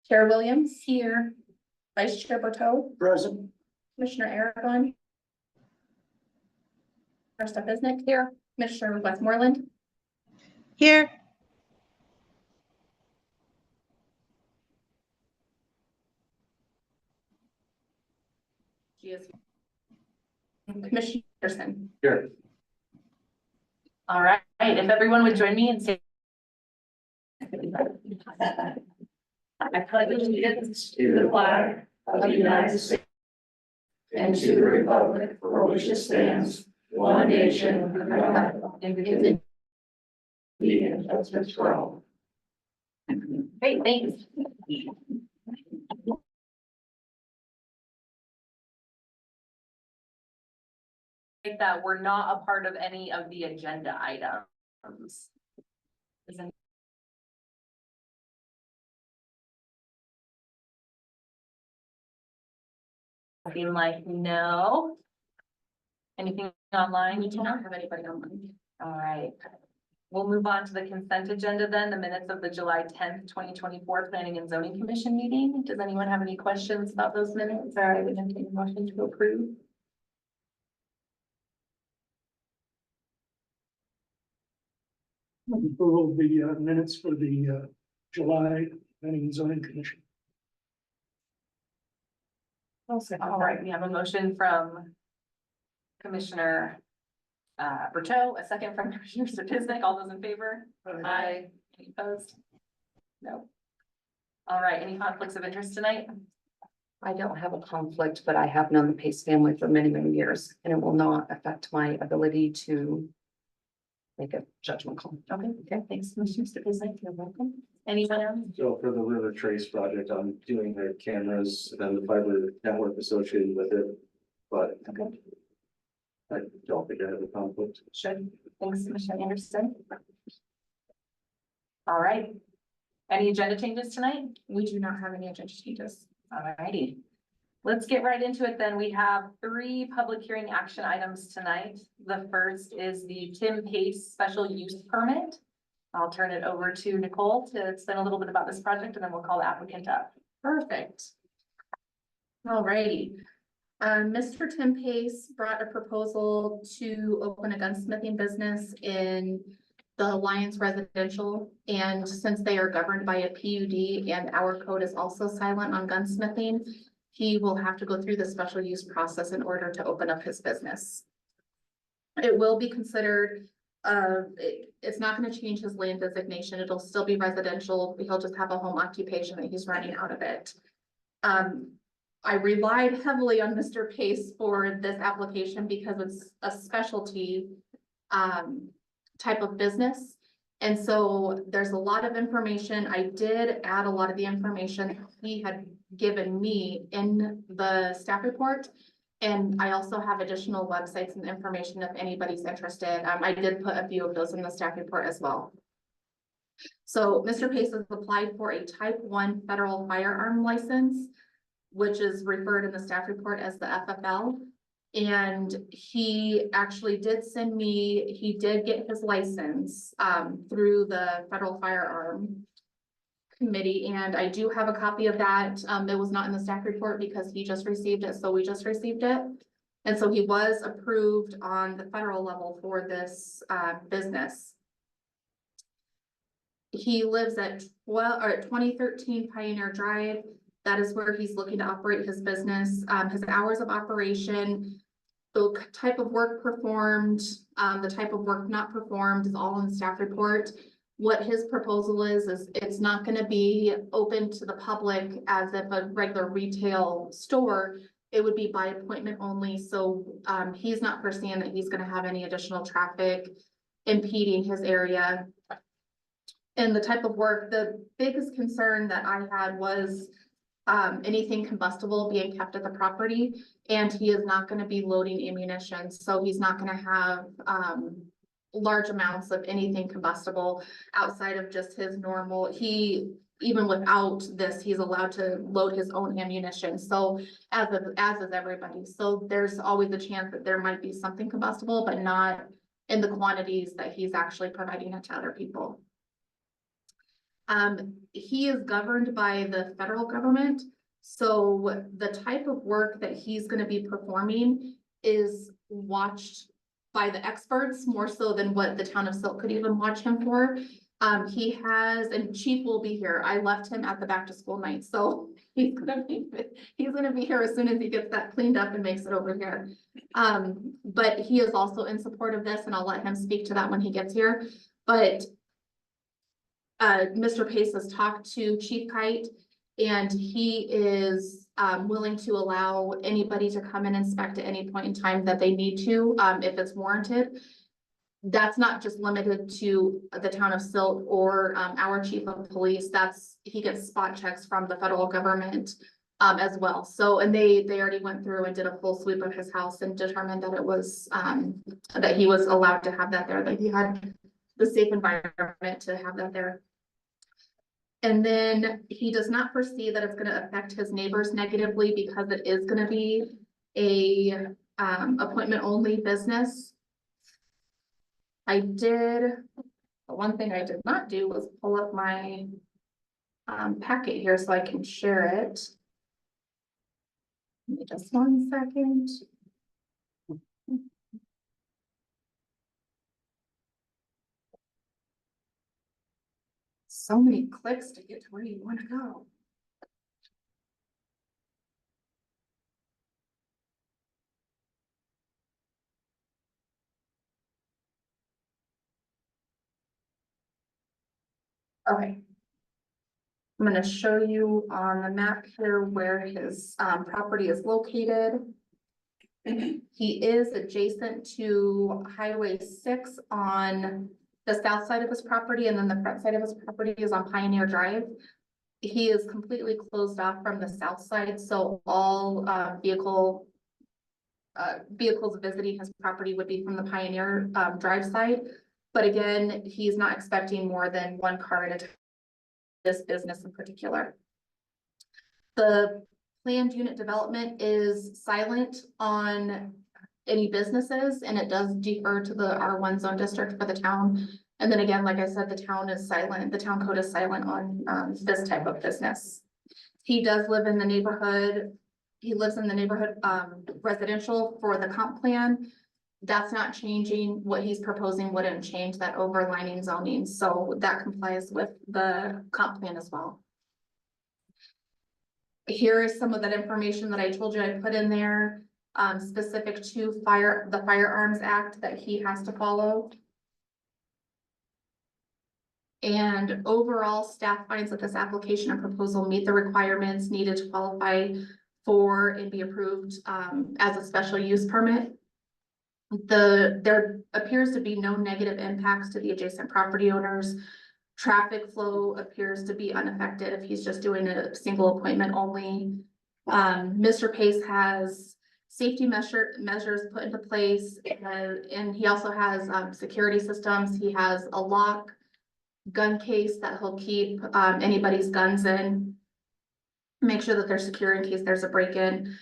Chair Williams here. Vice Chair Berto, Present. Commissioner Aragon. First up, Isnick here, Commissioner Westmoreland, Here. she is. Commissioner Anderson. Here. All right, if everyone would join me and say. I pledge allegiance to the flag of the United States and to the republic for which it stands, one nation, under God, indivisible, and justice for all. Great, thanks. That we're not a part of any of the agenda items. Isn't looking like no. Anything online? We do not have anybody online. All right. We'll move on to the consent agenda then, the minutes of the July 10th, 2024 Planning and Zoning Commission meeting. Does anyone have any questions about those minutes? Or I would entertain a motion to approve. Approval of the minutes for the July Planning and Zoning Commission. All right, we have a motion from Commissioner Berto, a second from Commissioner Statisnik. All those in favor? Aye. Any opposed? No. All right, any conflicts of interest tonight? I don't have a conflict, but I have known the Pace family for many, many years, and it will not affect my ability to make a judgment call. Okay, thanks, Commissioner Statisnik. You're welcome. Anyone else? So for the River Trace project, I'm doing the cameras and the fiber network associated with it, but Okay, I don't think I have a conflict. sure. Thanks, Commissioner Anderson. All right. Any agenda changes tonight? We do not have any agenda changes. All righty. Let's get right into it then. We have 3 public hearing action items tonight. The first is the Tim Pace special use permit. I'll turn it over to Nicole to explain a little bit about this project and then we'll call the applicant up. Perfect. Alrighty. Mr. Tim Pace brought a proposal to open a gunsmithing business in the Alliance Residential. And since they are governed by a PUD and our code is also silent on gunsmithing, he will have to go through the special use process in order to open up his business. It will be considered, it's not gonna change his land designation. It'll still be residential. He'll just have a home occupation that he's running out of it. I relied heavily on Mr. Pace for this application because it's a specialty type of business. And so there's a lot of information. I did add a lot of the information he had given me in the staff report. And I also have additional websites and information if anybody's interested. I did put a few of those in the staff report as well. So Mr. Pace has applied for a type 1 federal firearm license, which is referred in the staff report as the FFL. And he actually did send me, he did get his license through the federal firearm committee, and I do have a copy of that. It was not in the staff report because he just received it, so we just received it. And so he was approved on the federal level for this business. He lives at 2013 Pioneer Drive. That is where he's looking to operate his business. His hours of operation, the type of work performed, the type of work not performed is all in the staff report. What his proposal is it's not gonna be open to the public as if a regular retail store. It would be by appointment only, so he's not foreseeing that he's gonna have any additional traffic impeding his area. And the type of work, the biggest concern that I had was anything combustible being kept at the property, and he is not gonna be loading ammunition, so he's not gonna have large amounts of anything combustible outside of just his normal. Even without this, he's allowed to load his own ammunition, so as is everybody. So there's always a chance that there might be something combustible, but not in the quantities that he's actually providing it to other people. He is governed by the federal government. So the type of work that he's gonna be performing is watched by the experts more so than what the town of Silk could even watch him for. He has, and Chief will be here. I left him at the back to school night, so he's gonna be here as soon as he gets that cleaned up and makes it over here. But he is also in support of this, and I'll let him speak to that when he gets here. But Mr. Pace has talked to Chief Kite, and he is willing to allow anybody to come and inspect at any point in time that they need to, if it's warranted. That's not just limited to the town of Silt or our chief of police. He gets spot checks from the federal government as well. So, and they already went through and did a full sweep of his house and determined that it was that he was allowed to have that there, that he had the safe environment to have that there. And then he does not foresee that it's gonna affect his neighbors negatively because it is gonna be a appointment only business. The one thing I did not do was pull up my packet here so I can share it. Give me just 1 second. So many clicks to get to where you want to go. Okay. I'm gonna show you on the map here where his property is located. He is adjacent to Highway 6 on the south side of his property, and then the front side of his property is on Pioneer Drive. He is completely closed off from the south side, so all vehicles visiting his property would be from the Pioneer Drive side. But again, he's not expecting more than one car at a time, this business in particular. The planned unit development is silent on any businesses, and it does defer to the R1 zone district for the town. And then again, like I said, the town is silent, the town code is silent on this type of business. He does live in the neighborhood. He lives in the neighborhood residential for the comp plan. That's not changing. What he's proposing wouldn't change that overlining zoning, so that complies with the comp plan as well. Here is some of that information that I told you I put in there, specific to the Firearms Act that he has to follow. And overall, staff finds that this application and proposal meet the requirements needed to qualify for and be approved as a special use permit. There appears to be no negative impacts to the adjacent property owners. Traffic flow appears to be unaffected if he's just doing a single appointment only. Mr. Pace has safety measures put into place, and he also has security systems. He has a lock gun case that he'll keep anybody's guns in. Make sure that they're secure in case there's a break-in.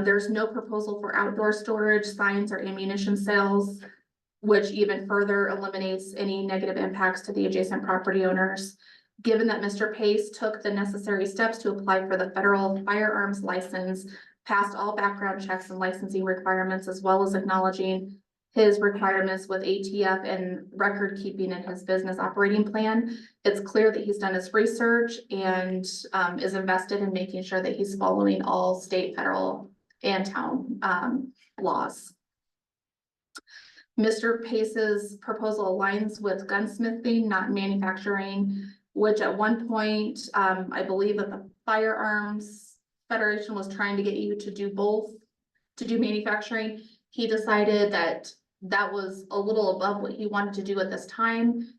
There's no proposal for outdoor storage, signs, or ammunition sales, which even further eliminates any negative impacts to the adjacent property owners. Given that Mr. Pace took the necessary steps to apply for the federal firearms license, passed all background checks and licensing requirements, as well as acknowledging his requirements with ATF and record keeping in his business operating plan, it's clear that he's done his research and is invested in making sure that he's following all state, federal, and town laws. Mr. Pace's proposal aligns with gunsmithing, not manufacturing, which at one point, I believe that the Firearms Federation was trying to get you to do both, to do manufacturing. He decided that that was a little above what he wanted to do at this time.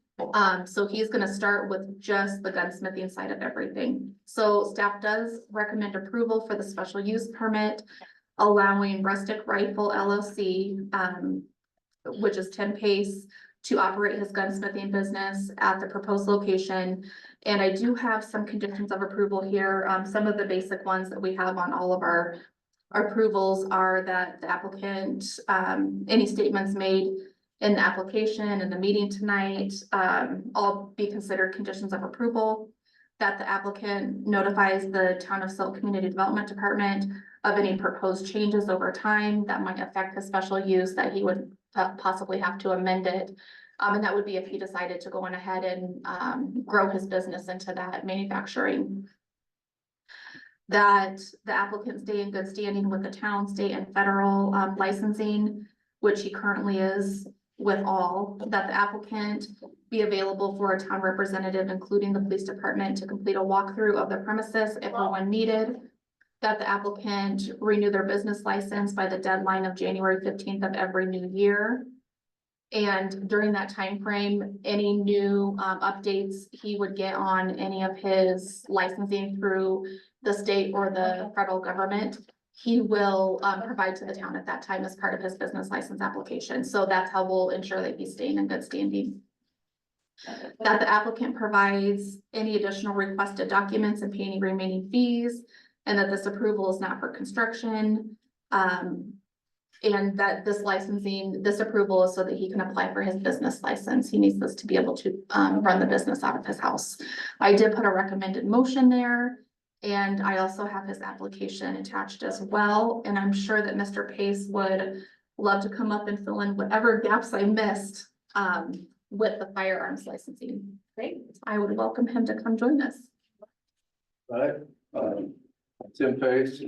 So he's gonna start with just the gunsmithing side of everything. So staff does recommend approval for the special use permit, allowing Rustic Rifle LLC, which is Tim Pace, to operate his gunsmithing business at the proposed location. And I do have some conditions of approval here. Some of the basic ones that we have on all of our approvals are that the applicant, any statements made in the application and the meeting tonight, all be considered conditions of approval. That the applicant notifies the Town of Silt Community Development Department of any proposed changes over time that might affect the special use, that he would possibly have to amend it. And that would be if he decided to go on ahead and grow his business into that manufacturing. That the applicant stay in good standing with the town, state and federal licensing, which he currently is with all. That the applicant be available for a town representative, including the police department, to complete a walkthrough of the premises if or when needed. That the applicant renew their business license by the deadline of January 15th of every new year. And during that time frame, any new updates he would get on any of his licensing through the state or the federal government, he will provide to the town at that time as part of his business license application. So that's how we'll ensure that he's staying in good standing. That the applicant provides any additional requested documents and pay any remaining fees, and that this approval is not for construction. And that this approval is so that he can apply for his business license. He needs this to be able to run the business out of his house. I did put a recommended motion there, and I also have his application attached as well. And I'm sure that Mr. Pace would love to come up and fill in whatever gaps I missed with the firearms licensing. Great. I would welcome him to come join us. Right, Tim Pace.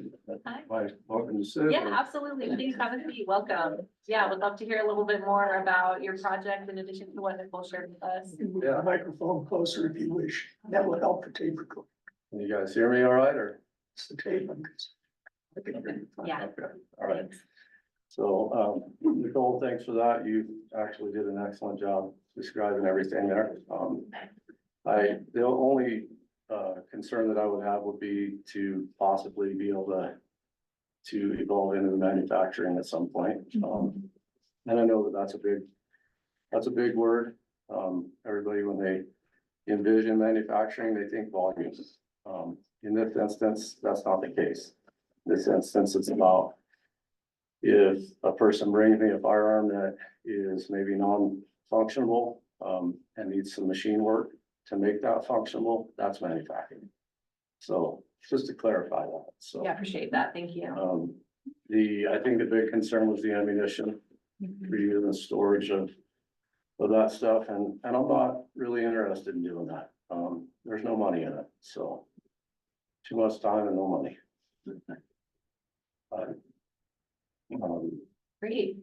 Hi. Welcome to sit. Yeah, absolutely. Please have a seat. Welcome. Yeah, would love to hear a little bit more about your project in addition to what Nicole shared with us. Move the microphone closer if you wish. That will help the tape record. Can you guys hear me all right, or? It's the tape. I can hear you fine. Yeah. Okay, all right. So, Nicole, thanks for that. You actually did an excellent job describing everything there. The only concern that I would have would be to possibly be able to evolve into the manufacturing at some point. And I know that that's a big word. Everybody, when they envision manufacturing, they think volumes. In this instance, that's not the case. In this instance, it's about if a person brings me a firearm that is maybe non-functional, and needs some machine work to make that functional, that's manufacturing. So just to clarify that, so. Yeah, appreciate that. Thank you. I think the big concern was the ammunition, reuse and storage of that stuff, and I'm not really interested in doing that. There's no money in it, so too much time and no money. Great.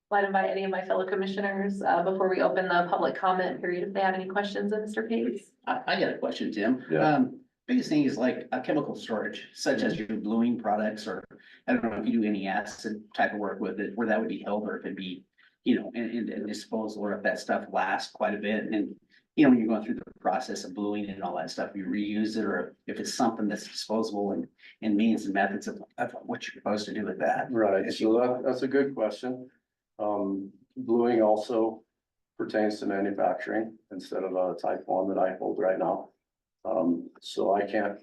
Well, I'd invite any of my fellow commissioners, before we open the public comment period, if they have any questions of Mr. Pace. I got a question, Tim. Yeah. Biggest thing is like a chemical storage, such as your bluing products, or I don't know if you do any acid type of work with it, where that would be held, or if it'd be, in disposal, or if that stuff lasts quite a bit. And, when you're going through the process of bluing and all that stuff, you reuse it, or if it's something that's disposable and means and methods of what you're supposed to do with that. Right, so that's a good question. Bluing also pertains to manufacturing instead of a type 1 that I hold right now. So I can't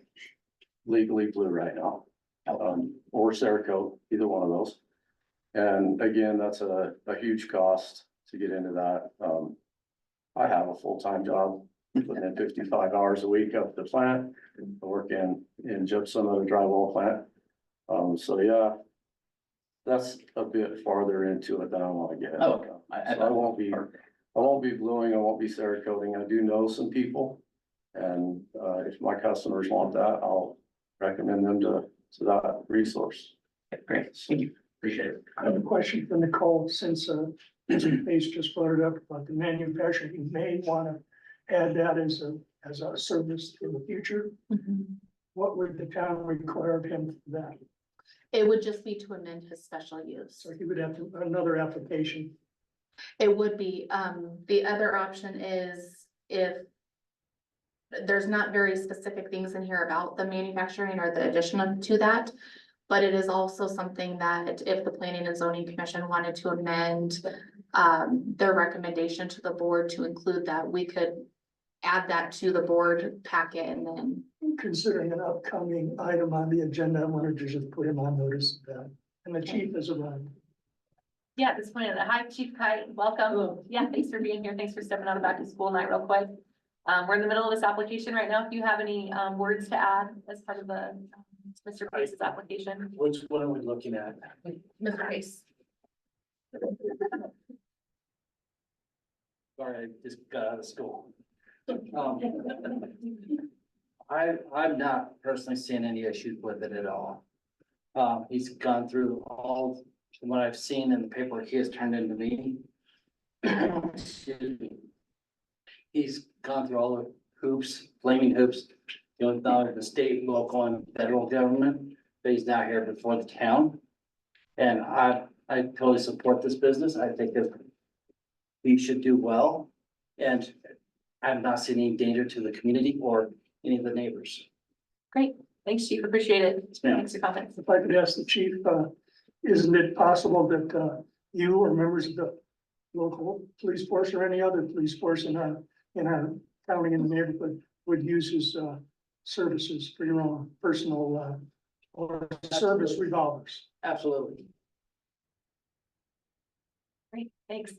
legally blue right now, or Cerakote, either one of those. And again, that's a huge cost to get into that. I have a full-time job, putting in 55 hours a week up at the plant. I work in gypsum at a drywall plant. So yeah, that's a bit farther into it than I want to get. Oh, okay. So I won't be bluing, I won't be Cerakoting. I do know some people. And if my customers want that, I'll recommend them to that resource. Great, thank you, appreciate it. I have a question for Nicole, since Mr. Pace just brought it up about the manufacturing. You may want to add that as a service in the future. What would the town require of him for that? It would just be to amend his special use. So he would have another application. It would be, the other option is if there's not very specific things in here about the manufacturing or the addition to that. But it is also something that if the Planning and Zoning Commission wanted to amend their recommendation to the board to include that, we could add that to the board packet and then. Considering an upcoming item on the agenda, I wanted to just put him on notice of that. And the chief is around. Yeah, at this point, hi, Chief Kite, welcome. Yeah, thanks for being here. Thanks for stepping out of back to school night real quick. We're in the middle of this application right now. If you have any, words to add as part of the, Mr. Pace's application. Which one are we looking at? Mr. Pace. Sorry, I just got out of school. I'm not personally seeing any issues with it at all. He's gone through all, what I've seen in the paperwork he has turned into me. Excuse me. He's gone through all the hoops, flaming hoops, going down the state, local and federal government, but he's now here before the town. And I totally support this business. I think that we should do well. And I'm not seeing any danger to the community or any of the neighbors. Great, thanks, Chief, appreciate it. Yes, ma'am. Thanks for comments. If I could ask the chief, isn't it possible that, you or members of the local police force or any other police force in our county and the neighborhood would use his, services for your own personal, or service revolvers? Absolutely. Great, thanks.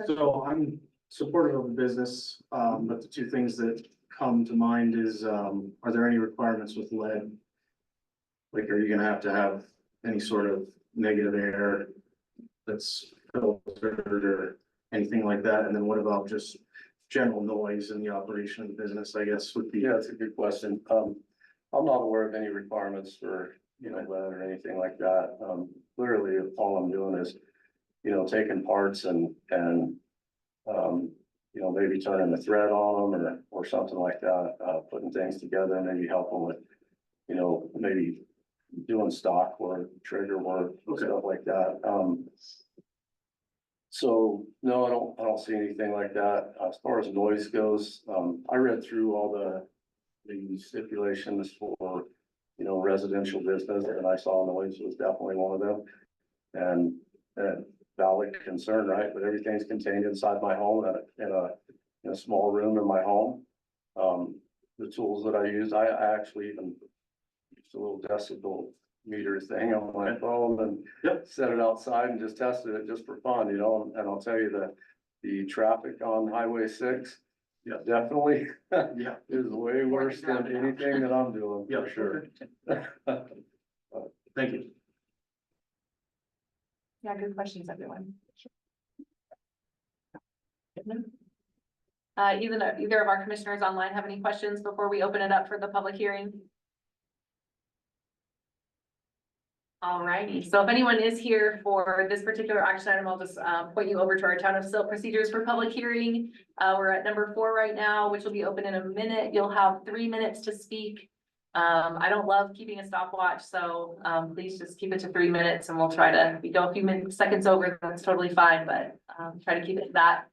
So I'm supportive of the business, but the two things that come to mind is, are there any requirements with lead? Like, are you gonna have to have any sort of negative air that's filtered or anything like that? And then what about just general noise in the operation of the business, I guess, would be. Yeah, that's a good question. I'm not aware of any requirements for, lead or anything like that. Literally, all I'm doing is, taking parts and, maybe turning the thread on them or something like that, putting things together and maybe help them with, maybe doing stock work, trigger work, stuff like that. So no, I don't see anything like that. As far as noise goes, I read through all the stipulations for, residential business, and I saw noise was definitely one of them. And valid concern, right? But everything's contained inside my home in a small room in my home. The tools that I use, I actually even used a little decibel meter thing on my phone and set it outside and just tested it just for fun, and I'll tell you that the traffic on Highway 6, definitely is way worse than anything that I'm doing, for sure. Thank you. Yeah, good questions, everyone. Either of our commissioners online have any questions before we open it up for the public hearing? Alrighty, so if anyone is here for this particular action item, I'll just point you over to our town of Silt procedures for public hearing. We're at number 4 right now, which will be open in a minute. You'll have 3 minutes to speak. I don't love keeping a stopwatch, so please just keep it to 3 minutes and we'll try to, if we go a few seconds over, that's totally fine, but try to keep it to that.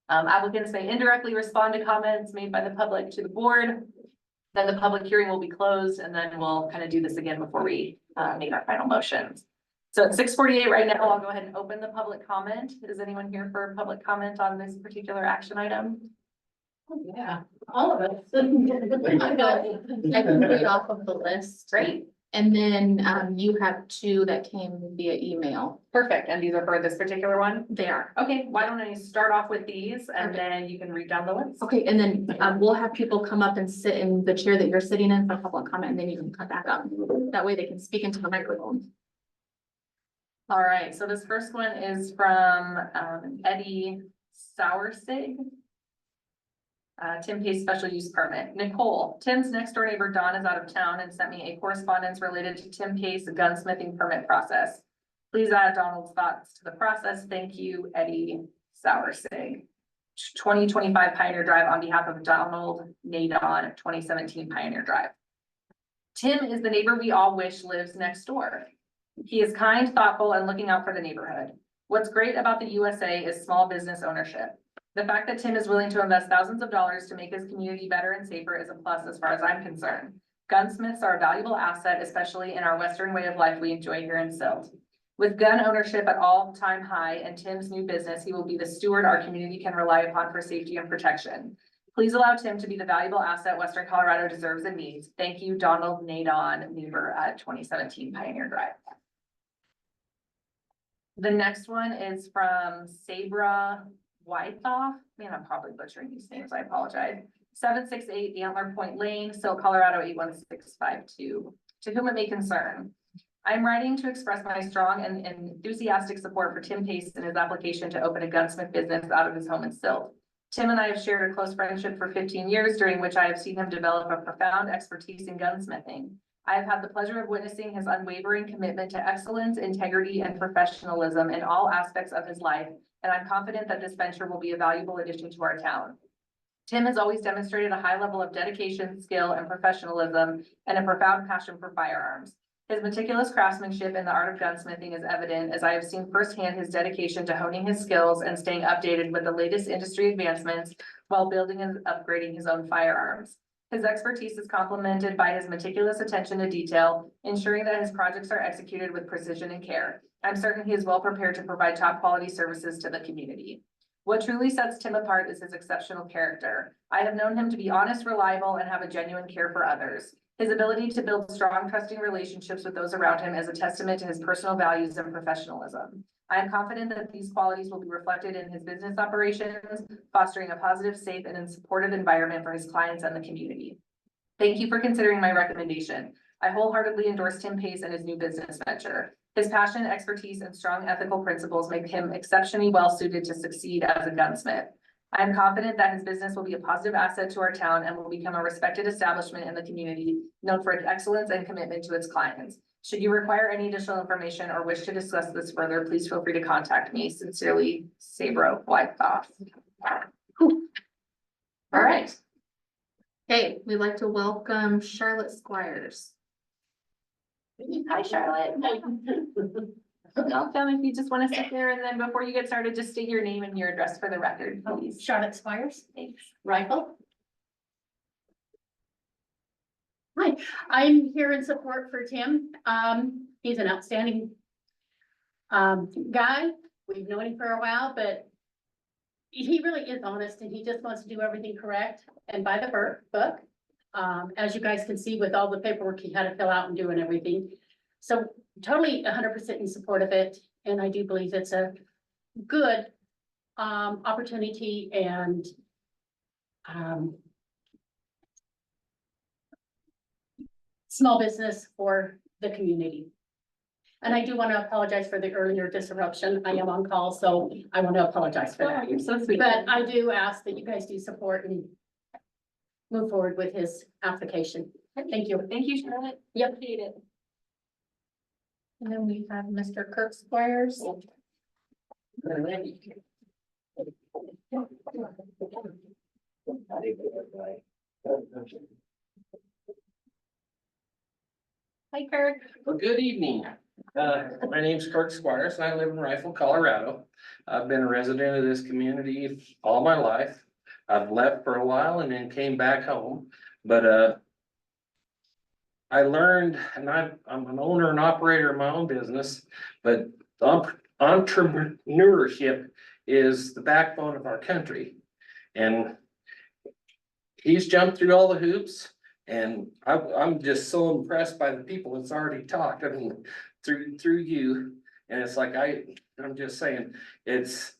Applicants may indirectly respond to comments made by the public to the board. Then the public hearing will be closed and then we'll kind of do this again before we make our final motions. So at 6:48 right now, I'll go ahead and open the public comment. Is anyone here for public comment on this particular action item? Yeah, all of us. I can read off of the list. Great, And then, you have 2 that came via email. perfect. And these are for this particular one? They are. Okay, why don't I start off with these and Okay. then you can read down the list. Okay, and then, we'll have people come up and sit in the chair that you're sitting in for public comment, and then you can cut back up. That way they can speak into the microphone. All right, so this first one is from Eddie Sauersig. Tim Pace special use permit. Nicole, Tim's next door neighbor Don is out of town and sent me a correspondence related to Tim Pace gunsmithing permit process. Please add Donald's thoughts to the process. Thank you, Eddie Sauersig. 2025 Pioneer Drive on behalf of Donald Nadon, 2017 Pioneer Drive. Tim is the neighbor we all wish lives next door. He is kind, thoughtful, and looking out for the neighborhood. What's great about the USA is small business ownership. The fact that Tim is willing to invest thousands of dollars to make his community better and safer is a plus as far as I'm concerned. Gunsmiths are a valuable asset, especially in our Western way of life we enjoy here in Silt. With gun ownership at all-time high and Tim's new business, he will be the steward our community can rely upon for safety and protection. Please allow Tim to be the valuable asset Western Colorado deserves and needs. Thank you, Donald Nadon, neighbor at 2017 Pioneer Drive. The next one is from Sabra Wythoff. Man, I'm probably butchering these names. I apologize. 768 Antler Point Lane, Sill, Colorado 81652. To whom it may concern. I'm writing to express my strong and enthusiastic support for Tim Pace in his application to open a gunsmith business out of his home in Silt. Tim and I have shared a close friendship for 15 years, during which I have seen him develop a profound expertise in gunsmithing. I have had the pleasure of witnessing his unwavering commitment to excellence, integrity, and professionalism in all aspects of his life, and I'm confident that this venture will be a valuable addition to our town. Tim has always demonstrated a high level of dedication, skill, and professionalism, and a profound passion for firearms. His meticulous craftsmanship in the art of gunsmithing is evident, as I have seen firsthand his dedication to honing his skills and staying updated with the latest industry advancements while building and upgrading his own firearms. His expertise is complemented by his meticulous attention to detail, ensuring that his projects are executed with precision and care. I'm certain he is well prepared to provide top quality services to the community. What truly sets Tim apart is his exceptional character. I have known him to be honest, reliable, and have a genuine care for others. His ability to build strong, trusting relationships with those around him is a testament to his personal values and professionalism. I am confident that these qualities will be reflected in his business operations, fostering a positive, safe, and supportive environment for his clients and the community. Thank you for considering my recommendation. I wholeheartedly endorse Tim Pace and his new business venture. His passion, expertise, and strong ethical principles make him exceptionally well suited to succeed as a gunsmith. I am confident that his business will be a positive asset to our town and will become a respected establishment in the community, known for its excellence and commitment to its clients. Should you require any additional information or wish to discuss this further, please feel free to contact me. Sincerely, Sabra Wythoff. All right. Okay, we'd like to welcome Charlotte Squires. Hi, Charlotte. Welcome. If you just want to sit there, and then before you get started, just state your name and your address for the record, please. Charlotte Squires, Thanks. rifle. Hi, I'm here in support for Tim. He's an outstanding guy. We've known him for a while, but he really is honest and he just wants to do everything correct and by the book. As you guys can see with all the paperwork he had to fill out and do and everything. So totally 100% in support of it. And I do believe it's a good opportunity and small business for the community. And I do want to apologize for the earlier disruption. I am on call, so I want to apologize for Oh, that. you're so sweet. But I do ask that you guys do support and move forward with his application. Thank you. Thank you, Charlotte. Yep. Appreciate it. And then we have Mr. Kirk Squires. Hi, Kirk. Well, good evening. My name's Kirk Squires and I live in Rifle, Colorado. I've been a resident of this community all my life. I've left for a while and then came back home, but, I learned, and I'm an owner and operator of my own business, but entrepreneurship is the backbone of our country. And he's jumped through all the hoops. And I'm just so impressed by the people that's already talked, I mean, through you. And it's like, I'm just saying, it's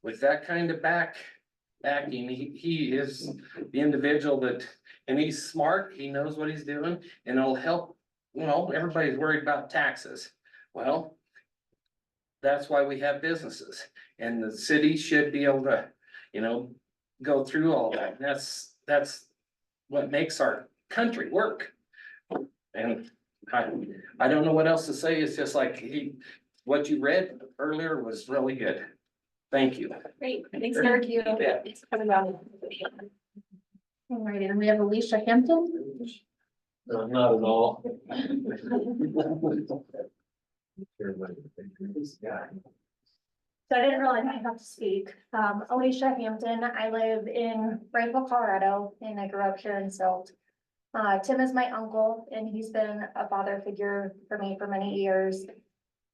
with that kind of backing, he is the individual that, and he's smart, he knows what he's doing, and it'll help, you know, everybody's worried about taxes. Well, that's why we have businesses, and the city should be able to, you know, go through all that. That's what makes our country work. And I don't know what else to say. It's just like what you read earlier was really good. Thank you. Great. Thanks, Kirk. Yeah. Thanks for coming down. All right, and we have Alicia Hampton. Not at all. So I didn't realize I have to speak. Alicia Hampton, I live in Rifle, Colorado, and I grew up here in Silt. Tim is my uncle, and he's been a father figure for me for many years.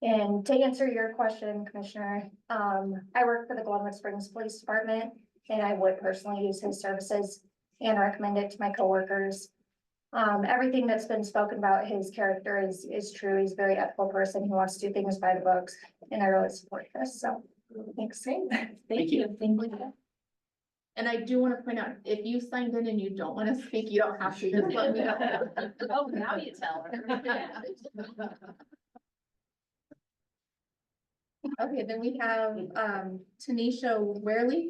And to answer your question, Commissioner, I work for the Glenwood Springs Police Department, and I would personally use his services and recommend it to my coworkers. Everything that's been spoken about his character is true. He's a very ethical person. He wants to do things by the books, and I really support this, so. Thanks. Thank Thank you. Thank you. And I do want to point out, if you signed in and you don't want to speak, you don't have to, just let me know. Oh, now you tell her. Okay, then we have, Tanisha Warely.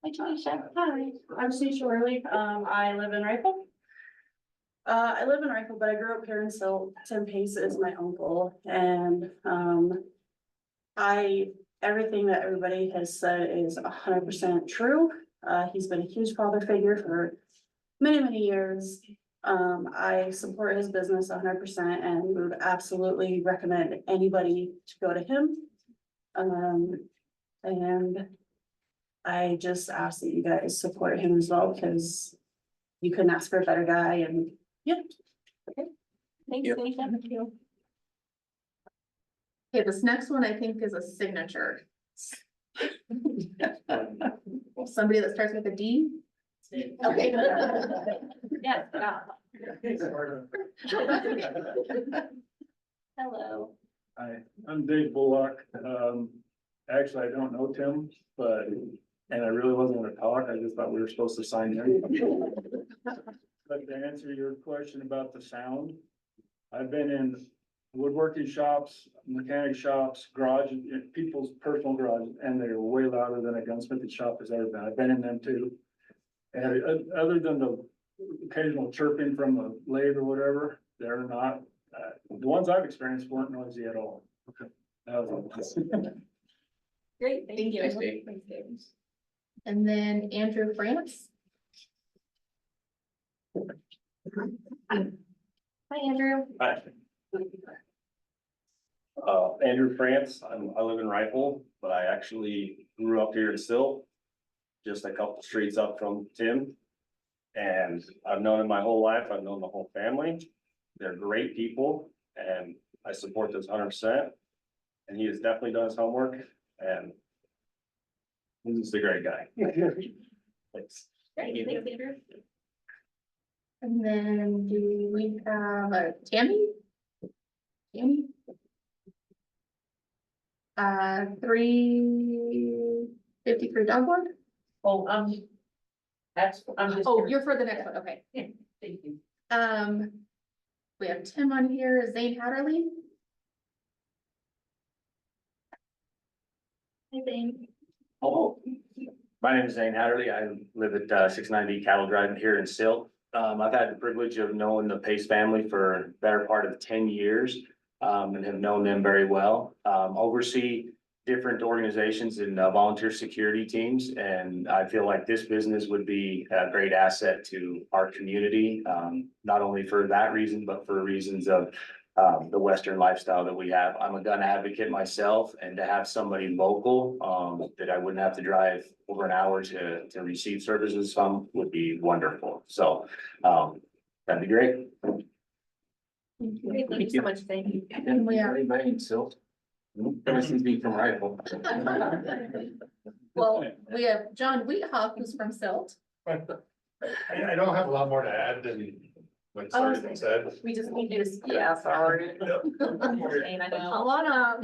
Hi, Tanisha. Hi, I'm Tanisha Worley. I live in Rifle. I live in Rifle, but I grew up here in Silt. Tim Pace is my uncle, and, everything that everybody has said is 100% true. He's been a huge father figure for many, many years. I support his business 100% and would absolutely recommend anybody to go to him. And I just ask that you guys support him as well, because you couldn't ask for a better guy, and yeah. Thanks, Tanisha. Thank you. Okay, this next one I think is a signature. Somebody that starts with a D? Okay. Yes, yeah. Hello. Hi, I'm Dave Bullock. Actually, I don't know Tim, but, and I really wasn't gonna talk. I just thought we were supposed to sign in. But to answer your question about the sound, I've been in woodworking shops, mechanic shops, garage, people's personal garages, and they're way louder than a gunsmithing shop has ever been. I've been in them too. And other than the occasional chirping from a lathe or whatever, they're not, the ones I've experienced weren't noisy at all. Great, thank you. Thanks, Dave. Thanks, Dave. And then Andrew France. Hi, Andrew. Hi. Andrew France, I live in Rifle, but I actually grew up here in Silt, just a couple streets up from Tim. And I've known him my whole life. I've known the whole family. They're great people and I support this 100%. And he has definitely done his homework and he's just a great guy. Thanks. Great, thanks, Andrew. And then do we have Tammy? Tammy? 353 Dogwood? Oh, I'm just. Oh, you're for the next one, okay. Thank you. We have Tim on here, Zane Hatterley. Hi, Zane. Oh, my name is Zane Hatterley. I live at 690 Cattle Drive here in Silt. I've had the privilege of knowing the Pace family for a better part of 10 years and have known them very well. Oversee different organizations and volunteer security teams, and I feel like this business would be a great asset to our community, not only for that reason, but for reasons of the Western lifestyle that we have. I'm a gun advocate myself, and to have somebody local that I wouldn't have to drive over an hour to receive services from would be wonderful. So that'd be great. Great, thank you so much, Zane. And we are anybody in Silt. Ever since being from Rifle. Well, we have John Wheathawk, who's from Silt. I don't have a lot more to add than what's already been said. We just need you to. Yeah, sorry. Zane, I know. Come on up.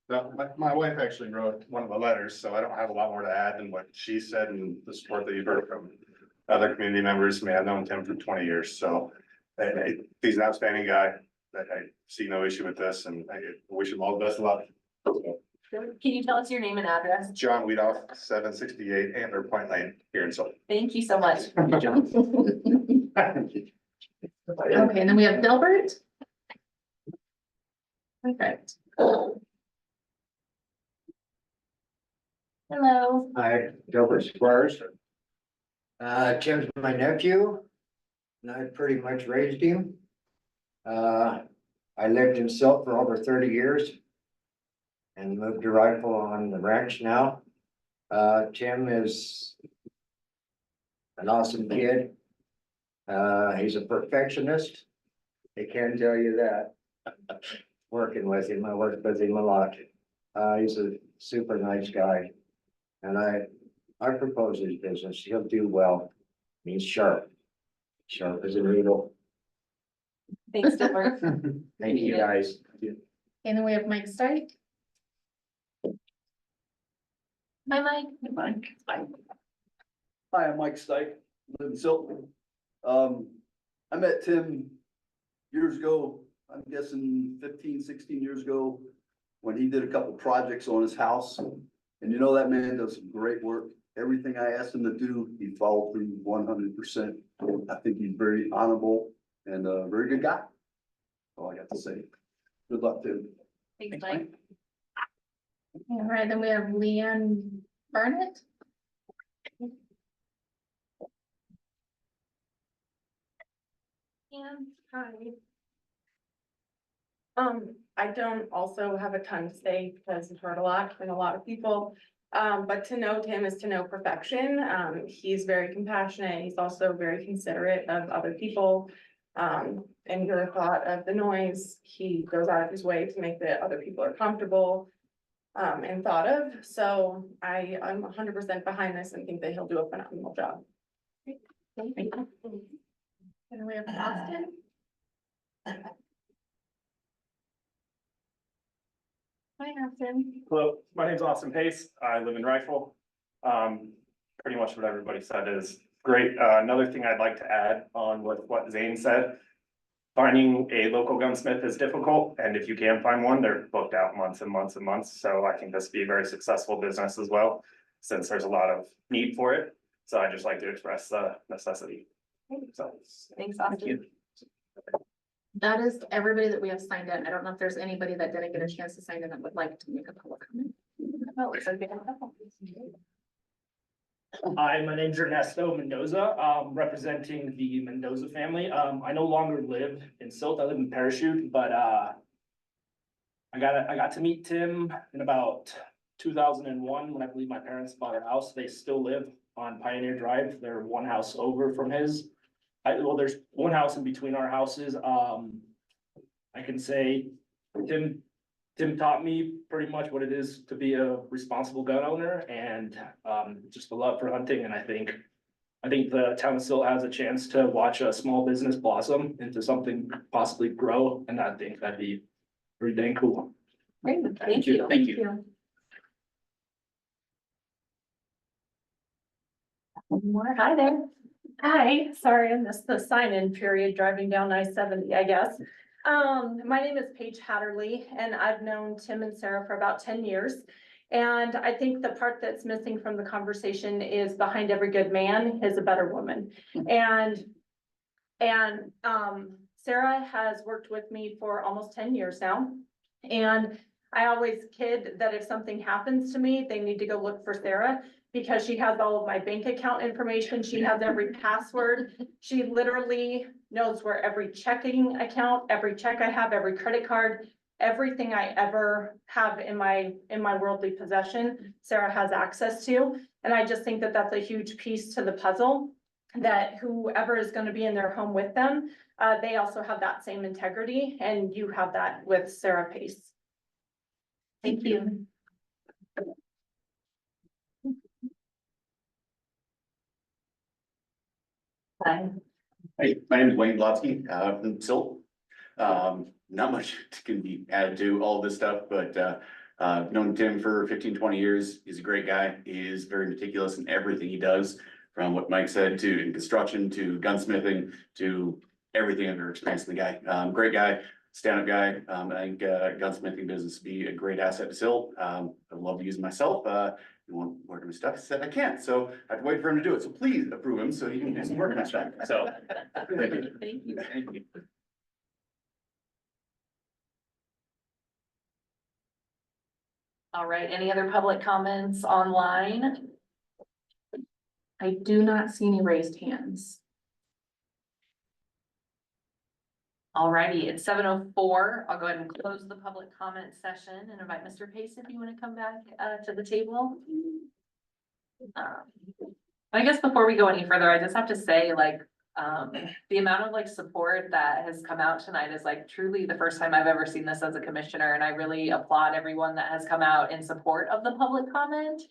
No, my wife actually wrote one of the letters, so I don't have a lot more to add than what she said and the support that you've heard from other community members. I mean, I've known Tim for 20 years, so he's an outstanding guy. I see no issue with this and I wish him all the best of luck. Can you tell us your name and address? John Weedoff, 768 Antler Point Lane here in Salt. Thank you so much. Okay, and then we have Delbert. Perfect. Hello. Hi, Gilbert Squires. Tim's my nephew, and I pretty much raised him. I lived in Silt for over 30 years and moved to Rifle on the ranch now. Tim is an awesome kid. He's a perfectionist. I can tell you that. Working with him, I worked with him a lot. He's a super nice guy. And I propose his business, he'll do well. He's sharp. Sharp as a needle. Thanks, Dilbert. Thank you, guys. And then we have Mike Stike. Hi, Mike. Hi, I'm Mike Stike, live in Silton. I met Tim years ago, I'm guessing 15, 16 years ago, when he did a couple projects on his house. And you know, that man does some great work. Everything I asked him to do, he followed through 100%. I think he's very honorable and a very good guy. All I got to say. Good luck to him. Thanks, Mike. All right, then we have Leanne Barnett. And hi. I don't also have a ton to say because I've heard a lot from a lot of people. But to know Tim is to know perfection. He's very compassionate. He's also very considerate of other people. And your thought of the noise, he goes out of his way to make that other people are comfortable. And thought of, so I'm 100% behind this and think that he'll do a phenomenal job. Thank you. And then we have Austin. Hi, Austin. Hello, my name's Austin Pace. I live in Rifle. Pretty much what everybody said is great. Another thing I'd like to add on with what Zane said. Finding a local gunsmith is difficult, and if you can find one, they're booked out months and months and months. So I think this would be a very successful business as well, since there's a lot of need for it. So I just like to express the necessity. So, Thanks, Austin. That is everybody that we have signed in. I don't know if there's anybody that didn't get a chance to sign in that would like to make a public comment. Oh, looks like we have a couple. Hi, my name's Ernesto Mendoza, representing the Mendoza family. I no longer live in Silt, I live in Parachute, but I got to meet Tim in about 2001, when I believe my parents bought our house. They still live on Pioneer Drive. They're one house over from his. Well, there's one house in between our houses. I can say Tim taught me pretty much what it is to be a responsible gun owner and just a love for hunting. And I think the town still has a chance to watch a small business blossom into something possibly grow. And I think that'd be pretty dang cool. Great, thank you. Thank you. Hi there. Hi, sorry, I missed the sign-in period driving down I-70, I guess. My name is Paige Hatterley and I've known Tim and Sarah for about 10 years. And I think the part that's missing from the conversation is behind every good man is a better woman. And Sarah has worked with me for almost 10 years now. And I always kid that if something happens to me, they need to go look for Sarah, because she has all of my bank account information. She has every password. She literally knows where every checking account, every check I have, every credit card, everything I ever have in my worldly possession, Sarah has access to. And I just think that that's a huge piece to the puzzle, that whoever is going to be in their home with them, they also have that same integrity, and you have that with Sarah Pace. Thank you. Hi. Hey, my name is Wayne Blotsky, from Silt. Not much can be added to all this stuff, but, known Tim for 15, 20 years. He's a great guy. He is very meticulous in everything he does, from what Mike said to in construction, to gunsmithing, to everything I've ever experienced in the guy. Great guy, stand-up guy. I think, gunsmithing business would be a great asset to Silt. I'd love to use it myself. You want work on his stuff? He said I can't, so I have to wait for him to do it. So please approve him so he can do some work on his stuff. So. Thank you. Thank you. Thank you. All right, any other public comments online? I do not see any raised hands. Alrighty, it's 7:04. I'll go ahead and close the public comment session and invite Mr. Pace if you want to come back to the table. I guess before we go any further, I just have to say, like, the amount of like support that has come out tonight is like truly the first time I've ever seen this as a commissioner, and I really applaud everyone that has come out in support of the public comment.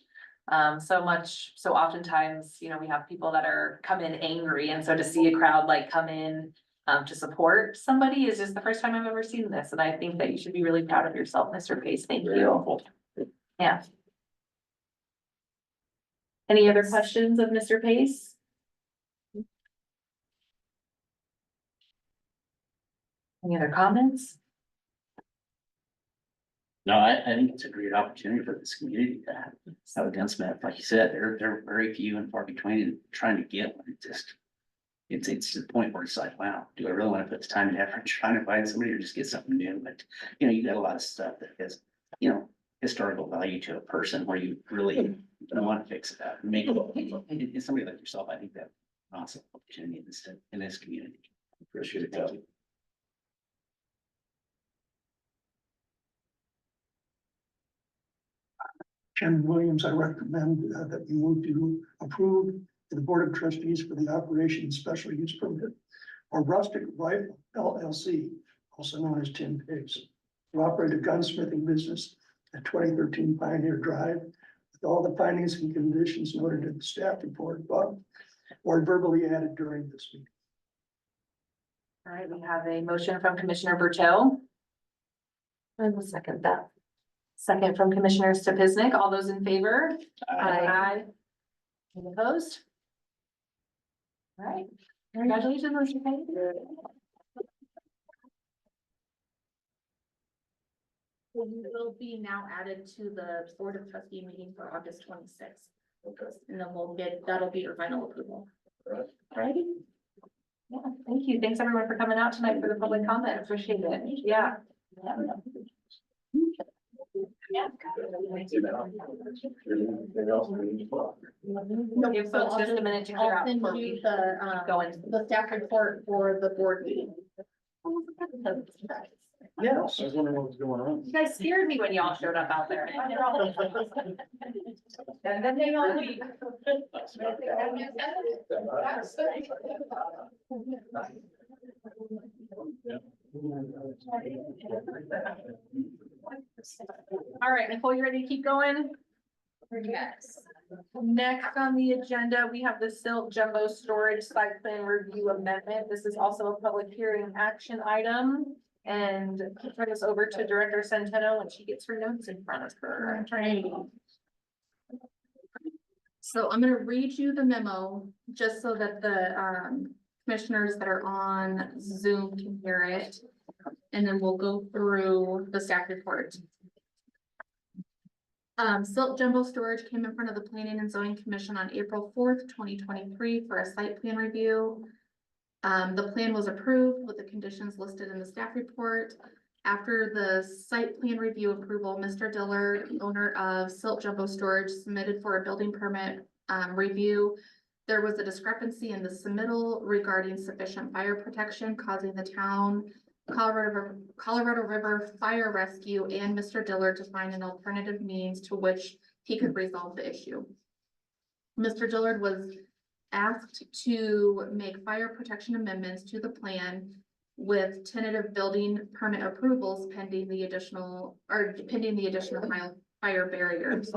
So oftentimes, you know, we have people that come in angry, and so to see a crowd like come in to support somebody is just the first time I've ever seen this, and I think that you should be really proud of yourself, Mr. Pace. Thank you. Yeah. Any other questions of Mr. Pace? Any other comments? No, I think it's a great opportunity for this community to have a gunsmith. Like you said, they're very few and far between and trying to get one. It's to the point where it's like, wow, do I really want to put the time and effort trying to find somebody or just get something new? But, you know, you got a lot of stuff that has, you know, historical value to a person where you really don't want to fix it up and make it. It's somebody like yourself, I think that's an awesome opportunity in this community. Appreciate it. Thank you. Chairman Williams, I recommend that we move to approve the Board of Trustees for the operation special use permit or Rustic Rifle LLC, also known as Tim Pace, to operate a gunsmithing business at 2013 Pioneer Drive with all the findings and conditions noted in the staff report above or verbally added during this meeting. All right, we have a motion from Commissioner Berto. I will second that. Second from Commissioner Stepiznik. All those in favor? Aye. Any opposed? All right, congratulations, Mr. Pace. Will be now added to the Board of Trustee meeting for August 26th. And then that'll be your final approval. Alrighty. Yeah, thank you. Thanks everyone for coming out tonight for the public comment. Appreciate it. Yeah. Give folks just a minute to clear I'll out. send before you we the, go into the staff report for the board meeting. Yeah, I was wondering what was going on. You guys scared me when y'all showed up out there. And then they all leave. All right, Nicole, you ready to keep going? Yes. Next on the agenda, we have the Silt Jumbo Storage Site Plan Review Amendment. This is also a public hearing action item. And turn this over to Director Centeno when she gets her notes in front of her. So I'm gonna read you the memo, just so that the commissioners that are on Zoom can hear it. And then we'll go through the staff report. Silt Jumbo Storage came in front of the Planning and Zoning Commission on April 4th, 2023 for a site plan review. The plan was approved with the conditions listed in the staff report. After the site plan review approval, Mr. Dillard, owner of Silt Jumbo Storage, submitted for a building permit review. There was a discrepancy in the submittal regarding sufficient fire protection, causing the town, Colorado River Fire Rescue and Mr. Dillard to find an alternative means to which he could resolve the issue. Mr. Dillard was asked to make fire protection amendments to the plan with tentative building permit approvals pending the additional fire barriers.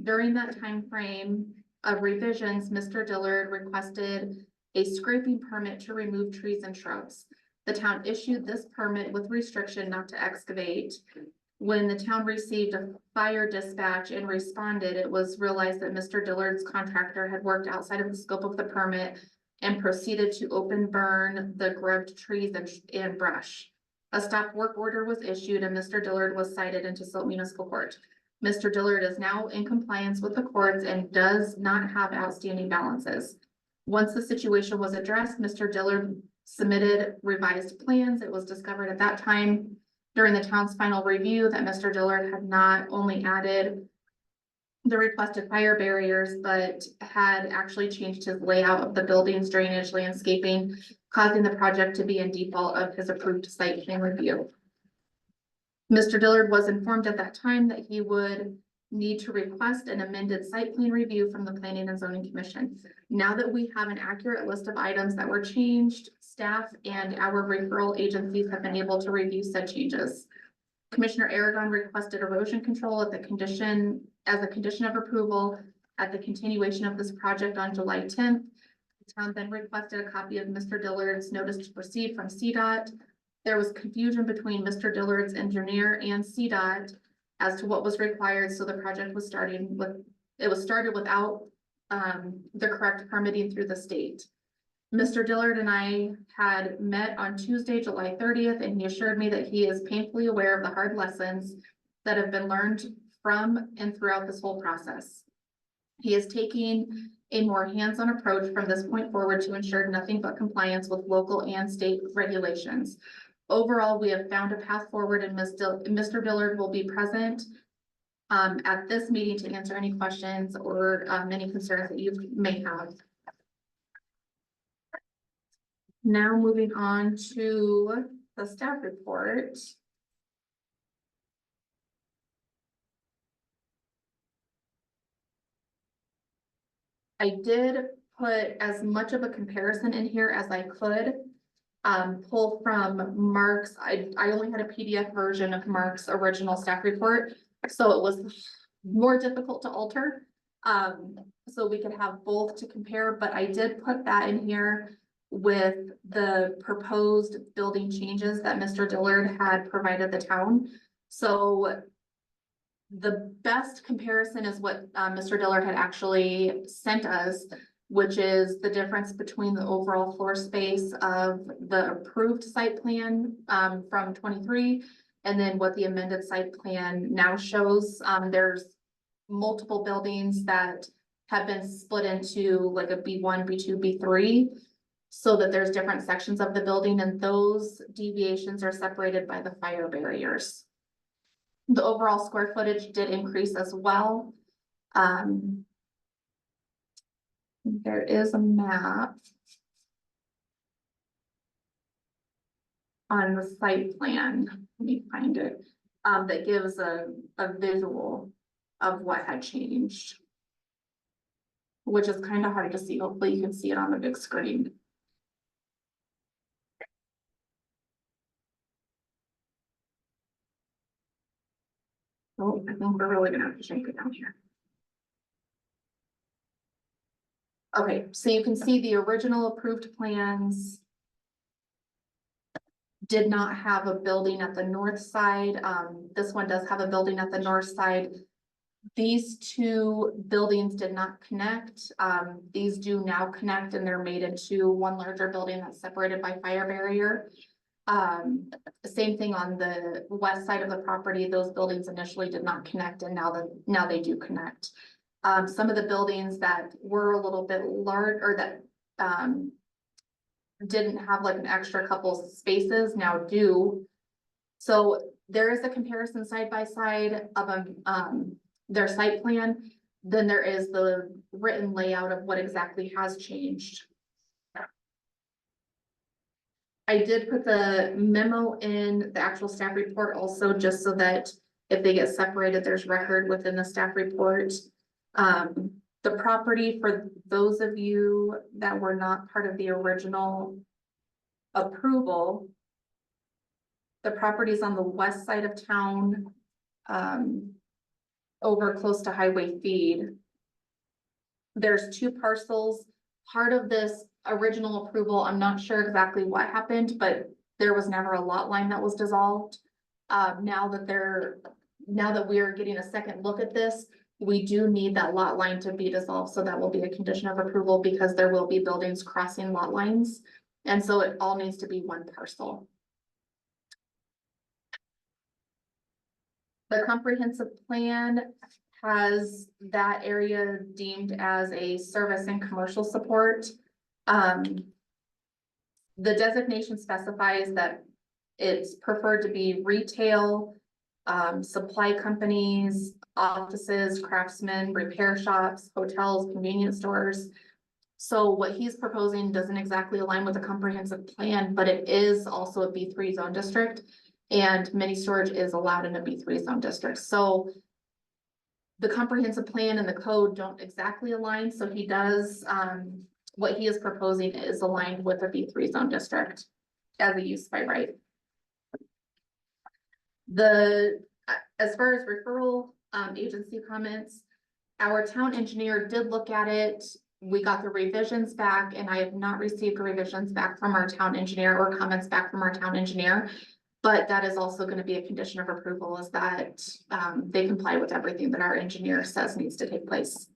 During that time frame of revisions, Mr. Dillard requested a scraping permit to remove trees and shrubs. The town issued this permit with restriction not to excavate. When the town received a fire dispatch and responded, it was realized that Mr. Dillard's contractor had worked outside of the scope of the permit and proceeded to open burn the grubbed trees and brush. A stop work order was issued and Mr. Dillard was cited into Silt Municipal Court. Mr. Dillard is now in compliance with the courts and does not have outstanding balances. Once the situation was addressed, Mr. Dillard submitted revised plans. It was discovered at that time during the town's final review that Mr. Dillard had not only added the requested fire barriers, but had actually changed his layout of the building's drainage landscaping, causing the project to be in default of his approved site plan review. Mr. Dillard was informed at that time that he would need to request an amended site plan review from the Planning and Zoning Commission. Now that we have an accurate list of items that were changed, staff and our referral agencies have been able to review said changes. Commissioner Aragon requested erosion control as a condition of approval, at the continuation of this project on July 10th. The town then requested a copy of Mr. Dillard's notice to proceed from CDOT. There was confusion between Mr. Dillard's engineer and CDOT as to what was required, so the project was started without the correct permitting through the state. Mr. Dillard and I had met on Tuesday, July 30th, and he assured me that he is painfully aware of the hard lessons that have been learned from and throughout this whole process. He is taking a more hands-on approach from this point forward to ensure nothing but compliance with local and state regulations. Overall, we have found a path forward, and Mr. Dillard will be present at this meeting to answer any questions or any concerns that you may have. Now moving on to the staff report. I did put as much of a comparison in here as I could. Pull from Mark's, I only had a PDF version of Mark's original staff report, so it was more difficult to alter. So we could have both to compare, but I did put that in here with the proposed building changes that Mr. Dillard had provided the town. So the best comparison is what Mr. Dillard had actually sent us, which is the difference between the overall floor space of the approved site plan from 23 and then what the amended site plan now shows. There's multiple buildings that have been split into like a B1, B2, B3, so that there's different sections of the building, and those deviations are separated by the fire barriers. The overall square footage did increase as well. There is a map on the site plan, let me find it, that gives a visual of what had changed, which is kind of hard to see. Hopefully you can see it on the big screen. Oh, I think we're really gonna have to shrink it down here. Okay, so you can see the original approved plans did not have a building at the north side. This one does have a building at the north side. These two buildings did not connect. These do now connect, and they're made into one larger building that's separated by fire barrier. Same thing on the west side of the property. Those buildings initially did not connect, and now they do connect. Some of the buildings that were a little bit large, or that didn't have like an extra couple spaces, now do. So there is a comparison side by side of their site plan. Then there is the written layout of what exactly has changed. I did put the memo in the actual staff report also, just so that if they get separated, there's record within the staff report. The property, for those of you that were not part of the original approval, the property is on the west side of town, over close to Highway Feed. There's two parcels. Part of this original approval, I'm not sure exactly what happened, but there was never a lot line that was dissolved. Now that we are getting a second look at this, we do need that lot line to be dissolved, so that will be a condition of approval, because there will be buildings crossing lot lines. And so it all needs to be one parcel. The comprehensive plan has that area deemed as a service and commercial support. The designation specifies that it's preferred to be retail, supply companies, offices, craftsmen, repair shops, hotels, convenience stores. So what he's proposing doesn't exactly align with the comprehensive plan, but it is also a B3 zone district, and mini storage is allowed in a B3 zone district. So the comprehensive plan and the code don't exactly align, so he does, what he is proposing is aligned with a B3 zone district as a use by right. As far as referral agency comments, Our town engineer did look at it. We got the revisions back and I have not received revisions back from our town engineer or comments back from our town engineer. But that is also gonna be a condition of approval is that, they comply with everything that our engineer says needs to take place.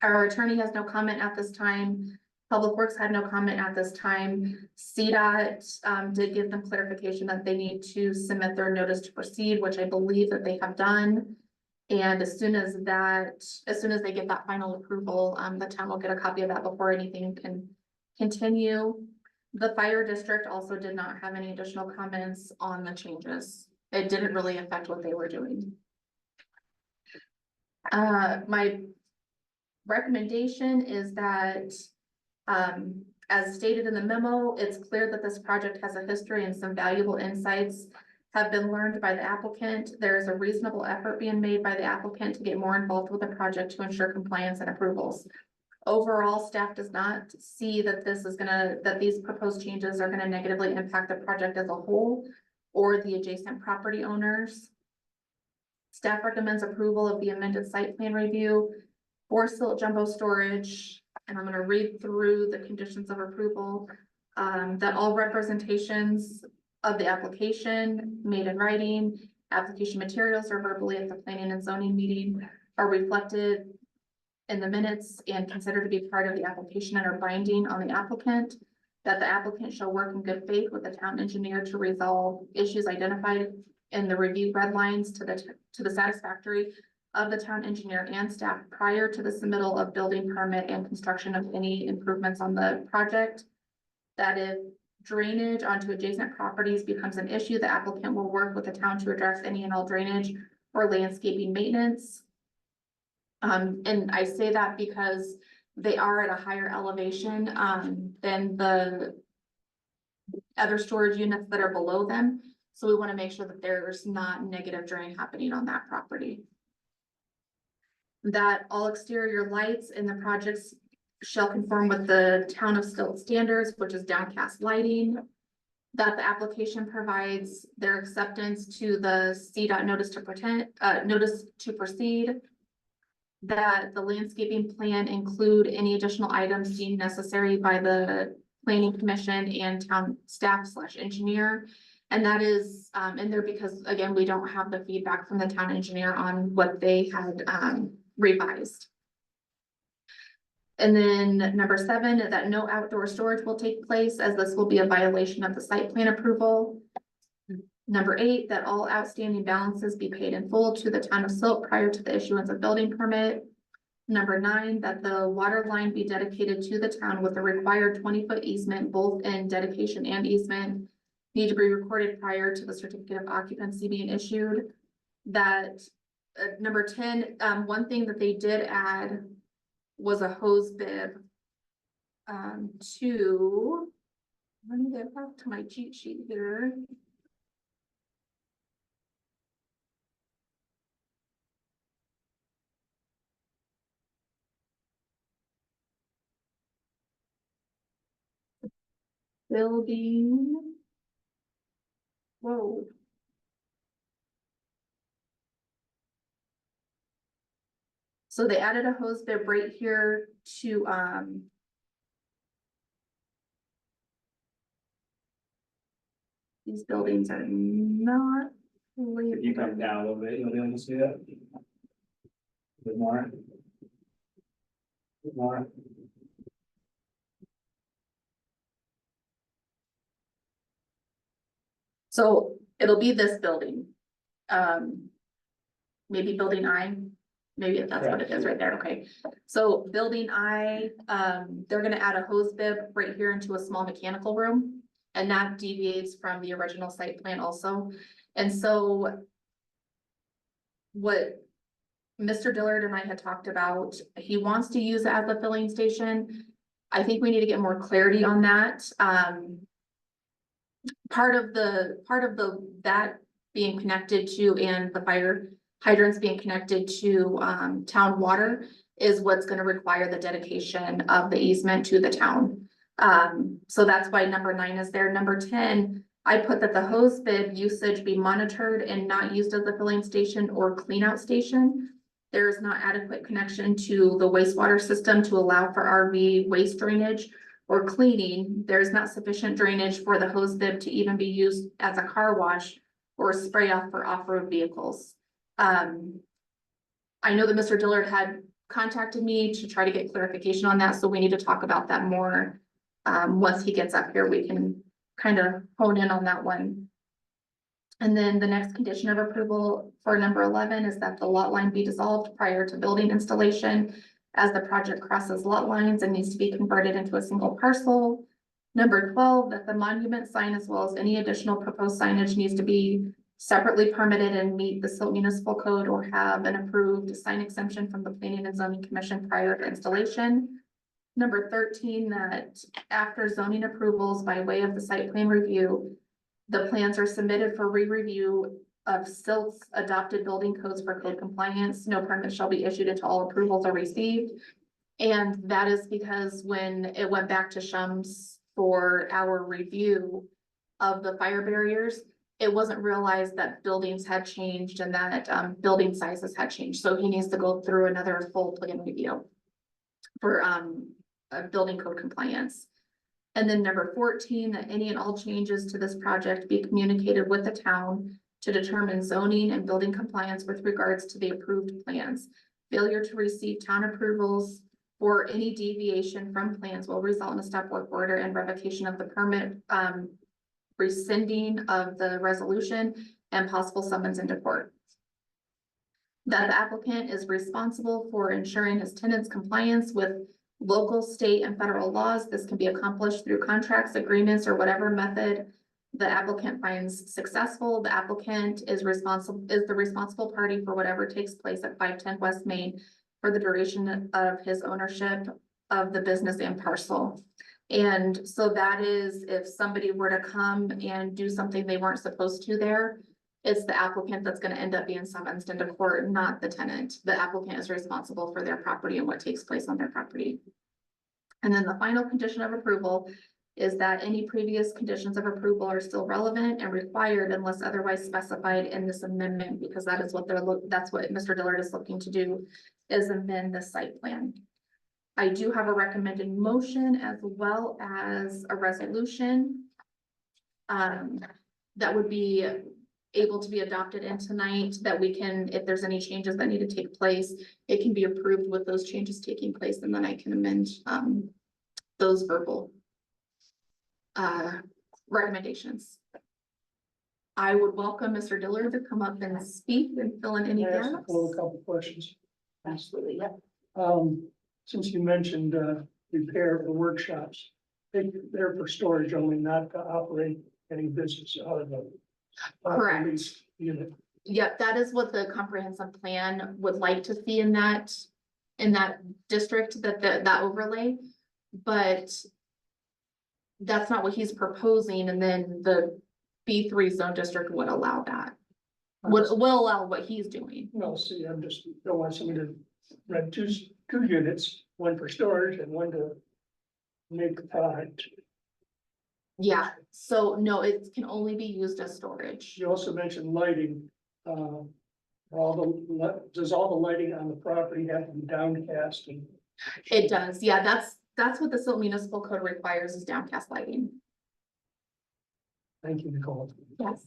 Our attorney has no comment at this time. Public Works had no comment at this time. CDOT, did give them clarification that they need to submit their notice to proceed, which I believe that they have done. And as soon as they get that final approval, the town will get a copy of that before anything can continue. The fire district also did not have any additional comments on the changes. It didn't really affect what they were doing. My recommendation is that, as stated in the memo, it's clear that this project has a history and some valuable insights have been learned by the applicant. There is a reasonable effort being made by the applicant to get more involved with the project to ensure compliance and approvals. Overall, staff does not see that that these proposed changes are gonna negatively impact the project as a whole or the adjacent property owners. Staff recommends approval of the amended site plan review for silt jumbo storage. And I'm gonna read through the conditions of approval. That all representations of the application made in writing, application materials or verbally at the planning and zoning meeting are reflected in the minutes and considered to be part of the application and are binding on the applicant. That the applicant shall work in good faith with the town engineer to resolve issues identified in the review red lines to the satisfactory of the town engineer and staff prior to the submittal of building permit and construction of any improvements on the project. That if drainage onto adjacent properties becomes an issue, the applicant will work with the town to address any and all drainage or landscaping maintenance. And I say that because they are at a higher elevation, than the other storage units that are below them. So we want to make sure that there's not negative drain happening on that property. That all exterior lights in the projects shall conform with the town of Stilt standards, which is downcast lighting. That the application provides their acceptance to the CDOT notice to proceed. That the landscaping plan include any additional items deemed necessary by the planning commission and town staff / engineer. And that is in there because, again, we don't have the feedback from the town engineer on what they had revised. And then number 7, that no outdoor storage will take place as this will be a violation of the site plan approval. Number 8, that all outstanding balances be paid in full to the town of Silt prior to the issuance of building permit. Number 9, that the water line be dedicated to the town with the required 20-foot easement, both in dedication and easement, need to be recorded prior to the certificate of occupancy being issued. That number 10, one thing that they did add was a hose bib to, let me get back to my cheat sheet here. Building. Whoa. So they added a hose bib right here to, these buildings are not. If you come down a little bit, you'll be able to see that. A bit more. A bit more. So it'll be this building. Maybe building I, maybe if that's what it is right there, okay. So building I, they're gonna add a hose bib right here into a small mechanical room. And that deviates from the original site plan also. And so what Mr. Dillard and I had talked about, he wants to use it as a filling station. I think we need to get more clarity on that. Part of that being connected to and the fire hydrants being connected to town water is what's going to require the dedication of the easement to the town. So that's why number 9 is there. Number 10, I put that the hose bib usage be monitored and not used as a filling station or clean out station. there is not adequate connection to the wastewater system to allow for RV waste drainage or cleaning. There is not sufficient drainage for the hose bib to even be used as a car wash or spray off for off-road vehicles. I know that Mr. Dillard had contacted me to try to get clarification on that, so we need to talk about that more. Once he gets up here, we can kind of hone in on that one. And then the next condition of approval for number 11 is that the lot line be dissolved prior to building installation as the project crosses lot lines and needs to be converted into a single parcel. Number 12, that the monument sign as well as any additional proposed signage needs to be separately permitted and meet the Silt Municipal Code or have an approved sign exemption from the Planning and Zoning Commission prior to installation. Number 13, that after zoning approvals by way of the site plan review, the plans are submitted for re-review of Silt's adopted building codes for code compliance. No permit shall be issued until all approvals are received. And that is because when it went back to Shums for our review of the fire barriers, it wasn't realized that buildings had changed and that building sizes had changed. So he needs to go through another full plan review for building code compliance. And then number 14, that any and all changes to this project be communicated with the town to determine zoning and building compliance with regards to the approved plans. Failure to receive town approvals or any deviation from plans will result in a stop work order and revocation of the permit, rescinding of the resolution and possible summons into court. That the applicant is responsible for ensuring his tenants' compliance with local, state, and federal laws. This can be accomplished through contracts, agreements, or whatever method the applicant finds successful. The applicant is the responsible party for whatever takes place at 510 West Main for the duration of his ownership of the business and parcel. And so that is if somebody were to come and do something they weren't supposed to there, it's the applicant that's gonna end up being summoned into court, not the tenant. The applicant is responsible for their property and what takes place on their property. And then the final condition of approval is that any previous conditions of approval are still relevant and required unless otherwise specified in this amendment, because that is what that's what Mr. Dillard is looking to do, is amend the site plan. I do have a recommended motion as well as a resolution that would be able to be adopted in tonight, that we can, if there's any changes that need to take place, it can be approved with those changes taking place, and then I can amend those verbal recommendations. I would welcome Mr. Dillard to come up and speak and fill in any Can I ask gaps. a couple questions? Absolutely, yeah. Since you mentioned, repair the workshops, they're for storage only, not to operate any business out of them. Correct. Unit. Yep, that is what the comprehensive plan would like to see in that district, that overlay. But that's not what he's proposing, and then the B3 zone district would allow that. Will allow what he's doing. No, see, I'm just, don't want somebody to rent two units, one for storage and one to make the product. Yeah, so no, it can only be used as storage. You also mentioned lighting. Does all the lighting on the property have to be downcast? And It does, yeah, that's what the Silt Municipal Code requires, is downcast lighting. thank you, Nicole. Yes.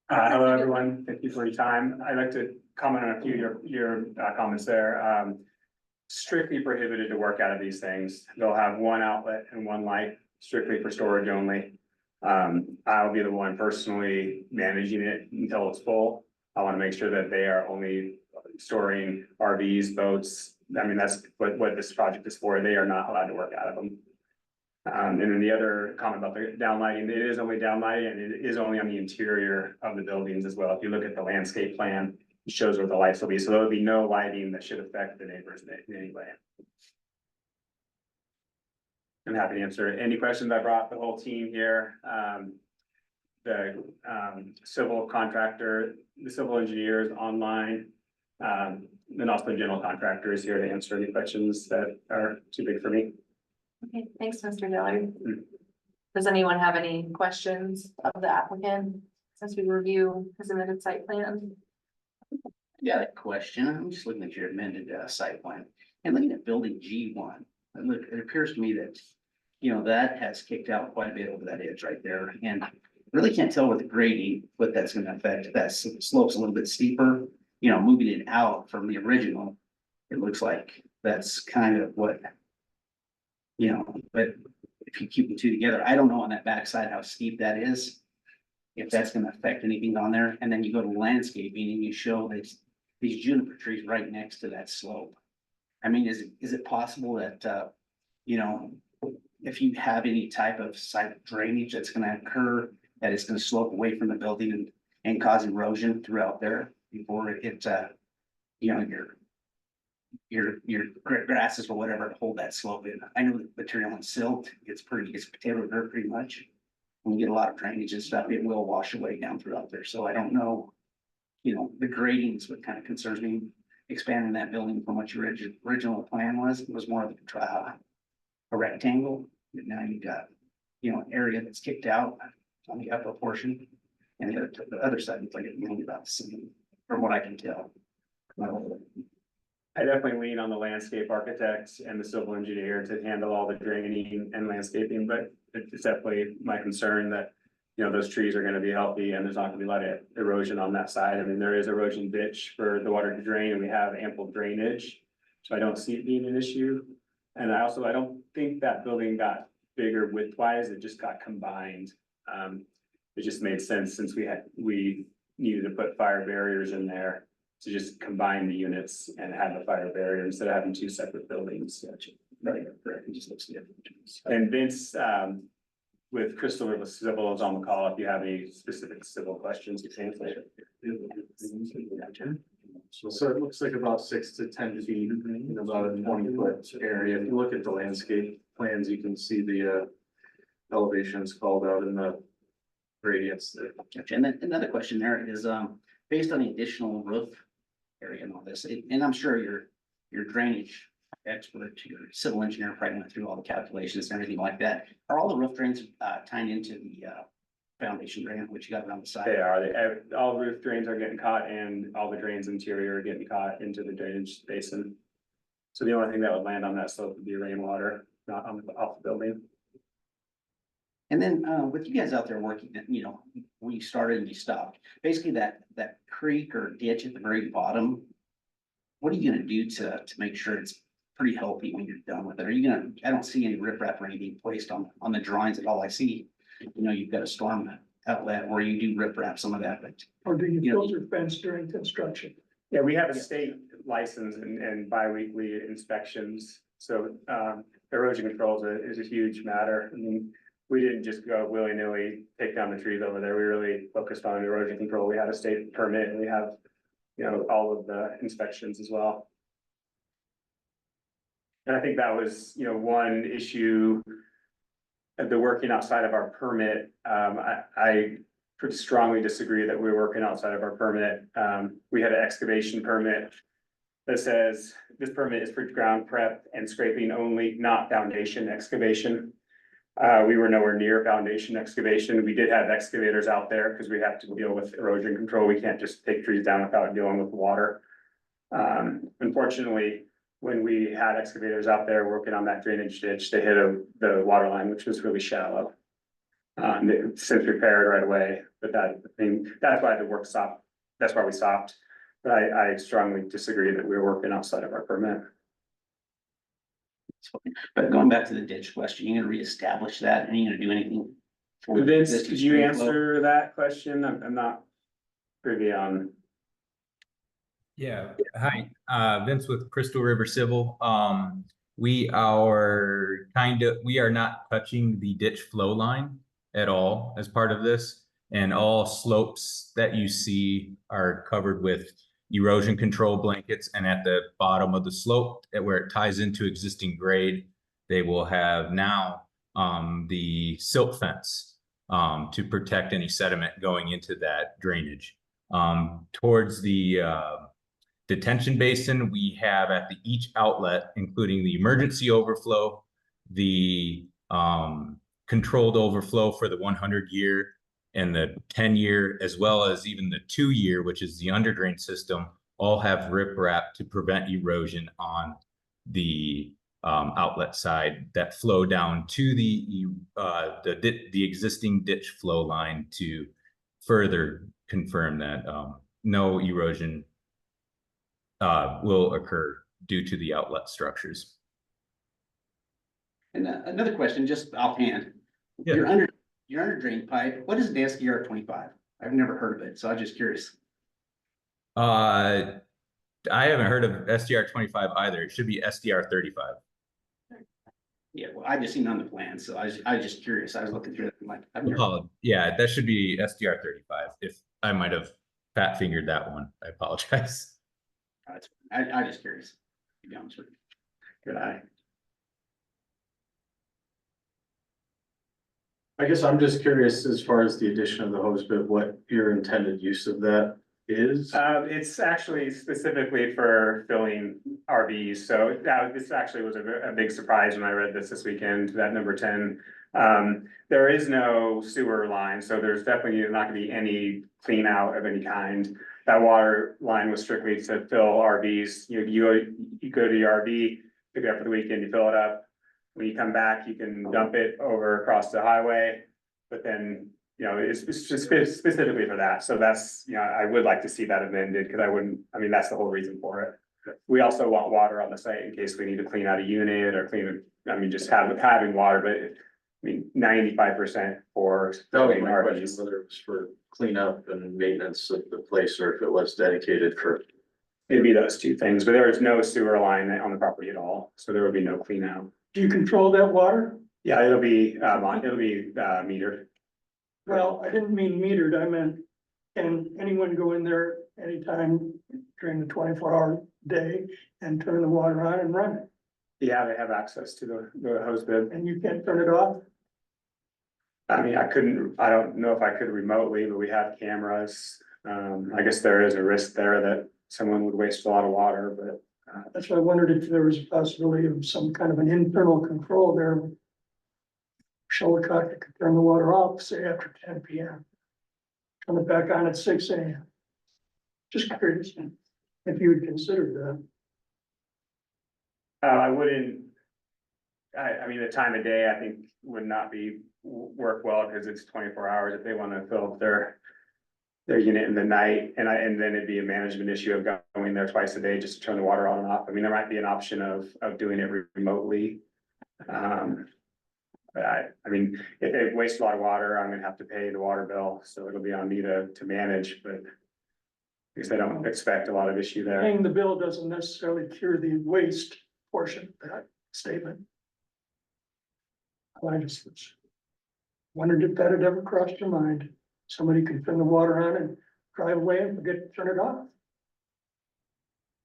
Hello, everyone. Thank you for your time. I'd like to comment on a few of your comments there. Strictly prohibited to work out of these things. They'll have one outlet and one light, strictly for storage only. I'll be the one personally managing it until it's full. I want to make sure that they are only storing RVs, boats. I mean, that's what this project is for. They are not allowed to work out of them. And then the other comment about the downlighting, it is only downlighting and it is only on the interior of the buildings as well. If you look at the landscape plan, it shows where the lights will be. So there will be no lighting that should affect the neighbors in any way. I'm happy to answer any questions. I brought the whole team here. The civil contractor, the civil engineers online, and also the general contractor is here to answer any questions that are too big for me. Okay, thanks, Mr. Dillard. Does anyone have any questions of the applicant since we review his amended site plan? Got a question. I'm just looking at your amended site plan and looking at building G1. It appears to me that, you know, that has kicked out quite a bit over that edge right there. And really can't tell with the grading what that's gonna affect. If that slope's a little bit steeper, you know, moving it out from the original, it looks like that's kind of what, you know, but if you keep the two together, I don't know on that backside how steep that is. If that's gonna affect anything on there. And then you go to landscaping and you show this, these juniper trees right next to that slope. I mean, is it possible that, you know, if you have any type of site drainage that's gonna occur, that it's gonna slope away from the building and cause erosion throughout there before it, you know, your grasses or whatever to hold that slope in. I know the material in silt, it's potato dirt pretty much. When you get a lot of drainage and stuff, it will wash away down throughout there. So I don't know, you know, the grading is what kind of concerns me. Expanding that building from what your original plan was, it was more of a rectangle. But now you've got, you know, an area that's kicked out on the upper portion. And the other side looks like it's really about the same, from what I can tell. I definitely lean on the landscape architect and the civil engineer to handle all the draining and landscaping, but it's definitely my concern that, you know, those trees are gonna be healthy and there's not gonna be a lot of erosion on that side. I mean, there is erosion ditch for the water to drain and we have ample drainage. So I don't see it being an issue. And I don't think that building got bigger width-wise, it just got combined. It just made sense since we needed to put fire barriers in there to just combine the units and have a fire barrier instead of having two separate buildings. Right, it just looks different. And Vince, with Crystal River Civil is on the call, if you have any specific civil questions, you can answer. So it looks like about 6 to 10 feet in about a 20-foot area. If you look at the landscape plans, you can see the elevations called out in the gradients there. Gotcha. And then another question there is, based on the additional roof area and all this, and I'm sure your drainage expert, your civil engineer probably went through all the calculations and everything like that. Are all the roof drains tying into the foundation drain, which you got on the side? They are, all roof drains are getting caught and all the drains interior are getting caught into the drainage basin. So the only thing that would land on that slope would be rainwater, not off the building. And then with you guys out there working, you know, when you started and you stopped, basically that creek or ditch at the very bottom, what are you gonna do to make sure it's pretty healthy when you're done with it? Are you gonna, I don't see any riprap or anything placed on the drawings at all. I see, you know, you've got a storm outlet where you do riprap some of that, but. Or do you You know, filter fence during construction? Yeah, we have a state license and bi-weekly inspections, so erosion control is a huge matter. I mean, we didn't just go willy-nilly take down the trees over there, we really focused on erosion control. We had a state permit and we have, you know, all of the inspections as well. And I think that was, you know, one issue of the working outside of our permit. I pretty strongly disagree that we're working outside of our permit. We had an excavation permit that says this permit is for ground prep and scraping only, not foundation excavation. We were nowhere near foundation excavation. We did have excavators out there because we have to deal with erosion control. We can't just take trees down without dealing with water. Unfortunately, when we had excavators out there working on that drainage ditch, they hit the water line, which was really shallow. They since repaired right away, but that's why the work stopped. That's why we stopped. But I strongly disagree that we're working outside of our permit. But going back to the ditch question, you're gonna reestablish that and you're gonna do anything? for Vince, this to could you stream flow? answer that question? I'm not privy on. Yeah, hi, Vince with Crystal River Civil. We are not touching the ditch flow line at all as part of this. And all slopes that you see are covered with erosion control blankets. And at the bottom of the slope, where it ties into existing grade, they will have now the silt fence to protect any sediment going into that drainage. Towards the detention basin, we have at each outlet, including the emergency overflow, the controlled overflow for the 100-year and the 10-year, as well as even the 2-year, which is the underdrain system, all have riprap to prevent erosion on the outlet side that flow down to the existing ditch flow line to further confirm that no erosion will occur due to the outlet structures. And another question, just offhand, Yeah. your under drain pipe, what is an SDR 25? I've never heard of it, so I'm just curious. I haven't heard of SDR 25 either. It should be SDR 35. Yeah, well, I just seen it on the plan, so I was just curious. I was looking through it, I'm like, I've never. Oh, yeah, that should be SDR 35. If I might have fat fingered that one, I apologize. I'm just curious, to be honest with you. Good eye. I guess I'm just curious as far as the addition of the hose bib, what your intended use of that is? It's actually specifically for filling RVs, so this actually was a big surprise when I read this weekend, that number 10. There is no sewer line, so there's definitely not gonna be any clean out of any kind. That water line was strictly to fill RVs. You go to your RV, pick it up for the weekend, you fill it up. When you come back, you can dump it over across the highway, but then, it's just specifically for that. So that's, I would like to see that amended, because that's the whole reason for it. We also want water on the site in case we need to clean out a unit or just having water, but 95% for. That was my question, whether it was for cleanup and maintenance of the place, or if it was dedicated for. It'd be those two things, but there is no sewer line on the property at all, so there would be no clean out. Do you control that water? Yeah, it'll be metered. Well, I didn't mean metered, I meant, can anyone go in there anytime during the 24-hour day and turn the water on and run it? Yeah, they have access to the hose bib. And you can't turn it off? I don't know if I could remotely, but we have cameras. I guess there is a risk there that someone would waste a lot of water, but. That's why I wondered if there was a possibility of some kind of an internal control there. Shellicott could turn the water off, say after 10 p.m. Turn it back on at 6 a.m. Just curious if you would consider that. I wouldn't. The time of day, I think, would not work well, because it's 24 hours. If they want to fill up their unit in the night, and then it'd be a management issue of going there twice a day just to turn the water on and off. There might be an option of doing it remotely. But if it wastes a lot of water, I'm gonna have to pay the water bill, so it'll be on me to manage, but. Because I don't expect a lot of issue there. Paying the bill doesn't necessarily cure the waste portion of that statement. I just wondered if that had ever crossed your mind. Somebody could turn the water on and drive away and forget to turn it off.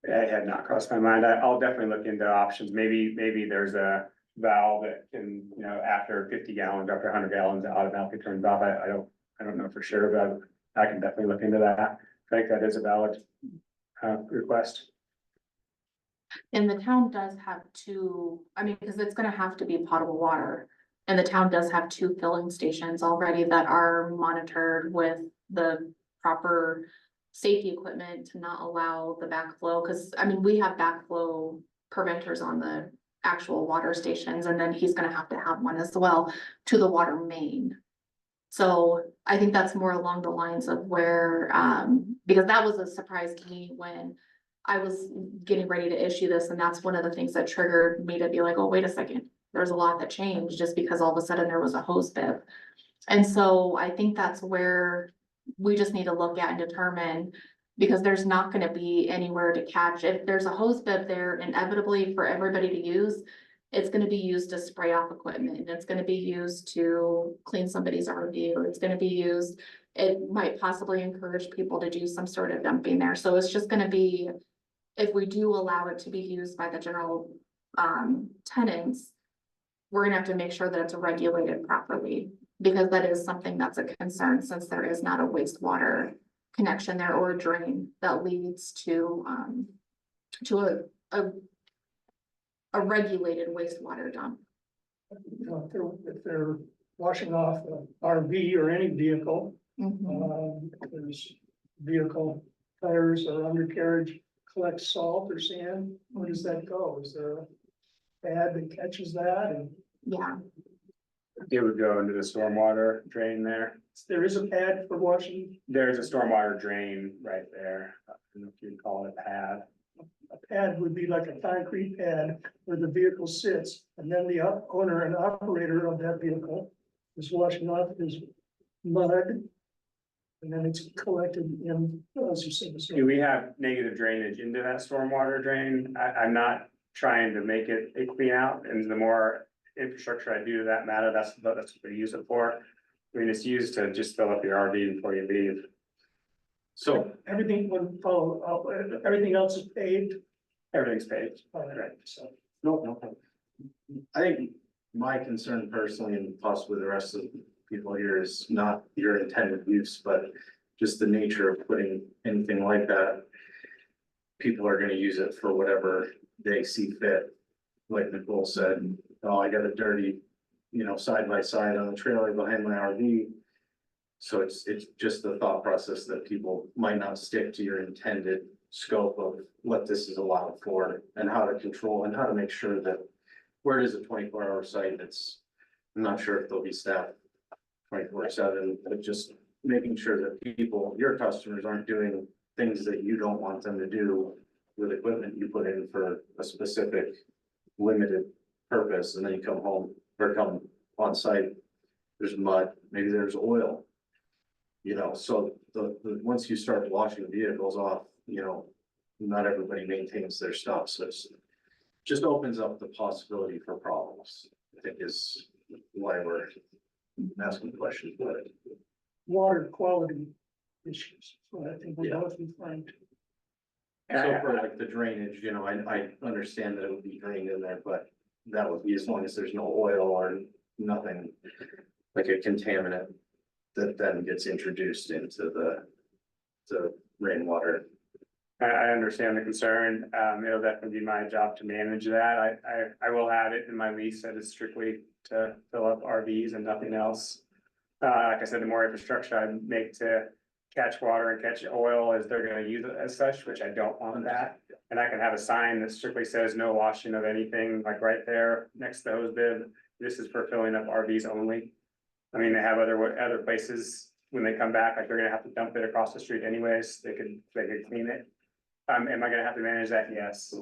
It had not crossed my mind. I'll definitely look into options. Maybe there's a valve that can, after 50 gallons, after 100 gallons, it automatically turns off. I don't know for sure, but I can definitely look into that. I think that is a valid request. And the town does have two, because it's gonna have to be potable water. And the town does have two filling stations already that are monitored with the proper safety equipment to not allow the backflow. Cause we have backflow preventers on the actual water stations, and then he's gonna have to have one as well to the water main. So I think that's more along the lines of where, because that was a surprise to me when I was getting ready to issue this, and that's one of the things that triggered me to be like, oh, wait a second. There's a lot that changed just because all of a sudden there was a hose bib. And so I think that's where we just need to look at and determine, because there's not gonna be anywhere to catch. If there's a hose bib there, inevitably for everybody to use, it's gonna be used to spray off equipment, and it's gonna be used to clean somebody's RV, or it's gonna be used, it might possibly encourage people to do some sort of dumping there. So it's just gonna be, if we do allow it to be used by the general tenants, we're gonna have to make sure that it's regulated properly, because that is something that's a concern, since there is not a wastewater connection there or a drain that leads to a regulated wastewater dump. If they're washing off an RV or any vehicle, there's vehicle tires or undercarriage collects salt or sand, where does that go? Is there a pad that catches that? And Yeah, It would go into the stormwater drain there. there is a pad for washing. There's a stormwater drain right there. I don't know if you'd call it a pad. A pad would be like a concrete pad where the vehicle sits, and then the owner and operator of that vehicle is washing off his mud. And then it's collected in, as you said, the Do we have negative drainage into that stormwater drain? I'm not trying to make it a clean out, and the more infrastructure I do to that matter, that's what we use it for. I mean, it's used to just fill up your RV before you leave. So everything would follow up, everything else is paved. Everything's paved. Right, so. No. I think my concern personally, and possibly the rest of the people here, is not your intended use, but just the nature of putting anything like that. People are gonna use it for whatever they see fit. Like Nicole said, oh, I got a dirty, side by side on the trailer behind my RV. So it's just the thought process that people might not stick to your intended scope of what this is allowed for and how to control and how to make sure that where it is a 24-hour site, I'm not sure if they'll be staffed 24/7, but just making sure that people, your customers, aren't doing things that you don't want them to do with equipment you put in for a specific limited purpose, and then you come home or come on site, there's mud, maybe there's oil. So once you start washing vehicles off, not everybody maintains their stuff, so it's just opens up the possibility for problems, I think is why we're asking questions about it. Water quality issues, so I think we're both inclined. So for like the drainage, I understand that it would be drained in there, but that would be as long as there's no oil or nothing like a contaminant that then gets introduced into the rainwater. I understand the concern. It'll definitely be my job to manage that. I will have it in my lease that is strictly to fill up RVs and nothing else. Like I said, the more infrastructure I make to catch water and catch oil as they're gonna use it as such, which I don't want that. And I can have a sign that strictly says no washing of anything, like right there next to the hose bib. This is for filling up RVs only. I mean, they have other places when they come back, like they're gonna have to dump it across the street anyways. They could clean it. Am I gonna have to manage that? Yes.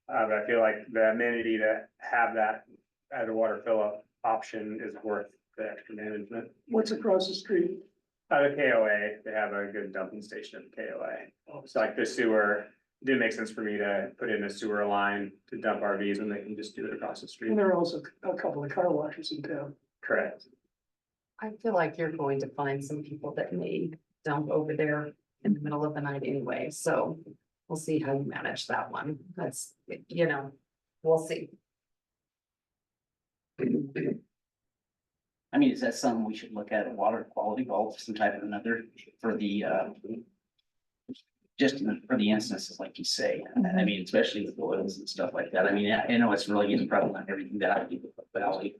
But I feel like the amenity to have that as a water fill up option is worth the extra management. What's across the street? The KOA, they have a good dumping station at the KOA. So like the sewer, it didn't make sense for me to put in a sewer line to dump RVs when they can just do it across the street. And there are also a couple of car washes in town. Correct. I feel like you're going to find some people that may dump over there in the middle of the night anyway, so we'll see how you manage that one. That's, we'll see. I mean, is that something we should look at, a water quality vault, some type of another for the, just for the instances like you say, I mean, especially with oils and stuff like that. I mean, I know it's really getting prevalent, everything that I do with the Valley,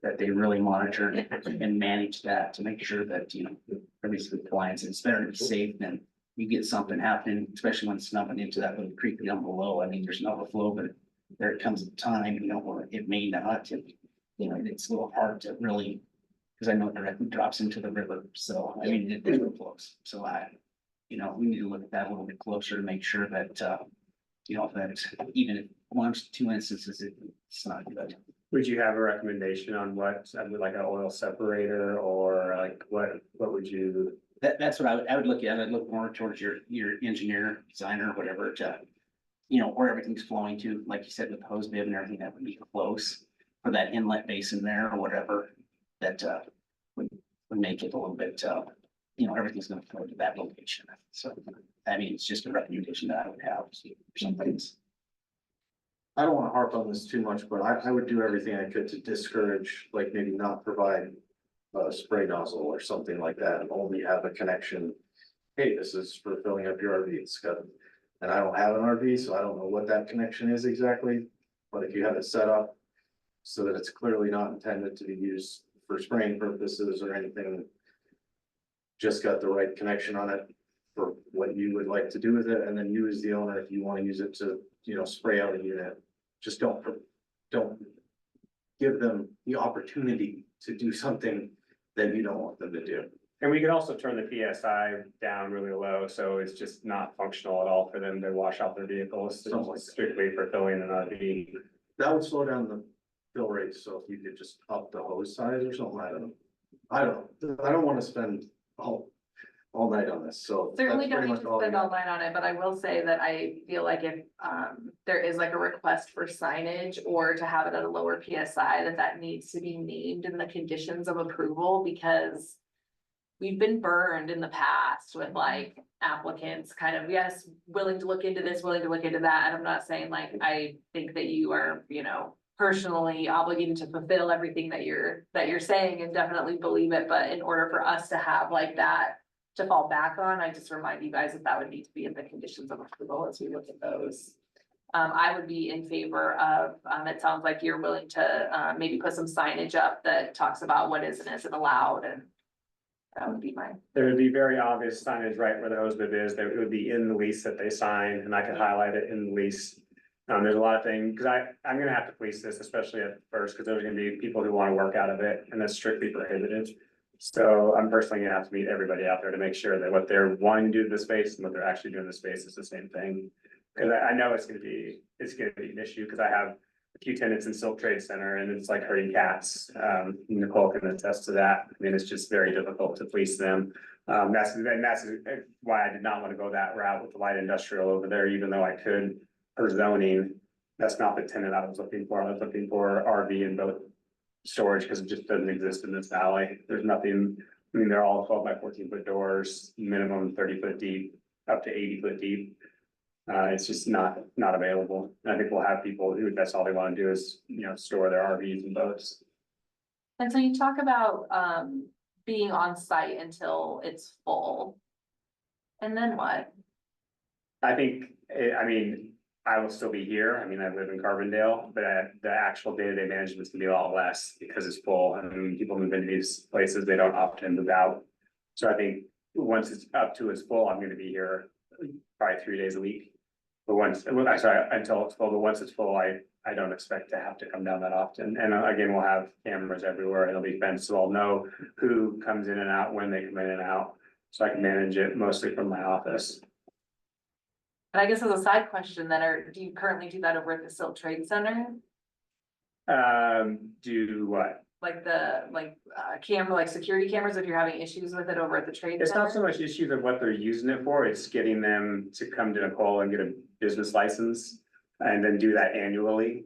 that they really monitor and manage that to make sure that, everything's in compliance. It's better to be safe than you get something happening, especially when it's dumping into that little creek down below. I mean, there's an overflow, but there comes a time, where it may not, it's a little hard to really, because I know it directly drops into the river. So, I mean, it overflows. So we need to look at that a little bit closer to make sure that, that even if 1 or 2 instances, it's not good. Would you have a recommendation on what, like an oil separator or like what would you? That's what I would look at. I'd look more towards your engineer, designer, whatever, to, where everything's flowing to, like you said, with the hose bib and everything, that would be close for that inlet basin there or whatever, that, would make it a little bit, everything's gonna flow to that location. So, I mean, it's just a recommendation that I would have for some things. I don't want to harp on this too much, but I would do everything I could to discourage, like maybe not provide a spray nozzle or something like that, and only have a connection. Hey, this is for filling up your RV. It's got, and I don't have an RV, so I don't know what that connection is exactly. But if you have it set up so that it's clearly not intended to be used for spraying purposes or anything, just got the right connection on it, for what you would like to do with it, and then you as the owner, if you wanna use it to, spray out a unit. Just don't give them the opportunity to do something that you don't want them to do. And we can also turn the PSI down really low, so it's just not functional at all for them to wash out their vehicles. Something like It's that. strictly for filling an RV. That would slow down the fill rate, so if you could just up the hose size or something, I don't wanna spend all night on this, so. Certainly that's don't pretty need much to all I spend got. all night on it, but I will say that I feel like if there is like a request for signage or to have it at a lower PSI, that needs to be named in the conditions of approval, because we've been burned in the past with like applicants kind of, yes, willing to look into this, willing to look into that, and I'm not saying like, I think that you are, personally obligated to fulfill everything that you're saying, and definitely believe it, but in order for us to have like that to fall back on, I just remind you guys that would need to be in the conditions of approval as we look at those. I would be in favor of, it sounds like you're willing to, maybe put some signage up that talks about what is and isn't allowed, and that would be mine. There would be very obvious signage right where the hose bib is, that it would be in the lease that they sign, and I could highlight it in the lease. There's a lot of things, cause I'm gonna have to police this, especially at first, cause there's gonna be people who wanna work out of it, and that's strictly prohibited. So I'm personally gonna have to meet everybody out there to make sure that what they're wanting to do to the space and what they're actually doing in the space is the same thing. Cause I know it's gonna be an issue, cause I have a few tenants in Silk Trade Center, and it's like herding cats. Nicole can attest to that. I mean, it's just very difficult to police them. That's why I did not want to go that route with the light industrial over there, even though I could for zoning. That's not the tenant I was looking for. I was looking for RV and boat storage, because it just doesn't exist in this valley. There's nothing, I mean, they're all 12 by 14 foot doors, minimum 30 foot deep, up to 80 foot deep. It's just not available. And I think we'll have people who, that's all they want to do is, store their RVs and boats. And so you talk about being on site until it's full. And then what? I think, I will still be here. I mean, I live in Carbondale, but the actual day-to-day management's gonna be a lot less because it's full. And when people move into these places, they don't often move out. So I think once it's up to its full, I'm gonna be here probably 3 days a week. But until it's full, but once it's full, I don't expect to have to come down that often. And again, we'll have cameras everywhere. It'll be fenced, so I'll know who comes in and out, when they come in and out. So I can manage it mostly from my office. And I guess as a side question, do you currently do that over at the Silk Trade Center? Do what? Like camera, like security cameras, if you're having issues with it over at the trade It's not so center? much issues of what they're using it for, it's getting them to come to Nicole and get a business license and then do that annually.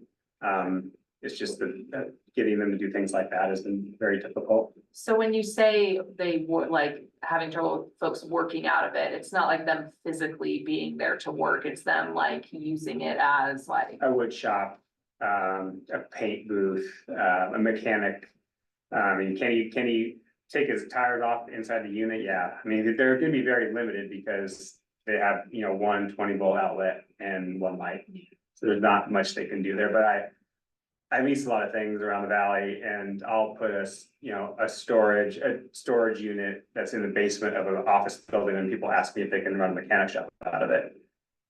It's just that getting them to do things like that has been very difficult. So when you say they were like having trouble with folks working out of it, it's not like them physically being there to work, it's them like using it as like. A wood shop, a paint booth, a mechanic. Can he take his tires off inside the unit? Yeah, I mean, they're gonna be very limited because they have, one 20-volt outlet and one light. So there's not much they can do there, but I lease a lot of things around the valley, and I'll put a storage unit that's in the basement of an office building, and people ask me if they can run a mechanic shop out of it.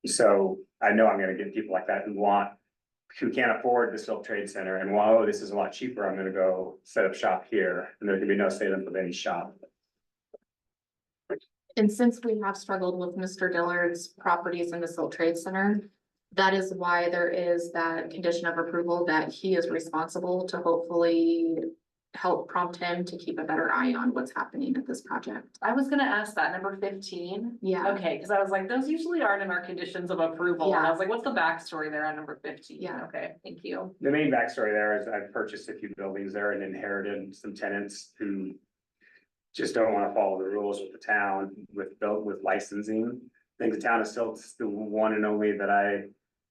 So I know I'm gonna get people like that who can't afford the Silk Trade Center and, well, this is a lot cheaper, I'm gonna go set up shop here, and there can be no state of any shop. And since we have struggled with Mr. Dillard's properties in the Silk Trade Center, that is why there is that condition of approval that he is responsible to hopefully help prompt him to keep a better eye on what's happening at this project. I was gonna ask that, number 15. Yeah. Okay, cause I was like, those usually aren't in our conditions of approval, and I Yeah. was like, what's the backstory there on number 15? Yeah. Okay, thank you. The main backstory there is I've purchased a few buildings there and inherited some tenants who just don't want to follow the rules with the town with licensing. I think the town is still the one and only that I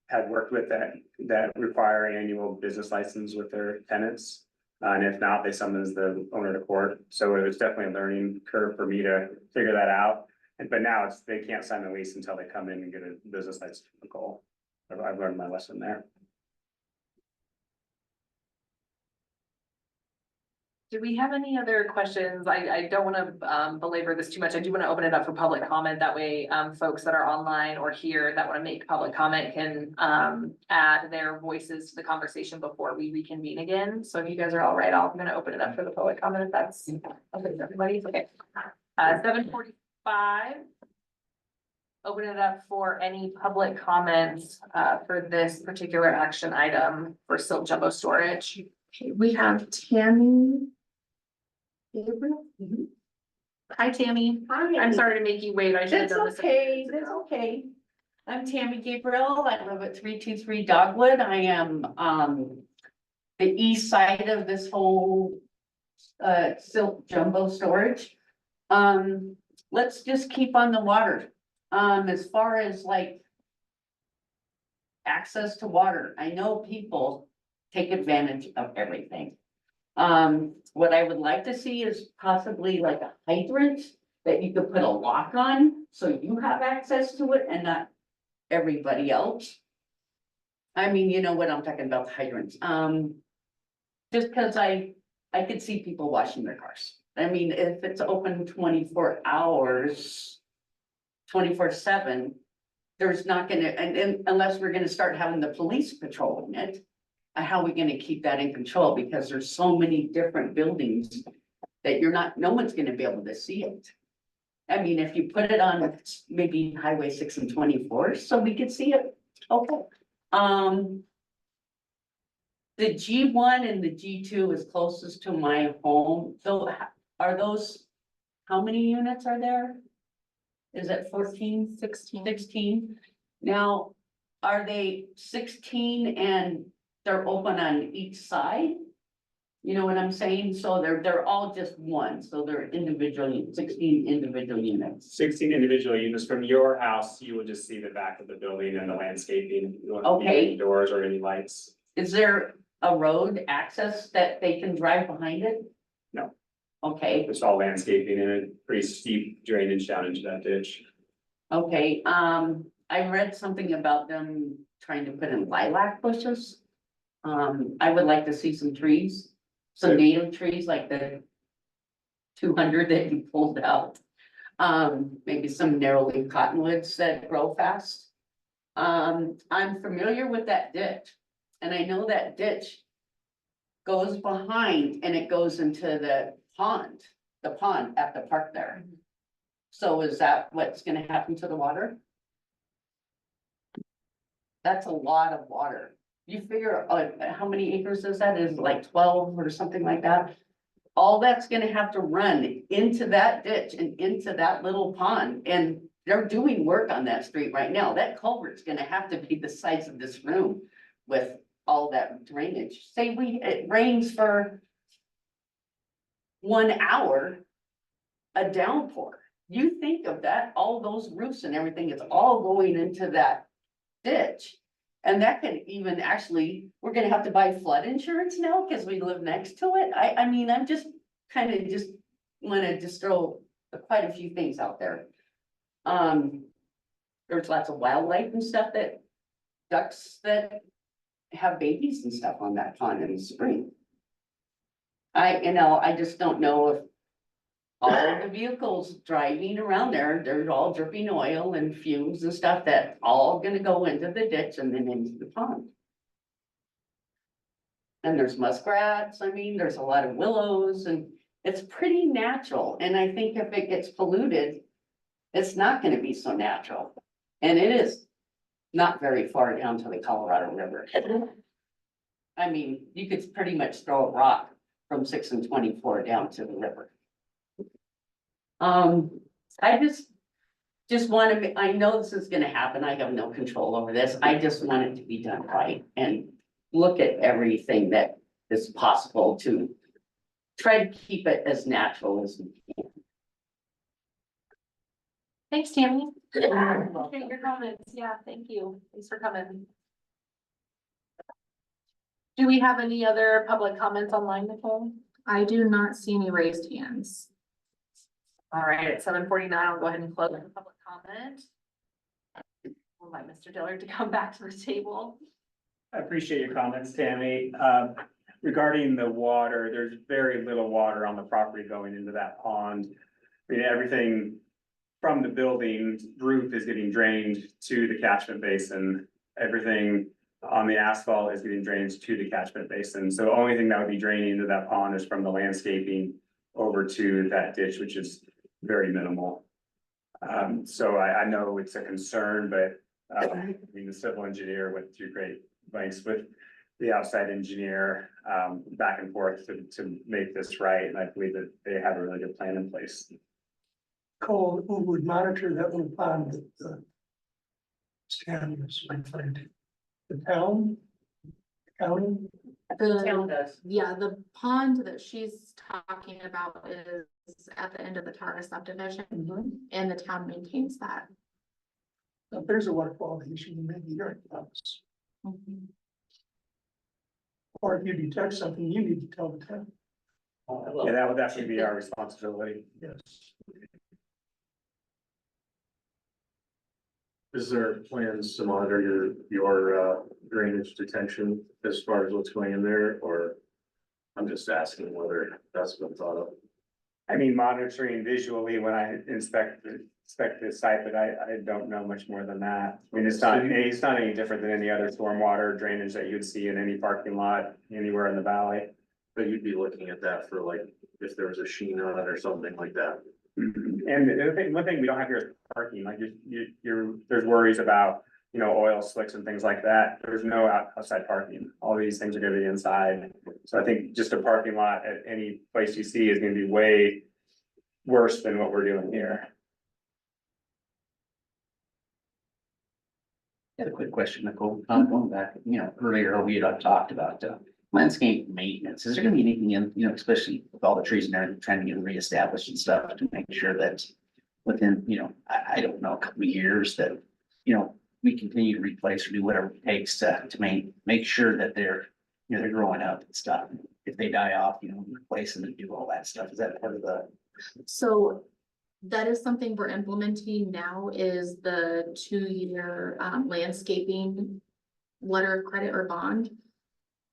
had worked with that require annual business license with their tenants. And if not, they summons the owner to court. So it was definitely a learning curve for me to figure that out. But now they can't sign the lease until they come in and get a business license from Nicole. I've learned my lesson there. Do we have any other questions? I don't wanna belabor this too much. I do wanna open it up for public comment. That way, folks that are online or here that wanna make public comment can add their voices to the conversation before we reconvene again. So if you guys are all right, I'm gonna open it up for the public comment if that's okay with everybody. Okay. 7:45. Open it up for any public comments for this particular action item for Silt Jumbo Storage. Okay, we have Tammy Gabriel. Hi, Tammy. I'm sorry to make you wait. I should have That's done this. okay, that's okay. I'm Tammy Gabriel. I live at 323 Dogwood. I am, the east side of this whole, Silt Jumbo Storage. Let's just keep on the water. As far as like access to water, I know people take advantage of everything. What I would like to see is possibly like a hydrant that you could put a lock on, so you have access to it and not everybody else. I mean, you know what I'm talking about, the hydrants. Just because I could see people washing their cars. I mean, if it's open 24 hours, 24/7, there's not gonna, and unless we're gonna start having the police patrolling it. How are we gonna keep that in control? Because there's so many different buildings that no one's gonna be able to see it. I mean, if you put it on maybe Highway 6 and 24, so we could see it, okay. The G1 and the G2 is closest to my home, so are those, how many units are there? Is it 14? 16? Now, are they 16 and they're open on each side? You know what I'm saying? So they're all just one, so they're 16 individual units. 16 individual units. From your house, you will just see the back of the building and the landscaping. You won't see Okay. any doors or any lights. Is there a road access that they can drive behind it? No. Okay, It's all landscaping and a pretty steep drainage down into that ditch. okay, I read something about them trying to put in lilac bushes. I would like to see some trees, some native trees like the 200 that you pulled out. Maybe some narrow leaf cottonwoods that grow fast. I'm familiar with that ditch, and I know that ditch goes behind and it goes into the pond at the park there. So is that what's gonna happen to the water? That's a lot of water. You figure, how many acres is that? Is it like 12 or something like that? All that's gonna have to run into that ditch and into that little pond, and they're doing work on that street right now. That culvert's gonna have to be the size of this room with all that drainage. Say it rains for 1 hour, a downpour. You think of that, all those roofs and everything, it's all going into that ditch. And that could even actually, we're gonna have to buy flood insurance now because we live next to it. I mean, I'm just kind of just wanna just throw quite a few things out there. There's lots of wildlife and stuff ducks that have babies and stuff on that pond in the spring. I just don't know if all of the vehicles driving around there, they're all dripping oil and fumes and stuff that all gonna go into the ditch and then into the pond. And there's muskrats, I mean, there's a lot of willows, and it's pretty natural, and I think if it gets polluted, it's not gonna be so natural. And it is not very far down to the Colorado River. I mean, you could pretty much throw a rock from 6 and 24 down to the river. I just want to, I know this is gonna happen, I have no control over this, I just want it to be done right and look at everything that is possible to try to keep it as natural as we can. Thanks, Tammy. Appreciate your comments. Yeah, thank you. Thanks for coming. Do we have any other public comments online, Nicole? I do not see any raised hands. All right, at 7:49, I'll go ahead and close the public comment. We'll invite Mr. Dillard to come back to the table. I appreciate your comments, Tammy. regarding the water, there's very little water on the property going into that pond. I mean, everything from the building roof is getting drained to the catchment basin. Everything on the asphalt is getting drained to the catchment basin. So the only thing that would be draining into that pond is from the landscaping over to that ditch, which is very minimal. So I know it's a concern, but I mean, the civil engineer went through great lengths with the outside engineer, back and forth to make this right, and I believe that they have a really good plan in place. Cole, who would monitor that little pond that the Stan was referring to? The town? County? The, does. yeah, the pond that she's talking about is at the end of the Tara subdivision, and the town maintains that. If there's a water quality issue, maybe you're at us. Or if you detect something, you need to tell the town. Yeah, that would definitely be our responsibility. Yes. Is there plans to monitor your drainage detention as far as what's going in there, or? I'm just asking whether that's been thought of. I mean, monitoring visually when I inspect the site, but I don't know much more than that. I mean, it's not any different than any other stormwater drainage that you'd see in any parking lot anywhere in the valley. But you'd be looking at that for like, if there was a sheen on it or something like that. And the other thing, one thing we don't have here is parking, like there's worries about, you know, oil slicks and things like that. There's no outside parking. All these things are gonna be inside. So I think just a parking lot at any place you see is gonna be way worse than what we're doing here. I had a quick question, Nicole. Going back, you know, earlier we had talked about landscape maintenance. Is there gonna be anything in, you know, especially with all the trees and everything, trying to get reestablished and stuff to make sure that within, you know, I don't know, a couple of years that, you know, we continue to replace or do whatever it takes to make sure that they're, you know, they're growing up and stuff. If they die off, you know, replace them and do all that stuff. Is that part of the? So that is something we're implementing now, is the 2-year landscaping letter of credit or bond.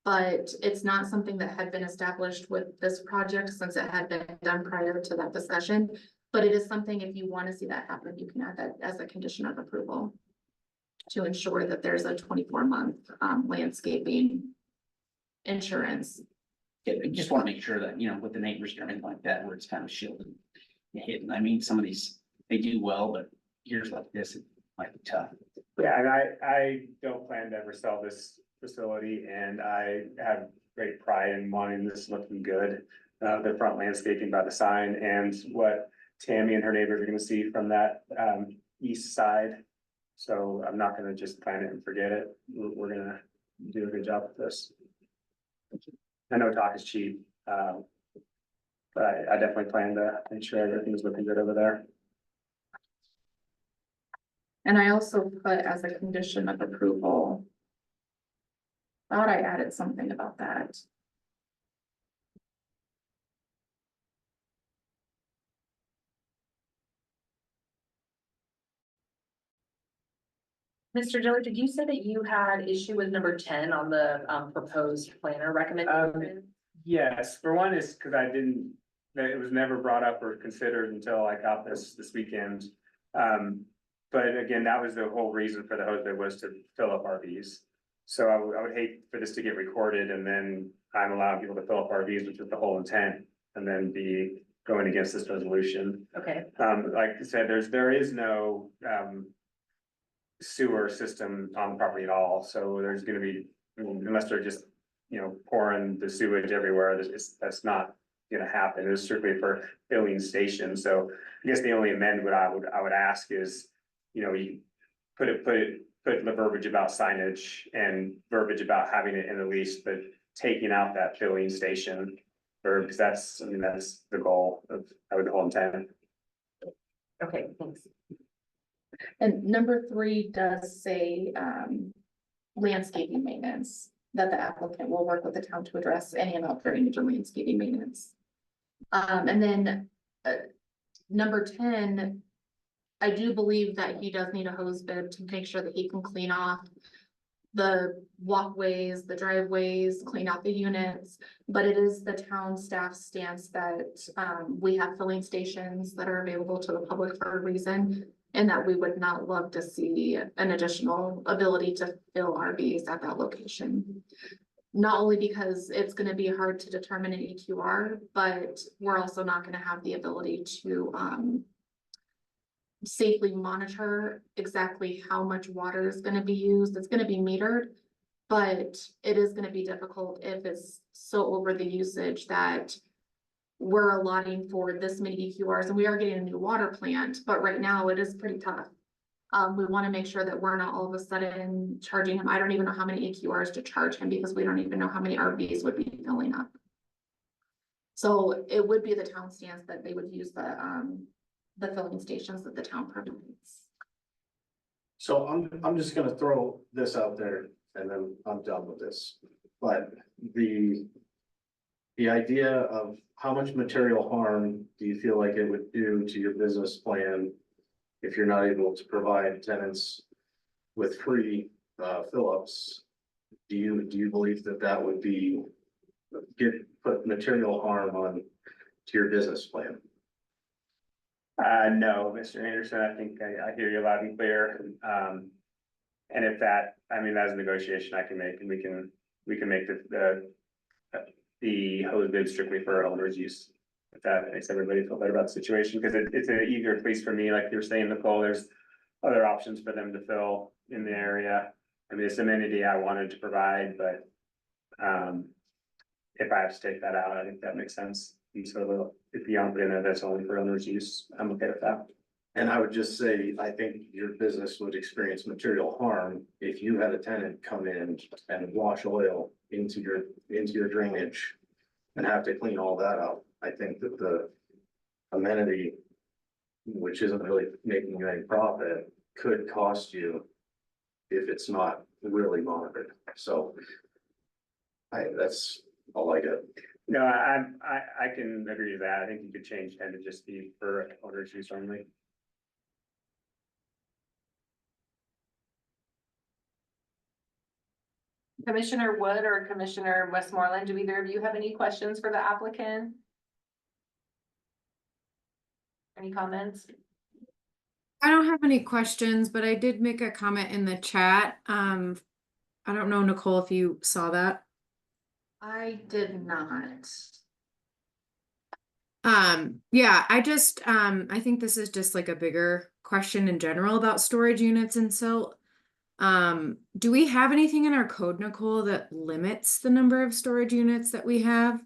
But it's not something that had been established with this project since it had been done prior to that discussion. But it is something, if you want to see that happen, you can add that as a condition of approval to ensure that there's a 24-month landscaping insurance. I just want to make sure that, you know, with the neighbors or anything like that, where it's kind of shielded and hidden. I mean, some of these, they do well, but years like this, it might be tough. Yeah, and I don't plan to ever sell this facility, and I have great pride in wanting this looking good. The front landscaping by the sign and what Tammy and her neighbors are gonna see from that east side. So I'm not gonna just plan it and forget it. We're gonna do a good job with this. I know talk is cheap, but I definitely plan to make sure everything's looking good over there. And I also put as a condition of approval. Thought I added something about that. Mr. Dillard, did you say that you had issue with number 10 on the proposed planner recommendation? Yes, for one is because it was never brought up or considered until I got this weekend. But again, that was the whole reason for the hose bid, was to fill up RVs. So I would hate for this to get recorded and then I'm allowing people to fill up RVs, which is the whole intent, and then be going against this resolution. Okay. Like I said, there is no sewer system on the property at all, so there's gonna be, unless they're just, you know, pouring the sewage everywhere, that's not gonna happen. It's strictly for filling stations. So I guess the only amendment I would ask is, you know, you put the verbiage about signage and verbiage about having it in the lease, but taking out that filling station. Or, because that's the goal of the whole intent. Okay, thanks. And number 3 does say landscaping maintenance, that the applicant will work with the town to address any and all drainage and landscaping maintenance. And then number 10, I do believe that he does need a hose bib to make sure that he can clean off the walkways, the driveways, clean out the units. But it is the town staff stance that, we have filling stations that are available to the public for a reason. And that we would not love to see an additional ability to fill RVs at that location. Not only because it's gonna be hard to determine an EQR, but we're also not gonna have the ability to, safely monitor exactly how much water is gonna be used. It's gonna be metered. But it is gonna be difficult if it's so over the usage that we're allotting for this many EQRs, and we are getting a new water plant, but right now it is pretty tough. We wanna make sure that we're not all of a sudden charging him. I don't even know how many EQRs to charge him because we don't even know how many RVs would be filling up. So it would be the town stance that they would use the filling stations that the town provides. So I'm just gonna throw this out there and then I'm done with this. But the idea of how much material harm do you feel like it would do to your business plan if you're not able to provide tenants with free fill-ups? Do you believe that that would be put material harm on to your business plan? No, Mr. Anderson, I think I hear you loud and clear. And if that, I mean, that's a negotiation I can make, and we can make the hose bid strictly for owner's use. If that makes everybody feel better about the situation, because it's an easier place for me, like you were saying, Nicole, there's other options for them to fill in the area. I mean, it's amenity I wanted to provide, but if I have to take that out, I think that makes sense. And so if you put in there, that's only for owner's use, I'm okay with that. And I would just say, I think your business would experience material harm if you had a tenant come in and wash oil into your drainage and have to clean all that out. I think that the amenity, which isn't really making you any profit, could cost you if it's not really monitored. So that's all I get. No, I can agree to that. I think you could change 10 to just be for owner's use only. Commissioner Wood or Commissioner Westmoreland, do either of you have any questions for the applicant? Any comments? I don't have any questions, but I did make a comment in the chat. I don't know, Nicole, if you saw that. I did not. Yeah, I think this is just like a bigger question in general about storage units and silt. Do we have anything in our code, Nicole, that limits the number of storage units that we have?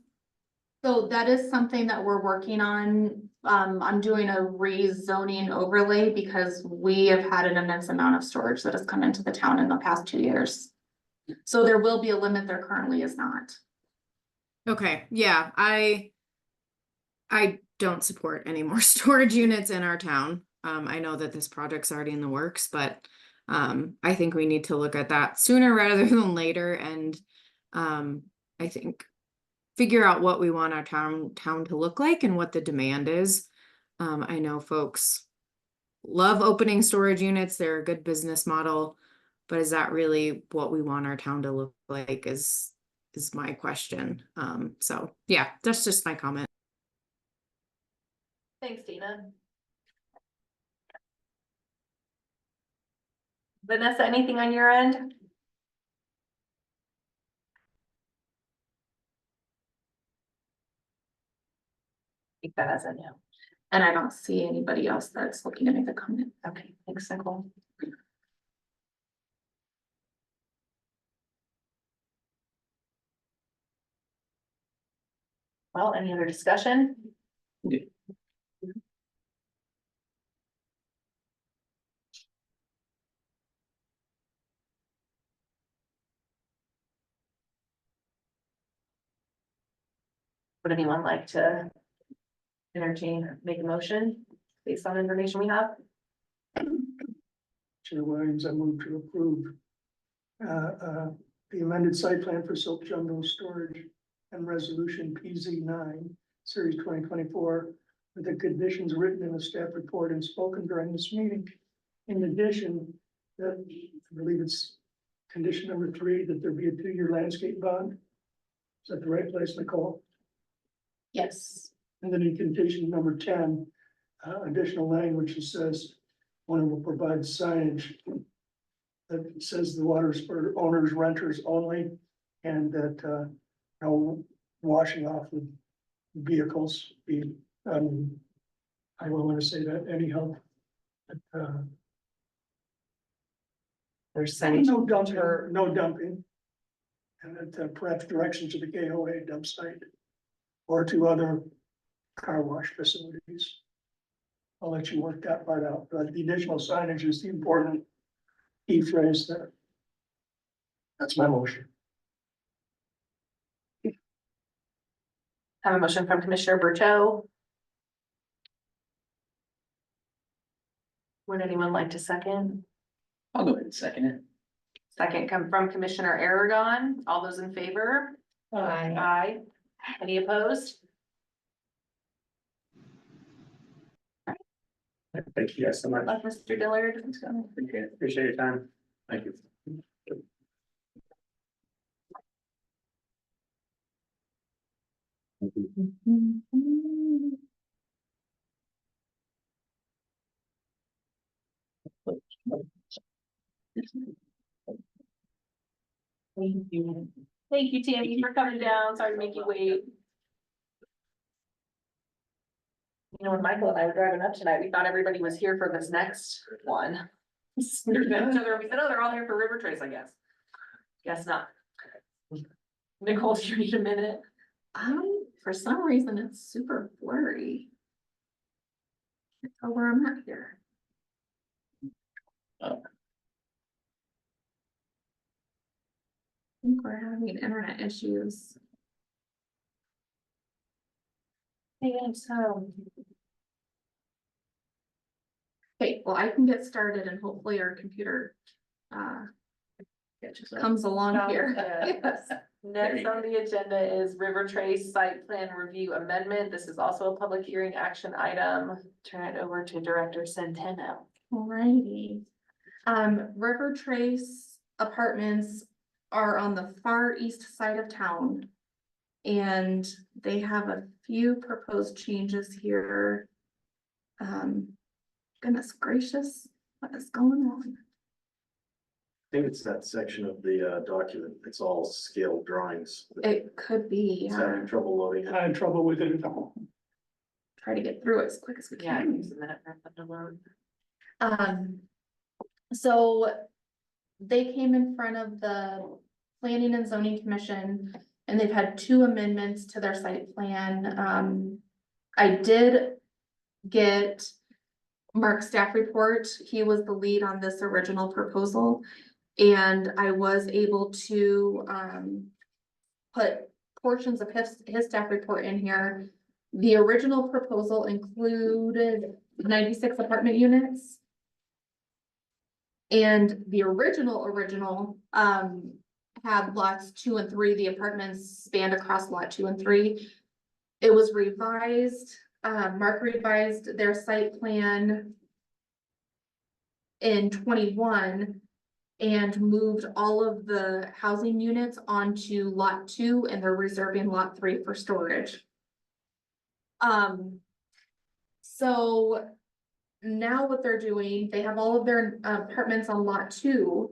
So that is something that we're working on. I'm doing a rezoning overlay because we have had an immense amount of storage that has come into the town in the past 2 years. So there will be a limit, there currently is not. Okay, yeah, I don't support any more storage units in our town. I know that this project's already in the works, but I think we need to look at that sooner rather than later, and I think figure out what we want our town to look like and what the demand is. I know folks love opening storage units, they're a good business model, but is that really what we want our town to look like is my question. So yeah, that's just my comment. Thanks, Dina. Vanessa, anything on your end? I think that as a no. And I don't see anybody else that's looking to make a comment. Okay, thanks, Nicole. Well, any other discussion? Yeah. Would anyone like to entertain or make a motion based on the information we have? Chair Williams, I move to approve the amended site plan for Silk Jumbo Storage and Resolution PZ9, Series 2024, with the conditions written in the staff report and spoken during this meeting. In addition, that I believe it's condition number 3, that there be a 2-year landscape bond. Is that the right place, Nicole? Yes. And then in condition number 10, additional language that says, one will provide signage that says the water's for owners, renters only, and that, no washing off the vehicles be, I don't want to say that anyhow. There's No dumping, no dumping. And that perhaps directions to the KOA dump site or to other car wash facilities. I'll let you work that part out, but the additional signage is the important key phrase there. That's my motion. Have a motion from Commissioner Berto. Would anyone like to second? I'll go ahead and second it. Second come from Commissioner Aragon. All those in favor? Aye. Aye. Any opposed? Thank you guys so much. Let Mr. Dillard. Appreciate your time. Thank you. Thank you. Thank you, Tammy, for coming down. Sorry to make you wait. You know, when Michael and I were driving up tonight, we thought everybody was here for this next one. We said, oh, they're all here for River Trace, I guess. Guess not. Nicole, do you need a minute? For some reason, it's super blurry. I can't tell where I'm at here. I think we're having internet issues. And so. Okay, well, I can get started and hopefully our computer comes along here. Yes. Next on the agenda is River Trace Site Plan Review Amendment. This is also a public hearing action item. Turn it over to Director Centeno. Alrighty. River Trace Apartments are on the far east side of town. And they have a few proposed changes here. Goodness gracious, what is going on? I think it's that section of the document. It's all scale drawings. It could be, It's having trouble loading. I had trouble with it at all. try to get through it as quick as we Yeah, can. use a minute for them to load. So they came in front of the Planning and Zoning Commission and they've had 2 amendments to their site plan. I did get Mark's staff report. He was the lead on this original proposal. And I was able to, put portions of his staff report in here. The original proposal included 96 apartment units. And the original, had lots 2 and 3, the apartments spanned across lot 2 and 3. It was revised, Mark revised their site plan in 21 and moved all of the housing units onto lot 2 and they're reserving lot 3 for storage. So now what they're doing, they have all of their apartments on lot 2.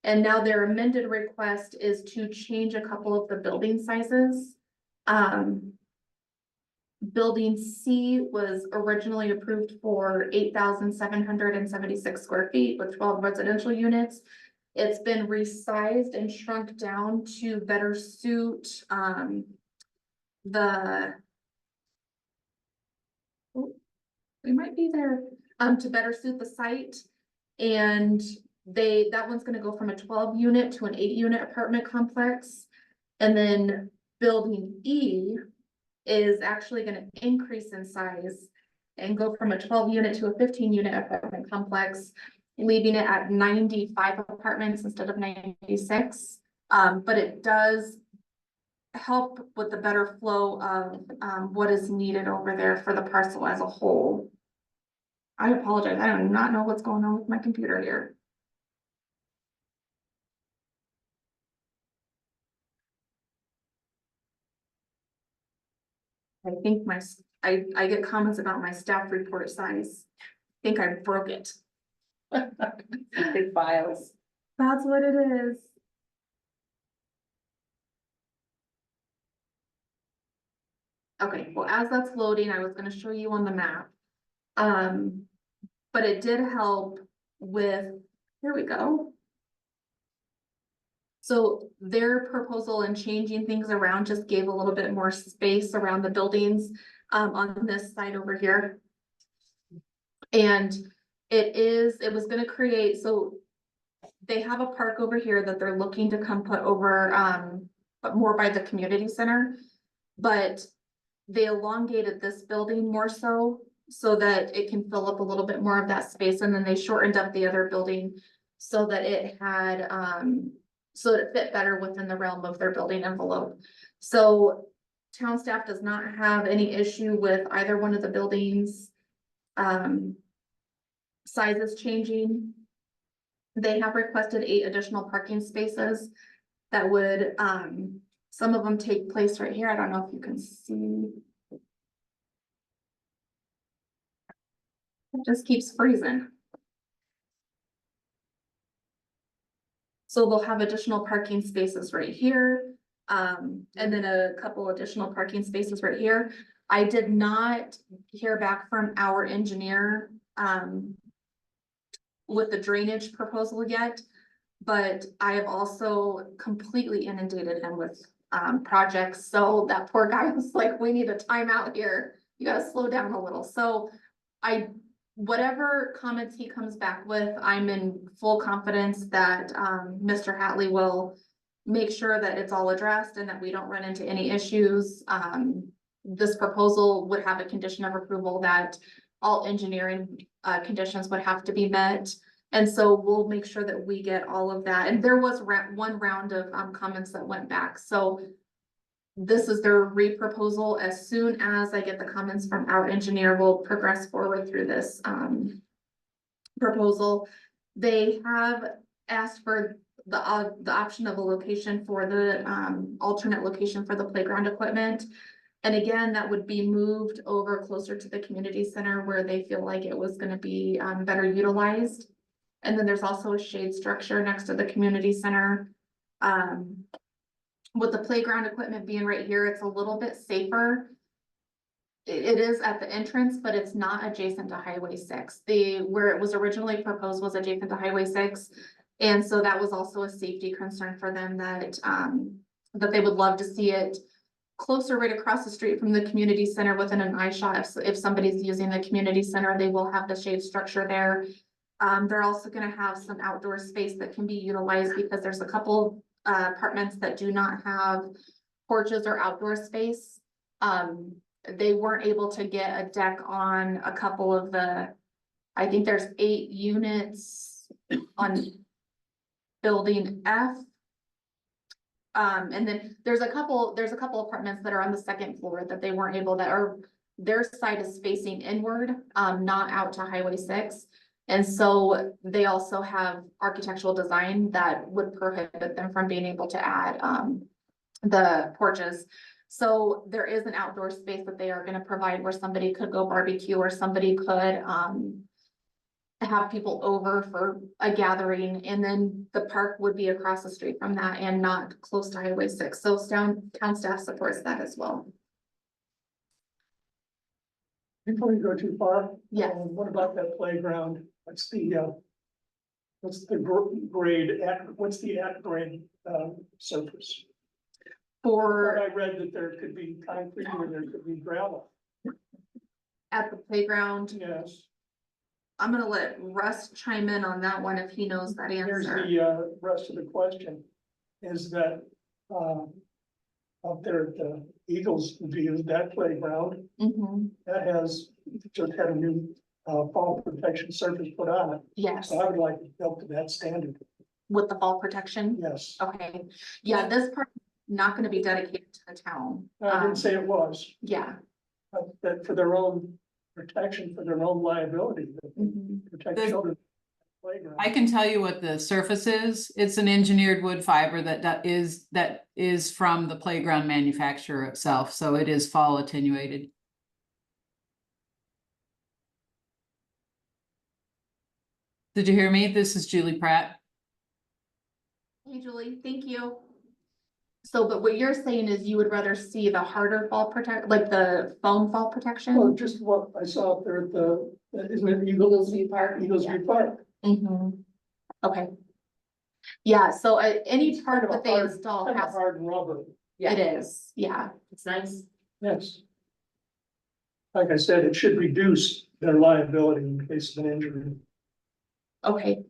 And now their amended request is to change a couple of the building sizes. Building C was originally approved for 8,776 square feet with 12 residential units. It's been resized and shrunk down to better suit, we might be there, to better suit the site. And that one's gonna go from a 12 unit to an 8 unit apartment complex. And then building E is actually gonna increase in size and go from a 12 unit to a 15 unit apartment complex, leaving it at 95 apartments instead of 96. But it does help with the better flow of what is needed over there for the parcel as a whole. I apologize, I do not know what's going on with my computer here. I think I get comments about my staff report size. I think I broke it. Big files. That's what it is. Okay, well, as that's loading, I was gonna show you on the map. But it did help with, here we go. So their proposal and changing things around just gave a little bit more space around the buildings, on this side over here. And it was gonna create, so they have a park over here that they're looking to come put over, but more by the community center. But they elongated this building more so that it can fill up a little bit more of that space, and then they shortened up the other building so that it had, so that it fit better within the realm of their building envelope. So town staff does not have any issue with either one of the buildings, sizes changing. They have requested 8 additional parking spaces that would, some of them take place right here. I don't know if you can see. It just keeps freezing. So they'll have additional parking spaces right here, and then a couple additional parking spaces right here. I did not hear back from our engineer, with the drainage proposal yet, but I have also completely inundated him with projects. So that poor guy was like, we need a timeout here. You gotta slow down a little. So whatever comments he comes back with, I'm in full confidence that Mr. Hatley will make sure that it's all addressed and that we don't run into any issues. This proposal would have a condition of approval that all engineering conditions would have to be met. And so we'll make sure that we get all of that. And there was one round of comments that went back. So this is their re-proposal. As soon as I get the comments from our engineer, we'll progress forward through this proposal. They have asked for the option of a location for the alternate location for the playground equipment. And again, that would be moved over closer to the community center where they feel like it was gonna be better utilized. And then there's also a shade structure next to the community center. With the playground equipment being right here, it's a little bit safer. It is at the entrance, but it's not adjacent to Highway 6. Where it was originally proposed was adjacent to Highway 6. And so that was also a safety concern for them that they would love to see it closer right across the street from the community center within an eye shot. If somebody's using the community center, they will have the shade structure there. They're also gonna have some outdoor space that can be utilized because there's a couple apartments that do not have porches or outdoor space. They weren't able to get a deck on a couple of I think there's 8 units on building F. And then there's a couple apartments that are on the second floor that they weren't able their side is facing inward, not out to Highway 6. And so they also have architectural design that would prohibit them from being able to add the porches. So there is an outdoor space that they are gonna provide where somebody could go barbecue or somebody could have people over for a gathering. And then the park would be across the street from that and not close to Highway 6. So town staff supports that as well. Before you go too far. Yeah. What about that playground? What's the grade what's the at grade surface? I read that there could be concrete or there could be gravel. At the playground. Yes. I'm gonna let Russ chime in on that one if he knows that Here's answer. the rest of the question, is that up there at the Eagles View, that playground, that has just had a new fall protection surface put on it. Yes. So I would like it built to that standard. With the fall protection? Yes. Okay, yeah, this part not gonna be dedicated to the town. I didn't say it was. Yeah. That for their own protection, for their own liability, that they protect children. playground. I can tell you what the surface is. It's an engineered wood fiber that is from the playground manufacturer itself, so it is fall attenuated. Did you hear me? This is Julie Pratt. Hey, Julie, thank you. So, but what you're saying is you would rather see the harder fall protect, like the foam fall protection? Well, just what I saw up there at the, isn't it Eagles View Park? Eagles View Park. Mhm. Okay. Yeah, so any part Kind of a that they hard- install kind of has, hard rubber. it is, yeah. It's nice. Yes. Like I said, it should reduce their liability in case of an injury. Okay.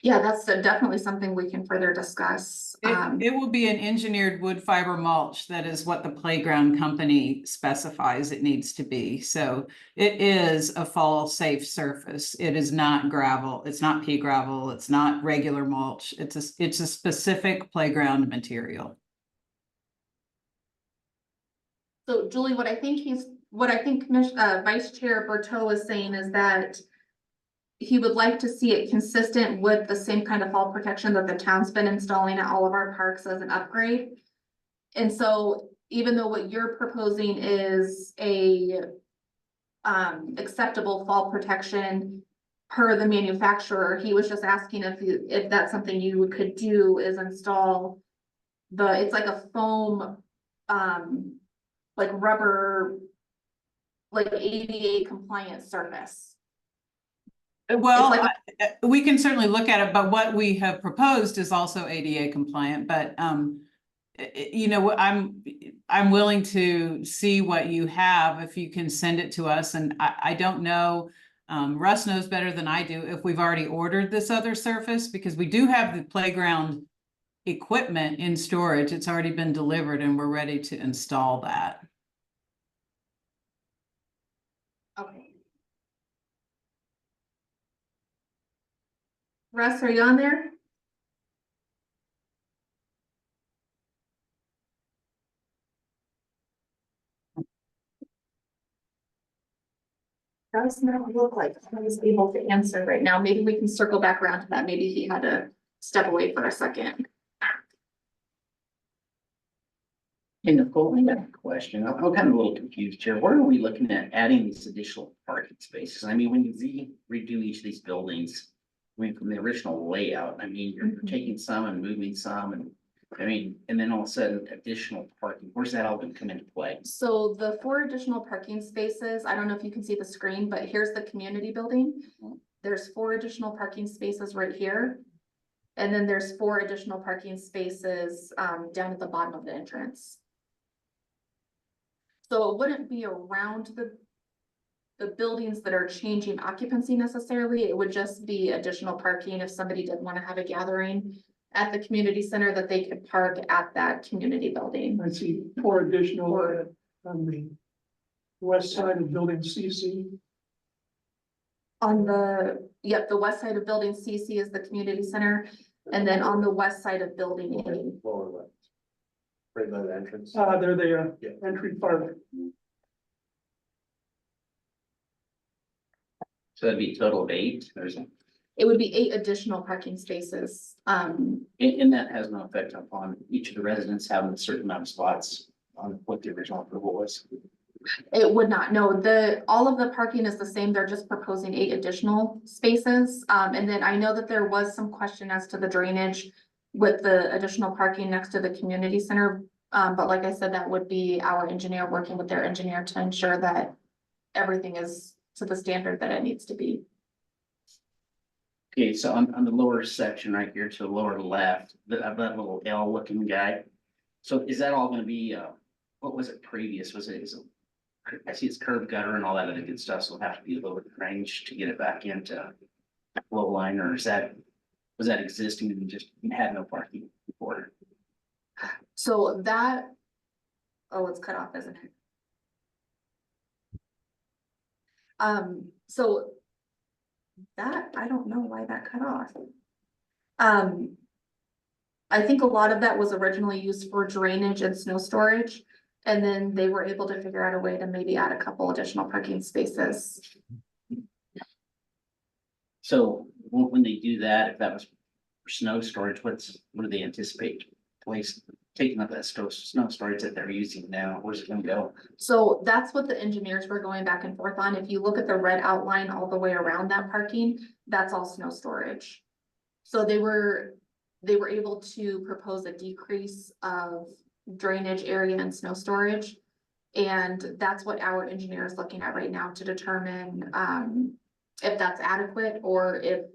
Yeah, that's definitely something we can further discuss. It will be an engineered wood fiber mulch. That is what the playground company specifies it needs to be. So it is a fall safe surface. It is not gravel. It's not pea gravel. It's not regular mulch. It's a specific playground material. So Julie, what I think Vice Chair Berteau is saying is that he would like to see it consistent with the same kind of fall protection that the town's been installing at all of our parks as an upgrade. And so even though what you're proposing is a acceptable fall protection per the manufacturer, he was just asking if that's something you could do, is install it's like a foam, like rubber, like ADA compliant surface. Well, It's like we can certainly look at it, but what we have proposed is also ADA compliant, but you know, I'm willing to see what you have, if you can send it to us, and I don't know. Russ knows better than I do if we've already ordered this other surface, because we do have the playground equipment in storage. It's already been delivered and we're ready to install that. Okay. Russ, are you on there? Does not look like he's able to answer right now. Maybe we can circle back around to that. Maybe he had to step away for a second. Hey, Nicole, I got a question. I'm kind of a little confused here. Where are we looking at adding these additional parking spaces? I mean, when you redo each of these buildings, I mean, from the original layout, I mean, you're taking some and moving some, and I mean, and then all of a sudden additional parking, where's that all gonna come into play? So the 4 additional parking spaces, I don't know if you can see the screen, but here's the community building. There's 4 additional parking spaces right here. And then there's 4 additional parking spaces down at the bottom of the entrance. So it wouldn't be around the buildings that are changing occupancy necessarily. It would just be additional parking if somebody did want to have a gathering at the community center, that they could park at that community building. I see 4 additional on the west side of building CC. On the, yep, the west side of building CC is the community center, and then on the west side of building A. Lower left. Right by the entrance. There they are, entry part. So that'd be a total of 8, It would be 8 additional parking spaces. and that has no effect upon each of the residents having a certain amount of spots on what the original approval was. It would not, no, all of the parking is the same, they're just proposing 8 additional spaces. And then I know that there was some question as to the drainage with the additional parking next to the community center. But like I said, that would be our engineer working with their engineer to ensure that everything is to the standard that it needs to be. Okay, so on the lower section right here to the lower left, that little L looking guy. So is that all gonna be, what was it previous? I see it's curb gutter and all that other good stuff, so it'll have to be a little bit range to get it back into flow line, or was that existing and just had no parking before? So that, oh, it's cut off, isn't it? So that, I don't know why that cut off. I think a lot of that was originally used for drainage and snow storage. And then they were able to figure out a way to maybe add a couple additional parking spaces. So when they do that, if that was for snow storage, what do they anticipate place taking up that snow storage that they're using now? Where's it gonna go? So that's what the engineers were going back and forth on. If you look at the red outline all the way around that parking, that's all snow storage. So they were able to propose a decrease of drainage area and snow storage. And that's what our engineer is looking at right now to determine, if that's adequate or if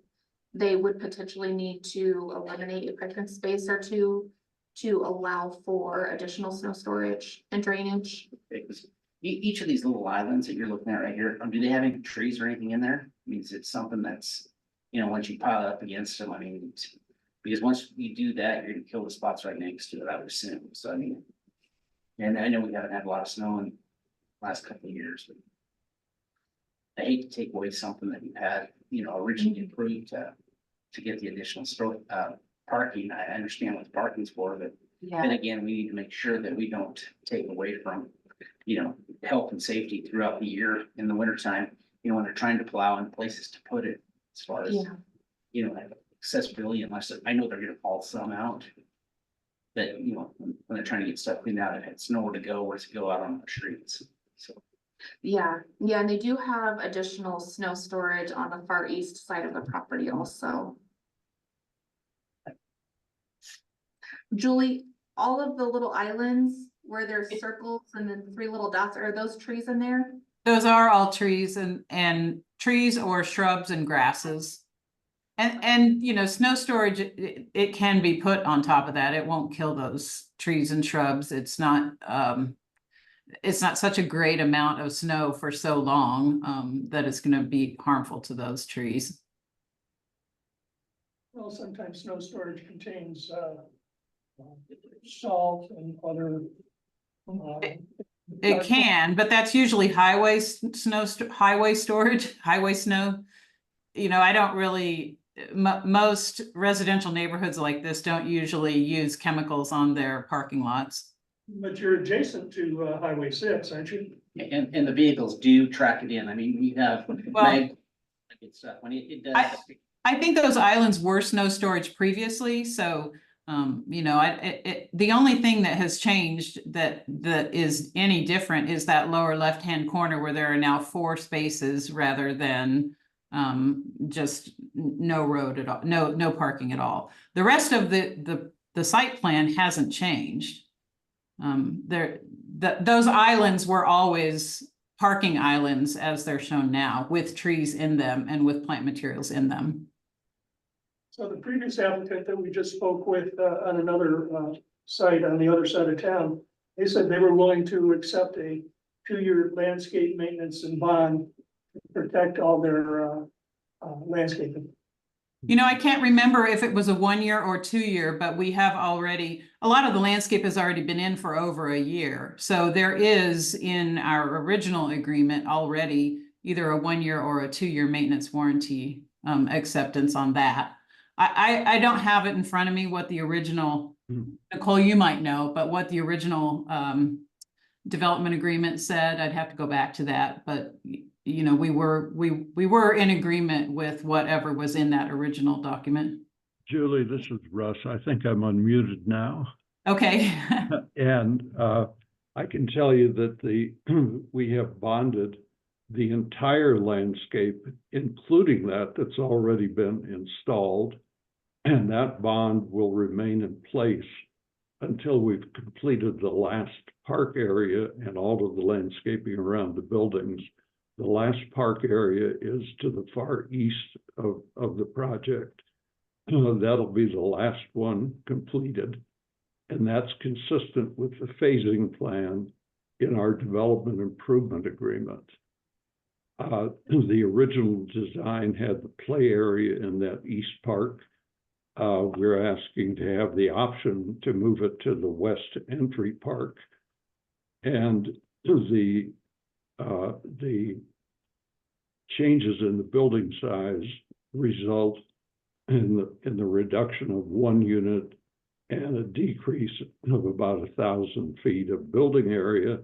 they would potentially need to eliminate a parking space or two to allow for additional snow storage and drainage. Because each of these little islands that you're looking at right here, do they have any trees or anything in there? I mean, is it something that's, once you pile it up against them, I mean, because once you do that, you're gonna kill the spots right next to it, I would assume. So I mean, and I know we haven't had a lot of snow in the last couple of years, but I hate to take away something that you had, originally approved to get the additional parking. I understand what the parking's for, but then again, we need to make sure that we don't take away from, health and safety throughout the year in the wintertime, when they're trying to plow in places to put it as far as, accessibility, unless I know they're gonna haul some out. That, when they're trying to get stuff cleaned out, it has nowhere to go, where to go out on the streets, so. Yeah, and they do have additional snow storage on the far east side of the property also. Julie, all of the little islands where there's circles and then 3 little dots, are those trees in there? Those are all trees and trees or shrubs and grasses. And snow storage, it can be put on top of that. It won't kill those trees and shrubs. It's not such a great amount of snow for so long, that it's gonna be harmful to those trees. Well, sometimes snow storage contains, salt and other. It can, but that's usually highway storage, highway snow. I don't really, most residential neighborhoods like this don't usually use chemicals on their parking lots. But you're adjacent to Highway 6, aren't you? And the vehicles do track it in. I mean, we have mag stuff when it does. I think those islands were snow storage previously, so the only thing that has changed that is any different is that lower left-hand corner where there are now 4 spaces rather than just no road at all, no parking at all. The rest of the site plan hasn't changed. Those islands were always parking islands as they're shown now, with trees in them and with plant materials in them. So the previous applicant that we just spoke with on another site on the other side of town, they said they were willing to accept a 2-year landscape maintenance and bond to protect all their landscaping. I can't remember if it was a 1-year or 2-year, but we have already, a lot of the landscape has already been in for over a year. So there is in our original agreement already either a 1-year or a 2-year maintenance warranty acceptance on that. I don't have it in front of me what the original, Nicole, you might know, but what the original development agreement said. I'd have to go back to that, but we were in agreement with whatever was in that original document. Julie, this is Russ. I think I'm unmuted now. Okay. And I can tell you that we have bonded the entire landscape, including that's already been installed. And that bond will remain in place until we've completed the last park area and all of the landscaping around the buildings. The last park area is to the far east of the project. That'll be the last one completed. And that's consistent with the phasing plan in our development improvement agreement. The original design had the play area in that east park. We're asking to have the option to move it to the west entry park. And the changes in the building size result in the reduction of 1 unit and a decrease of about 1,000 feet of building area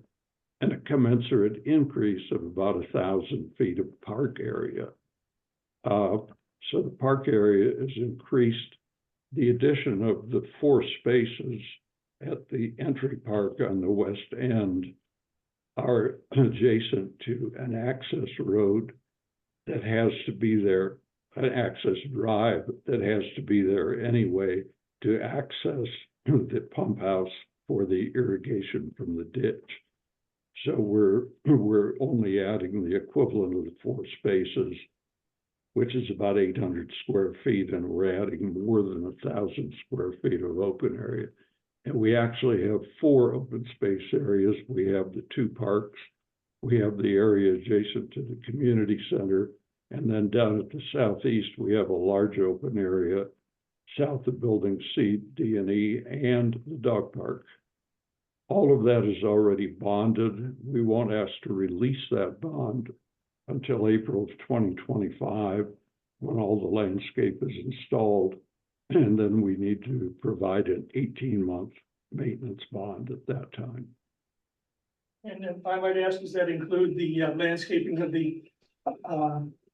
and a commensurate increase of about 1,000 feet of park area. So the park area is increased. The addition of the 4 spaces at the entry park on the west end are adjacent to an access road that has to be there, an access drive that has to be there anyway to access the pump house for the irrigation from the ditch. So we're only adding the equivalent of the 4 spaces, which is about 800 square feet, and we're adding more than 1,000 square feet of open area. And we actually have 4 open space areas. We have the 2 parks. We have the area adjacent to the community center. And then down at the southeast, we have a large open area south of Building C, D, and E, and the dog park. All of that is already bonded. We won't ask to release that bond until April of 2025, when all the landscape is installed. And then we need to provide an 18-month maintenance bond at that time. And if I might ask, does that include the landscaping of the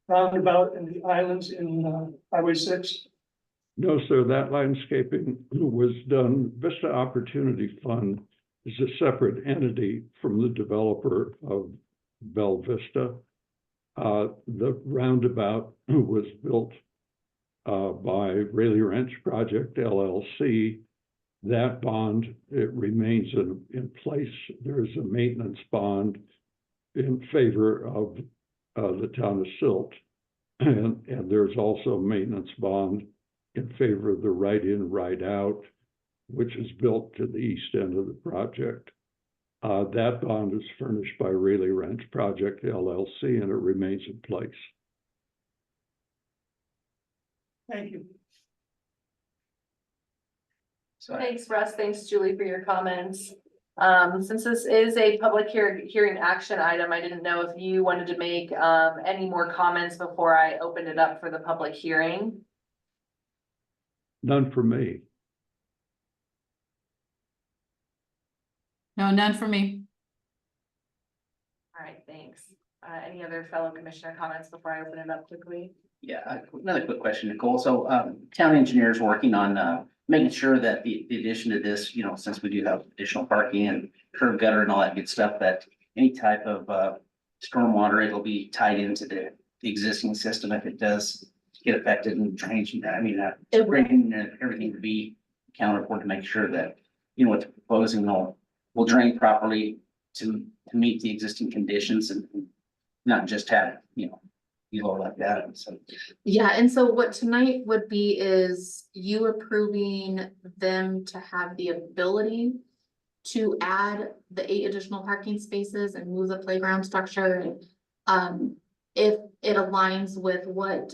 roundabout and the islands in Highway 6? No, sir, that landscaping was done. Vista Opportunity Fund is a separate entity from the developer of Bell Vista. The roundabout was built by Rayleigh Ranch Project LLC. That bond, it remains in place. There is a maintenance bond in favor of the town of Silt. And there's also a maintenance bond in favor of the right-in, right-out, which is built to the east end of the project. That bond is furnished by Rayleigh Ranch Project LLC, and it remains in place. Thank you. Thanks, Russ. Thanks, Julie, for your comments. Since this is a public hearing action item, I didn't know if you wanted to make any more comments before I open it up for the public hearing. None for me. No, none for me. All right, thanks. Any other fellow commissioner comments before I open it up quickly? Yeah, another quick question, Nicole. So, town engineers working on, making sure that the addition to this, since we do have additional parking and curb gutter and all that good stuff, that any type of, stormwater, it'll be tied into the existing system if it does get affected and drainage. I mean, everything to be accounted for to make sure that, what they're proposing will drain properly to meet the existing conditions and not just have, below like that. So Yeah, and so what tonight would be is you approving them to have the ability to add the 8 additional parking spaces and move the playground structure. And if it aligns with what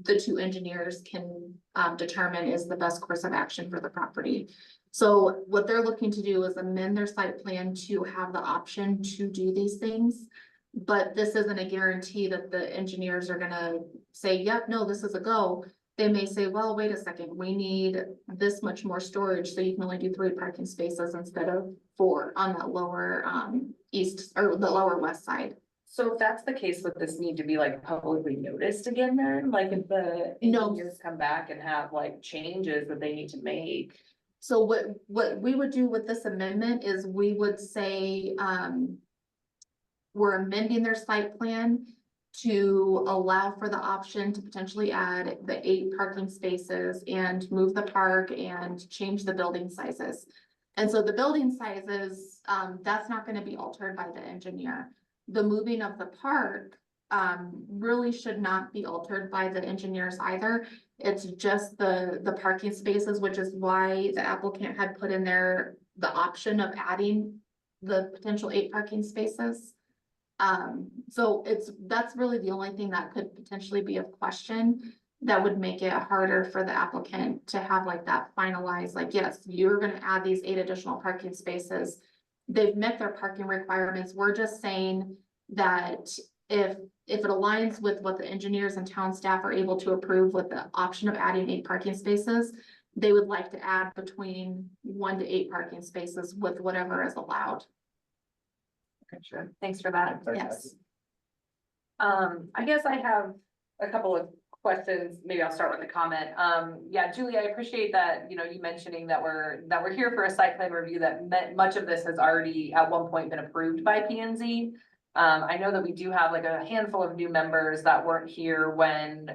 the 2 engineers can determine is the best course of action for the property. So what they're looking to do is amend their site plan to have the option to do these things. But this isn't a guarantee that the engineers are gonna say, yep, no, this is a go. They may say, well, wait a second, we need this much more storage, so you can only do 3 parking spaces instead of 4 on that lower east or the lower west side. So if that's the case, would this need to be like publicly noticed again then? Like if the engineers come back and have like changes that they need to make? So what we would do with this amendment is we would say, we're amending their site plan to allow for the option to potentially add the 8 parking spaces and move the park and change the building sizes. And so the building sizes, that's not gonna be altered by the engineer. The moving of the park, really should not be altered by the engineers either. It's just the parking spaces, which is why the applicant had put in there the option of adding the potential 8 parking spaces. So that's really the only thing that could potentially be of question that would make it harder for the applicant to have like that finalized, like, yes, you're gonna add these 8 additional parking spaces. They've met their parking requirements. We're just saying that if it aligns with what the engineers and town staff are able to approve with the option of adding 8 parking spaces, they would like to add between 1 to 8 parking spaces with whatever is allowed. Okay, sure. Thanks for that. Yes. I guess I have a couple of questions, maybe I'll start with a comment. Yeah, Julie, I appreciate that, you mentioning that we're here for a site plan review, that much of this has already at one point been approved by P and Z. I know that we do have like a handful of new members that weren't here when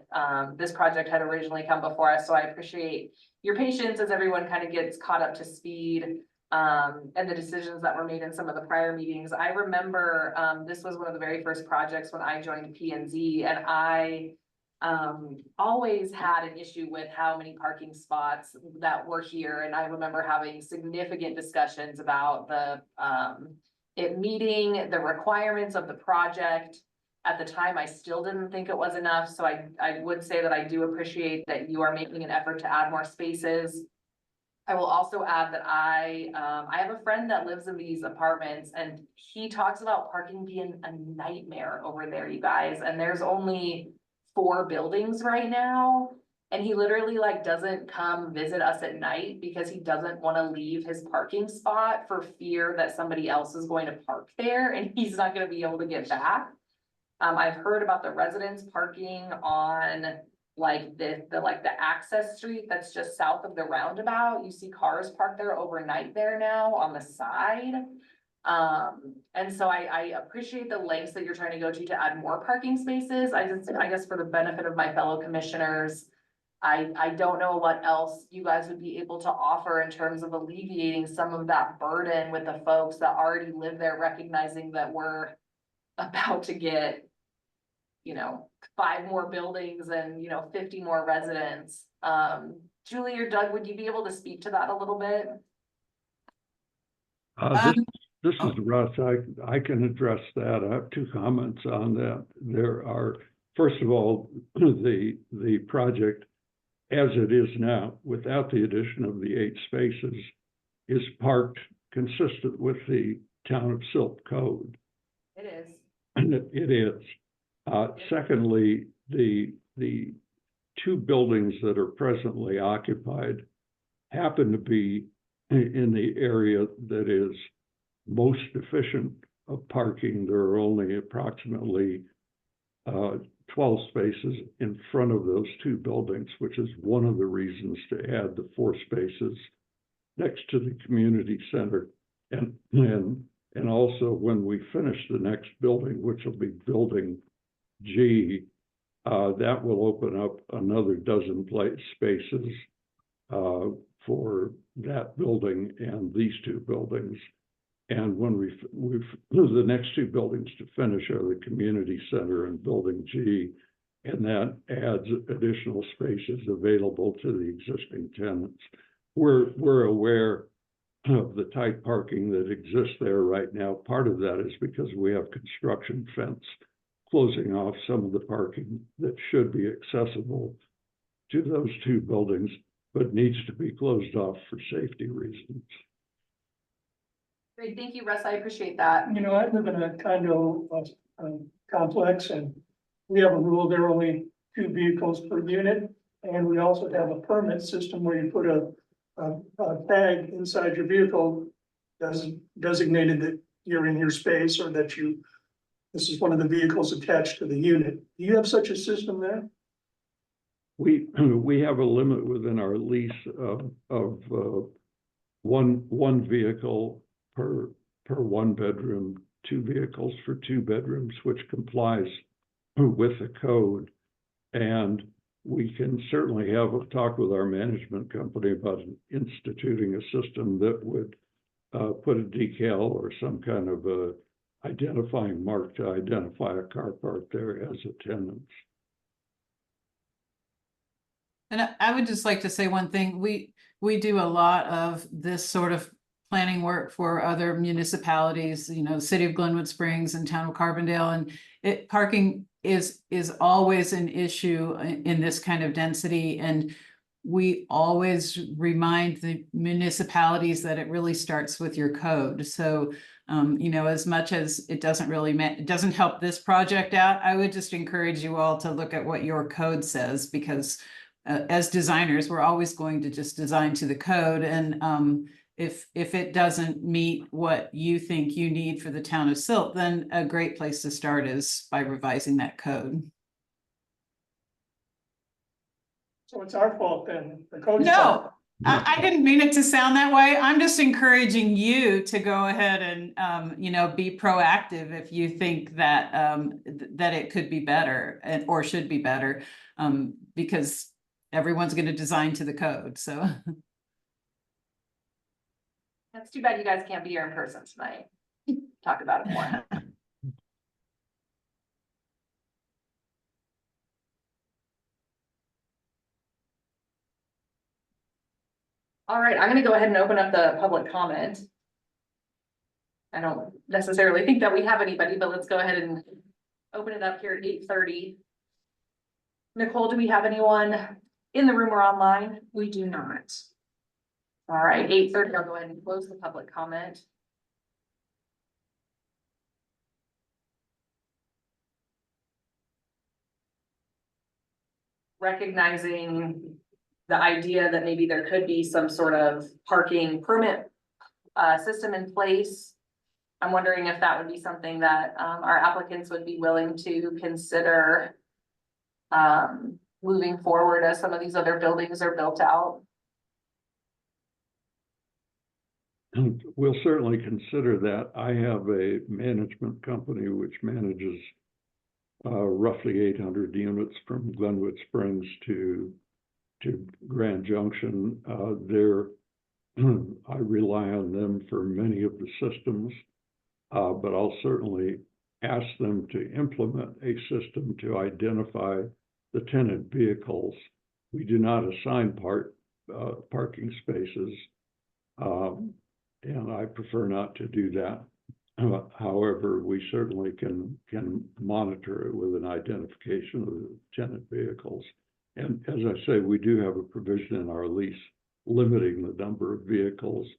this project had originally come before us, so I appreciate your patience as everyone kind of gets caught up to speed. And the decisions that were made in some of the prior meetings. I remember this was one of the very first projects when I joined P and Z, and I always had an issue with how many parking spots that were here. And I remember having significant discussions about it meeting the requirements of the project. At the time, I still didn't think it was enough. So I would say that I do appreciate that you are making an effort to add more spaces. I will also add that I have a friend that lives in these apartments, and he talks about parking being a nightmare over there, you guys. And there's only 4 buildings right now. And he literally like doesn't come visit us at night because he doesn't want to leave his parking spot for fear that somebody else is going to park there and he's not going to be able to get back. I've heard about the residents parking on like the access street that's just south of the roundabout. You see cars parked there overnight there now on the side. And so I appreciate the lengths that you're trying to go to add more parking spaces. I guess for the benefit of my fellow commissioners, I don't know what else you guys would be able to offer in terms of alleviating some of that burden with the folks that already live there, recognizing that we're about to get, 5 more buildings and, 50 more residents. Julie or Doug, would you be able to speak to that a little bit? This is Russ. I can address that. I have 2 comments on that. There are, first of all, the project as it is now, without the addition of the 8 spaces, is parked consistent with the Town of Silt code. It is. It is. Secondly, the 2 buildings that are presently occupied happen to be in the area that is most efficient of parking. There are only approximately 12 spaces in front of those 2 buildings, which is one of the reasons to add the 4 spaces next to the community center. And also when we finish the next building, which will be building G, that will open up another dozen spaces for that building and these 2 buildings. And when the next 2 buildings to finish are the community center and building G, and that adds additional spaces available to the existing tenants. We're aware of the tight parking that exists there right now. Part of that is because we have construction fence closing off some of the parking that should be accessible to those 2 buildings, but needs to be closed off for safety reasons. Great, thank you, Russ. I appreciate that. I live in a condo complex, and we have a rule, there are only 2 vehicles per unit. And we also have a permit system where you put a tag inside your vehicle designated that you're in your space, or that this is one of the vehicles attached to the unit. Do you have such a system there? We have a limit within our lease of one vehicle per 1 bedroom, 2 vehicles for 2 bedrooms, which complies with the code. And we can certainly have a talk with our management company about instituting a system that would put a decal or some kind of a identifying mark to identify a car park there as a tenant. And I would just like to say one thing. We do a lot of this sort of planning work for other municipalities, the city of Glenwood Springs and town of Carbondale, and parking is always an issue in this kind of density. And we always remind the municipalities that it really starts with your code. So, as much as it doesn't really it doesn't help this project out, I would just encourage you all to look at what your code says, because as designers, we're always going to just design to the code. And if it doesn't meet what you think you need for the town of Silt, then a great place to start is by revising that code. So it's our fault then, the code's fault. No, I didn't mean it to sound that way. I'm just encouraging you to go ahead and, you know, be proactive if you think that, that it could be better and, or should be better. Because everyone's gonna design to the code, so. That's too bad you guys can't be here in person tonight. Talk about it more. All right, I'm gonna go ahead and open up the public comment. I don't necessarily think that we have anybody, but let's go ahead and open it up here at 8:30. Nicole, do we have anyone in the room or online? We do not. All right, 8:30, I'll go ahead and close the public comment. Recognizing the idea that maybe there could be some sort of parking permit system in place. I'm wondering if that would be something that our applicants would be willing to consider moving forward as some of these other buildings are built out. We'll certainly consider that. I have a management company which manages roughly 800 units from Glenwood Springs to Grand Junction. I rely on them for many of the systems, but I'll certainly ask them to implement a system to identify the tenant vehicles. We do not assign parking spaces, and I prefer not to do that. However, we certainly can monitor it with an identification of the tenant vehicles. And as I say, we do have a provision in our lease limiting the number of vehicles.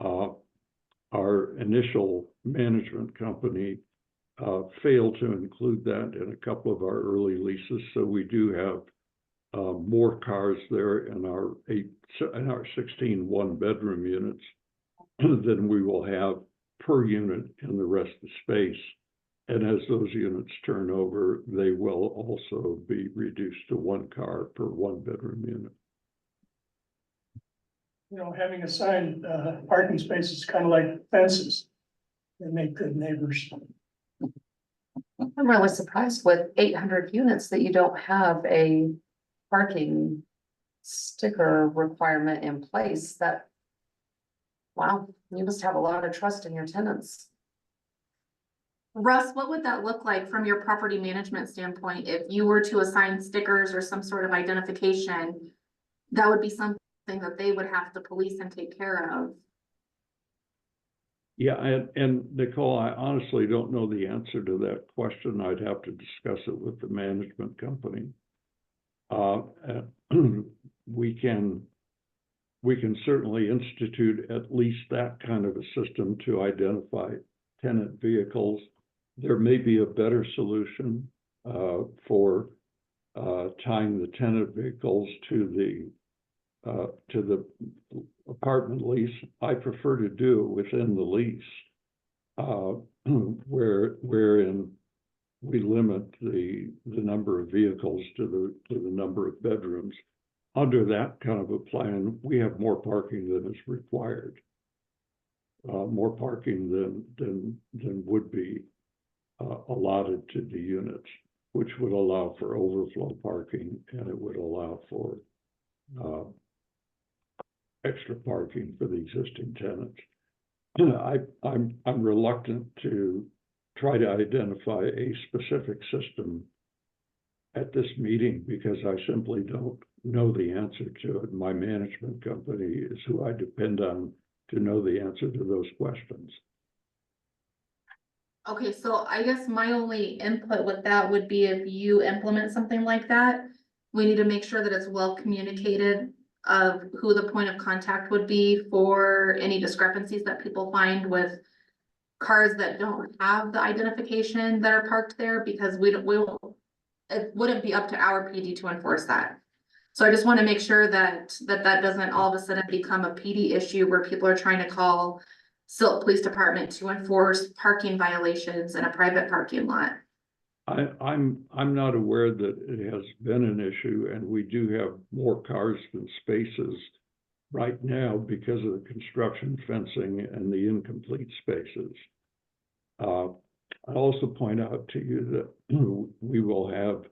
Our initial management company failed to include that in a couple of our early leases, so we do have more cars there in our 16 one-bedroom units than we will have per unit in the rest of the space. And as those units turn over, they will also be reduced to one car per one-bedroom unit. You know, having assigned parking spaces kind of like fences. They make good neighbors. I'm really surprised with 800 units that you don't have a parking sticker requirement in place. That, wow, you must have a lot of trust in your tenants. Russ, what would that look like from your property management standpoint? If you were to assign stickers or some sort of identification, that would be something that they would have to police and take care of. Yeah, and Nicole, I honestly don't know the answer to that question. I'd have to discuss it with the management company. We can certainly institute at least that kind of a system to identify tenant vehicles. There may be a better solution for tying the tenant vehicles to the apartment lease. I prefer to do it within the lease, wherein we limit the number of vehicles to the number of bedrooms. Under that kind of a plan, we have more parking than is required. More parking than would be allotted to the units, which would allow for overflow parking, and it would allow for extra parking for the existing tenants. I'm reluctant to try to identify a specific system at this meeting because I simply don't know the answer to it. My management company is who I depend on to know the answer to those questions. Okay, so I guess my only input with that would be if you implement something like that, we need to make sure that it's well communicated of who the point of contact would be for any discrepancies that people find with cars that don't have the identification that are parked there, because it wouldn't be up to our PD to enforce that. So I just want to make sure that doesn't all of a sudden become a PD issue where people are trying to call Silt Police Department to enforce parking violations in a private parking lot. I'm not aware that it has been an issue, and we do have more cars than spaces right now because of the construction fencing and the incomplete spaces. I'll also point out to you that we will have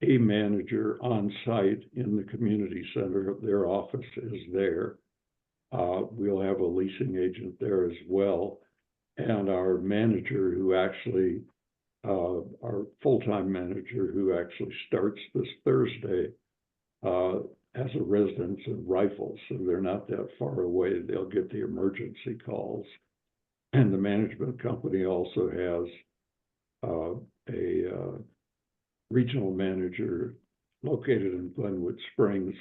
a manager on site in the community center. Their office is there. We'll have a leasing agent there as well. And our manager who actually, our full-time manager who actually starts this Thursday, has a residence in Rifle, so they're not that far away. They'll get the emergency calls. And the management company also has a regional manager located in Glenwood Springs,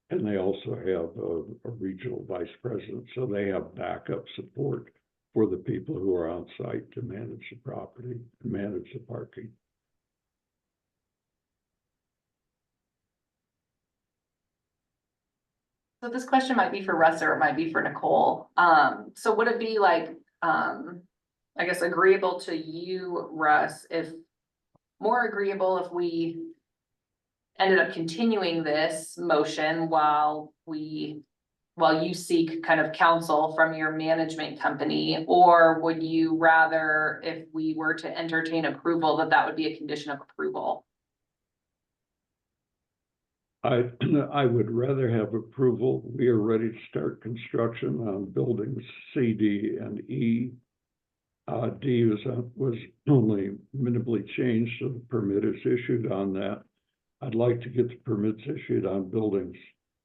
and they also have a regional vice president, so they have backup support for the people who are on site to manage the property, and manage the parking. So this question might be for Russ or it might be for Nicole. So would it be like, I guess agreeable to you, Russ, if more agreeable if we ended up continuing this motion while you seek kind of counsel from your management company? Or would you rather, if we were to entertain approval, that would be a condition of approval? I would rather have approval. We are ready to start construction on buildings C, D, and E. D was only minimally changed, so the permit is issued on that. I'd like to get the permits issued on buildings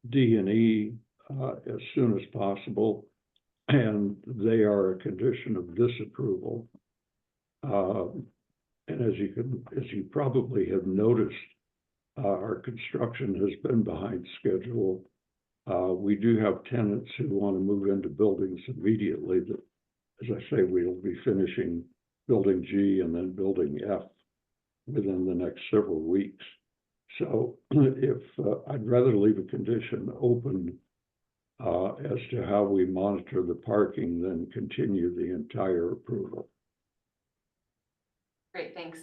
D and E as soon as possible, and they are a condition of this approval. And as you probably have noticed, our construction has been behind schedule. We do have tenants who want to move into buildings immediately. That, as I say, we'll be finishing building G and then building F within the next several weeks. So if I'd rather leave a condition open as to how we monitor the parking than continue the entire approval. Great, thanks.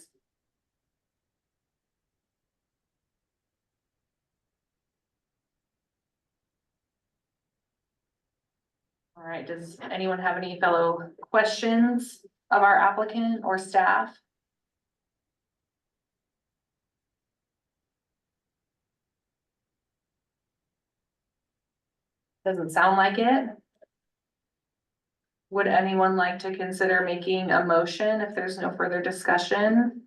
All right, does anyone have any fellow questions of our applicant or staff? Doesn't sound like it. Would anyone like to consider making a motion if there's no further discussion?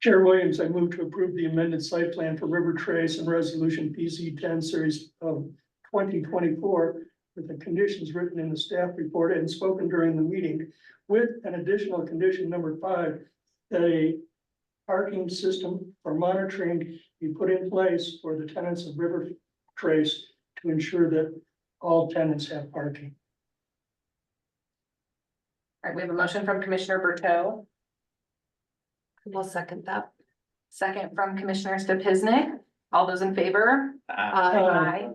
Chair Williams, I move to approve the amended site plan for River Trace and Resolution PC 10 series of 2024 with the conditions written in the staff report and spoken during the meeting, with an additional condition number 5, that a parking system for monitoring be put in place for the tenants of River Trace to ensure that all tenants have parking. All right, we have a motion from Commissioner Berto. We'll second that. Second from Commissioner Stepiznik. All those in favor? Aye.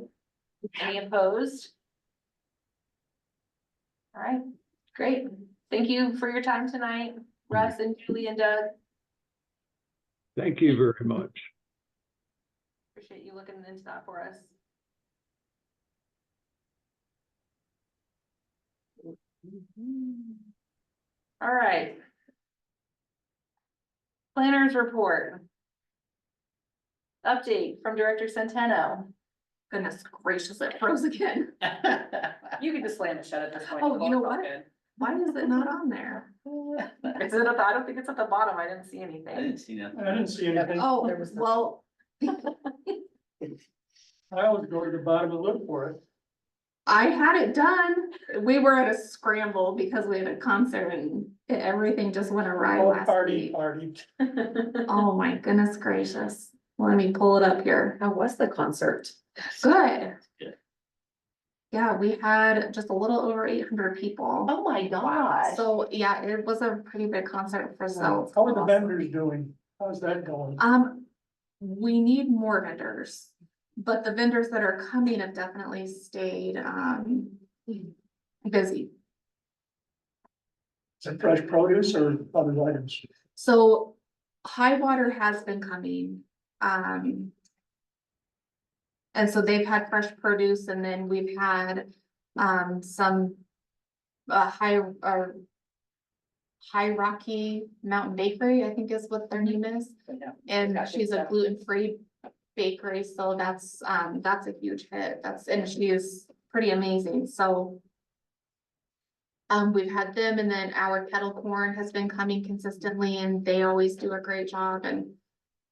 Any opposed? All right, great. Thank you for your time tonight, Russ and Julie and Doug. Thank you very much. Appreciate you looking into that for us. All right. Planners report. Update from Director Centeno. Goodness gracious, it froze again. You can just slam it shut at this point. Oh, you know what? Good. Why is it not on there? Is it at the, I don't think it's at the bottom. I didn't see anything. I didn't see nothing. I didn't see anything. Oh, well, I always go to the bottom and look for it. I had it done. We were at a scramble because we had a concert and everything just went awry Oh, last party. week. Oh my goodness gracious. Let me pull it up here. How was the concert? Good. Good. Yeah, we had just a little over 800 people. Oh my gosh. So yeah, it was a pretty big concert for so. How are the vendors doing? How's that going? We need more vendors, but the vendors that are coming have definitely stayed, busy. Is it fresh produce or other items? So high water has been coming. And so they've had fresh produce and then we've had, some, High Rocky Mountain Bakery, I think is what their name is. And she's a gluten-free bakery, so that's a huge hit. And she is pretty amazing, so. We've had them and then our kettle corn has been coming consistently and they always do a great job and.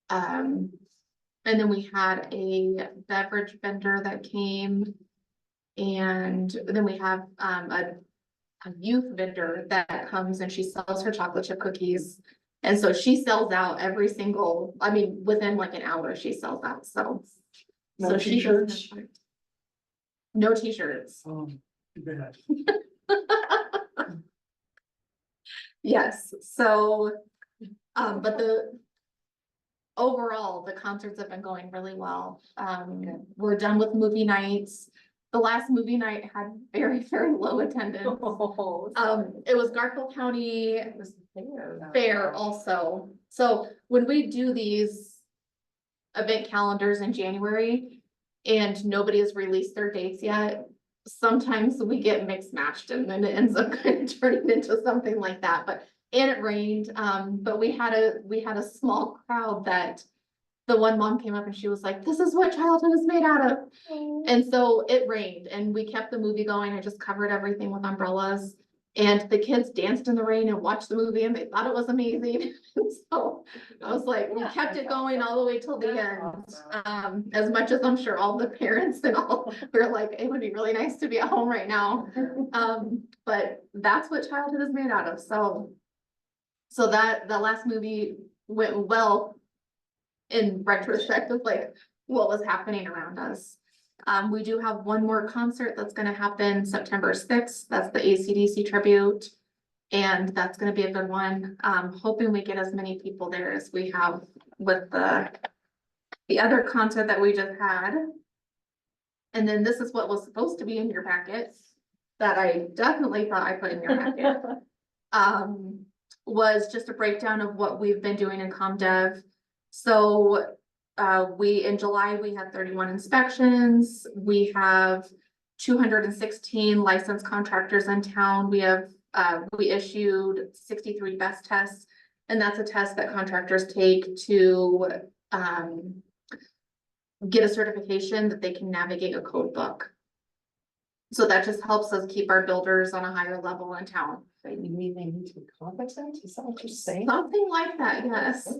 And then we had a beverage vendor that came. And then we have a youth vendor that comes and she sells her chocolate chip cookies. And so she sells out every single, I mean, within like an hour, she sells out, so. No So she t-shirts? No t-shirts. Too bad. Yes, so, but overall, the concerts have been going really well. We're done with movie nights. The last movie night had very, very low attendance. It was Garfield County Fair also. So when we do these event calendars in January and nobody has released their dates yet, sometimes we get mixed matched and then it ends up kind of turning into something like that, and it rained, but we had a small crowd that the one mom came up and she was like, this is what childhood is made out of. And so it rained and we kept the movie going. I just covered everything with umbrellas and the kids danced in the rain and watched the movie and they thought it was amazing. So I was like, we kept it going all the way till the end. As much as I'm sure all the parents and all, we're like, it would be really nice to be at home right now. But that's what childhood is made out of. So that the last movie went well in retrospect of like what was happening around us. We do have one more concert that's gonna happen September 6th. That's the AC/DC tribute. And that's gonna be a good one. Hoping we get as many people there as we have with the other concert that we just had. And then this is what was supposed to be in your packet that I definitely thought I put in your packet. Was just a breakdown of what we've been doing in ComDev. So in July, we had 31 inspections. We have 216 licensed contractors in town. We issued 63 best tests, and that's a test that contractors take to get a certification that they can navigate a code book. So that just helps us keep our builders on a higher level in town. You mean they need to be competent? Is that what you're saying? Something like that, yes.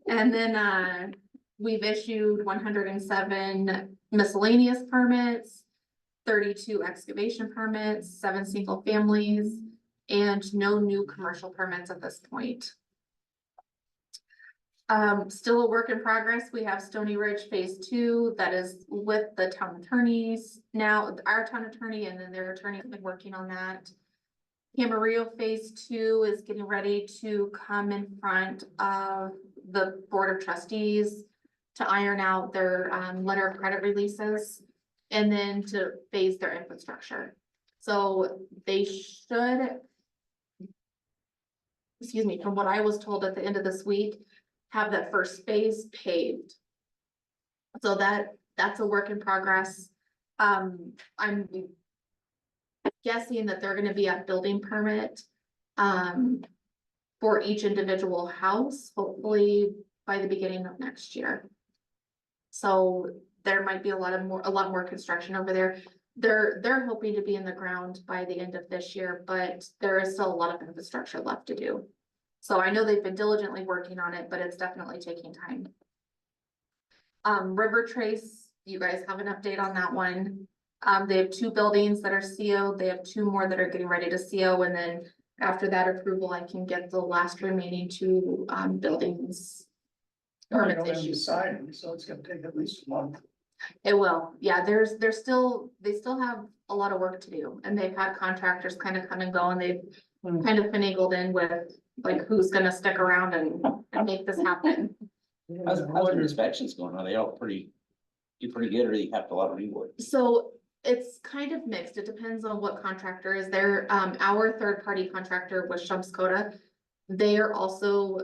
And then we've issued 107 miscellaneous permits, 32 excavation permits, 7 single families, and no new commercial permits at this point. Still a work in progress. We have Stony Ridge Phase 2 that is with the town attorneys now, our town attorney and then their attorney have been working on that. Camarillo Phase 2 is getting ready to come in front of the Board of Trustees to iron out their letter of credit releases and then to phase their infrastructure. So they should, excuse me, from what I was told at the end of this week, have that first phase paved. So that's a work in progress. I'm guessing that they're gonna be at building permit for each individual house, hopefully by the beginning of next year. So there might be a lot more construction over there. They're hoping to be in the ground by the end of this year, but there is still a lot of infrastructure left to do. So I know they've been diligently working on it, but it's definitely taking time. River Trace, you guys have an update on that one. They have 2 buildings that are CO'd. They have 2 more that are getting ready to CO, and then after that approval, I can get the last remaining 2 buildings. Permits issued. Deciding, so it's gonna take at least a month. It will, yeah, they still have a lot of work to do, and they've had contractors kind of come and go, and they've kind of finagled in with like who's gonna stick around and make this happen. How's the inspections going? Are they all pretty good or do you have a lot of rework? So It's kind of mixed. It depends on what contractor is there. Our third-party contractor was Shums Coda. They are also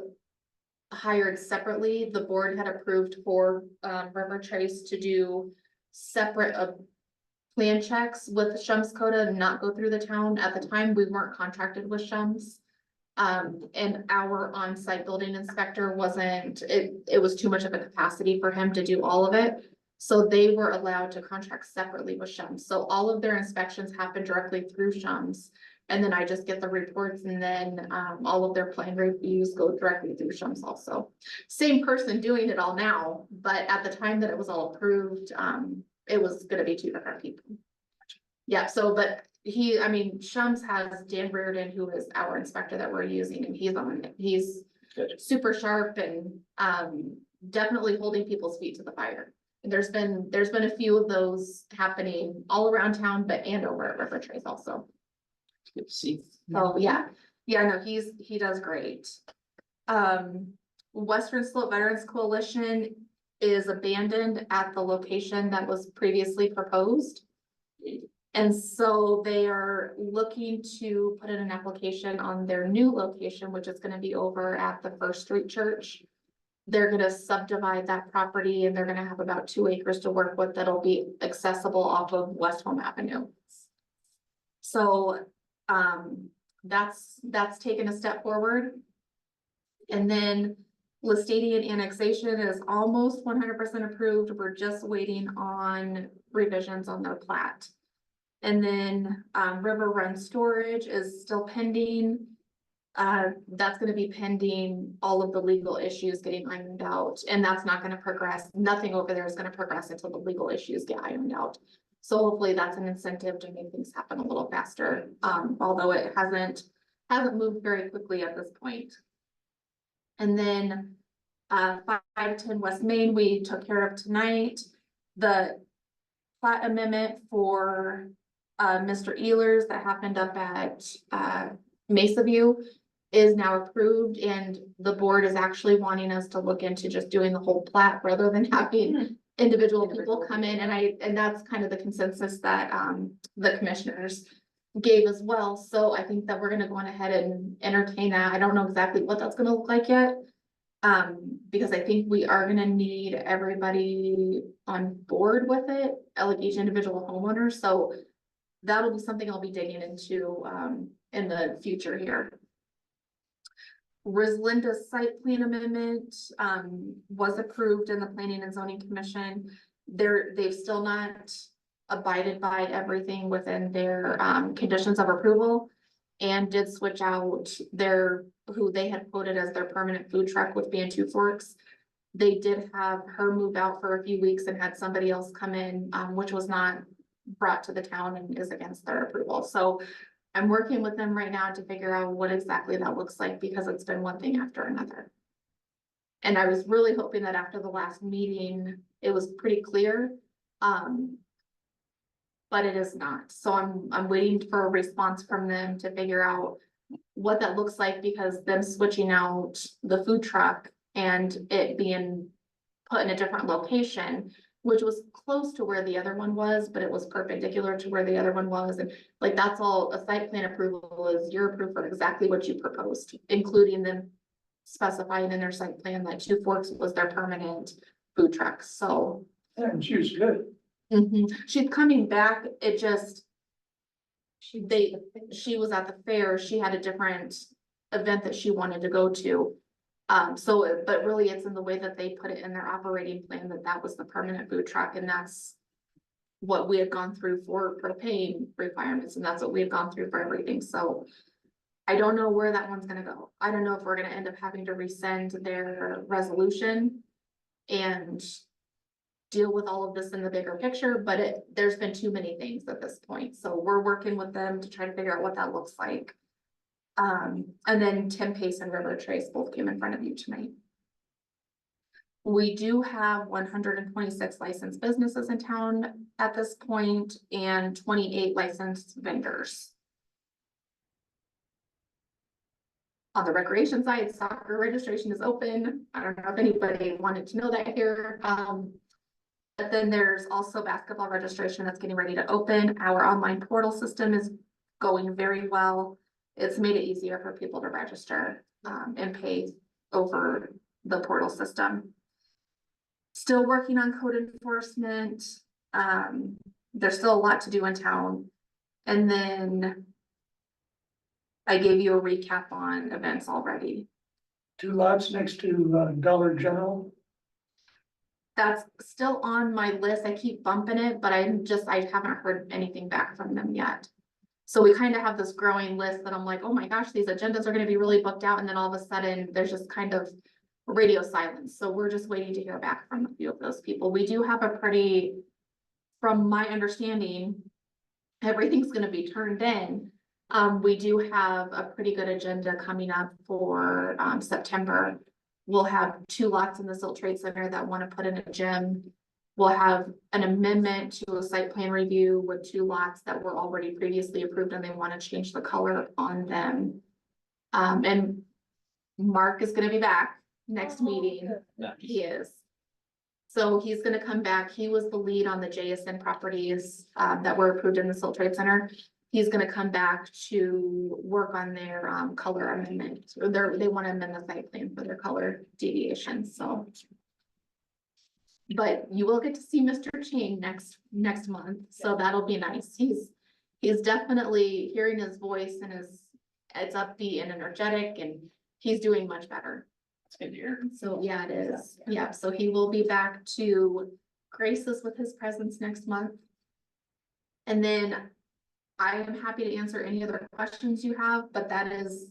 hired separately. The board had approved for, River Trace to do separate, plan checks with Shums Coda and not go through the town. At the time, we weren't contracted with Shums. And our on-site building inspector wasn't, it was too much of a capacity for him to do all of it. So they were allowed to contract separately with Shums. So all of their inspections happen directly through Shums. And then I just get the reports, and then, all of their plan reviews go directly through Shums also. Same person doing it all now, but at the time that it was all approved, it was gonna be two different people. Yeah, so, but I mean, Shums has Dan Reardon, who is our inspector that we're using, and he's super sharp and, definitely holding people's feet to the fire. And there's been a few of those happening all around town, but and over at River Trace also. Good to see. So, yeah, no, he does great. Western Slope Veterans Coalition is abandoned at the location that was previously proposed. And so they are looking to put in an application on their new location, which is gonna be over at the First Street Church. They're gonna subdivide that property, and they're gonna have about 2 acres to work with that'll be accessible off of West Home Avenue. So, that's taken a step forward. And then Lestadian annexation is almost 100% approved. We're just waiting on revisions on their plat. And then, River Run Storage is still pending. That's gonna be pending all of the legal issues getting ironed out, and that's not gonna progress. Nothing over there is gonna progress until the legal issues get ironed out. So hopefully that's an incentive to make things happen a little faster, although it hasn't moved very quickly at this point. And then, 510 West Main, we took care of tonight. The plat amendment for, Mr. Ehlers that happened up at, Mesa View is now approved, and the board is actually wanting us to look into just doing the whole plat rather than having individual people come in, and that's kind of the consensus that, the commissioners gave as well. So I think that we're gonna go on ahead and entertain that. I don't know exactly what that's gonna look like yet. Because I think we are gonna need everybody on board with it, like each individual homeowner, so that'll be something I'll be digging into, in the future here. Rislinda's site plan amendment, was approved in the Planning and Zoning Commission. They've still not abided by everything within their, conditions of approval, and did switch out who they had quoted as their permanent food truck with being Two Forks. They did have her move out for a few weeks and had somebody else come in, which was not brought to the town and is against their approval. So I'm working with them right now to figure out what exactly that looks like, because it's been one thing after another. And I was really hoping that after the last meeting, it was pretty clear. But it is not. So I'm waiting for a response from them to figure out what that looks like, because them switching out the food truck and it being put in a different location, which was close to where the other one was, but it was perpendicular to where the other one was. And like, that's all a site plan approval is. You're approved for exactly what you proposed, including them specifying in their site plan that Two Forks was their permanent food truck. So. And she was good. She's coming back. It just, she was at the fair. She had a different event that she wanted to go to. But really it's in the way that they put it in their operating plan that was the permanent food truck, and that's what we had gone through for propane requirements, and that's what we had gone through for everything. So I don't know where that one's gonna go. I don't know if we're gonna end up having to rescind their resolution and deal with all of this in the bigger picture, but there's been too many things at this point. So we're working with them to try to figure out what that looks like. And then Tim Pace and River Trace both came in front of you tonight. We do have 126 licensed businesses in town at this point and 28 licensed vendors. On the recreation side, soccer registration is open. I don't know if anybody wanted to know that here. But then there's also basketball registration that's getting ready to open. Our online portal system is going very well. It's made it easier for people to register and pay over the portal system. Still working on code enforcement. There's still a lot to do in town. And then I gave you a recap on events already. 2 lots next to Dollar General. That's still on my list. I keep bumping it, but I haven't heard anything back from them yet. So we kind of have this growing list that I'm like, oh my gosh, these agendas are gonna be really booked out, and then all of a sudden, there's just kind of radio silence. So we're just waiting to hear back from a few of those people. We do have a pretty, from my understanding, everything's gonna be turned in. We do have a pretty good agenda coming up for September. We'll have 2 lots in the Silt Trade Center that want to put in a gym. We'll have an amendment to a site plan review with 2 lots that were already previously approved and they want to change the color on them. And Mark is gonna be back next meeting. He is. So he's gonna come back. He was the lead on the JSN properties that were approved in the Silt Trade Center. He's gonna come back to work on their color amendment. They want to amend the site plan for their color deviations, so. But you will get to see Mr. Ching next month, so that'll be nice. He's definitely hearing his voice and it's upbeat and energetic, and he's doing much better. It's good to hear. So yeah, it is. Yeah, so he will be back to grace us with his presence next month. And then I am happy to answer any other questions you have, but that is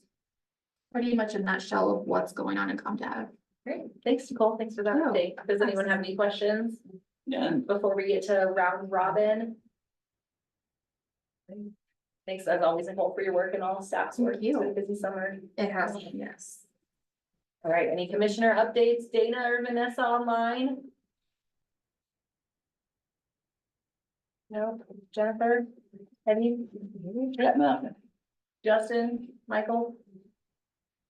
pretty much a nutshell of what's going on in ComDev. Great, thanks, Nicole, thanks for that update. Does anyone have any questions? Yeah. Before we get to round robin? Thanks as always, Nicole, for your work and all staff's work. It's been a busy summer. It has been, yes. All right, any commissioner updates? Dana or Vanessa online? No, Jennifer? Have you? Got nothing. Justin, Michael?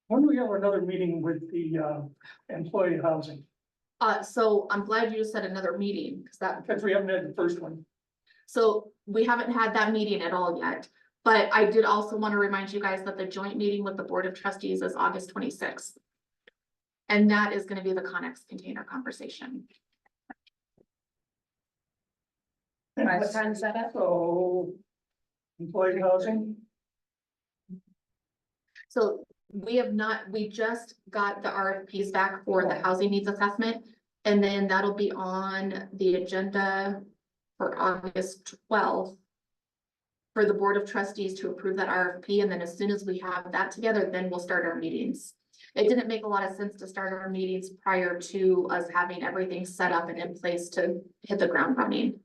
When do we have another meeting with the employee housing? So I'm glad you just said another meeting, Because we haven't had the first one. so we haven't had that meeting at all yet. But I did also want to remind you guys that the joint meeting with the Board of Trustees is August 26th. And that is gonna be the Connex container conversation. What time is that at? So employee housing, So we just got the RFPs back for the housing needs assessment. And then that'll be on the agenda for August 12th. For the Board of Trustees to approve that RFP, and then as soon as we have that together, then we'll start our meetings. It didn't make a lot of sense to start our meetings prior to us having everything set up and in place to hit the ground running.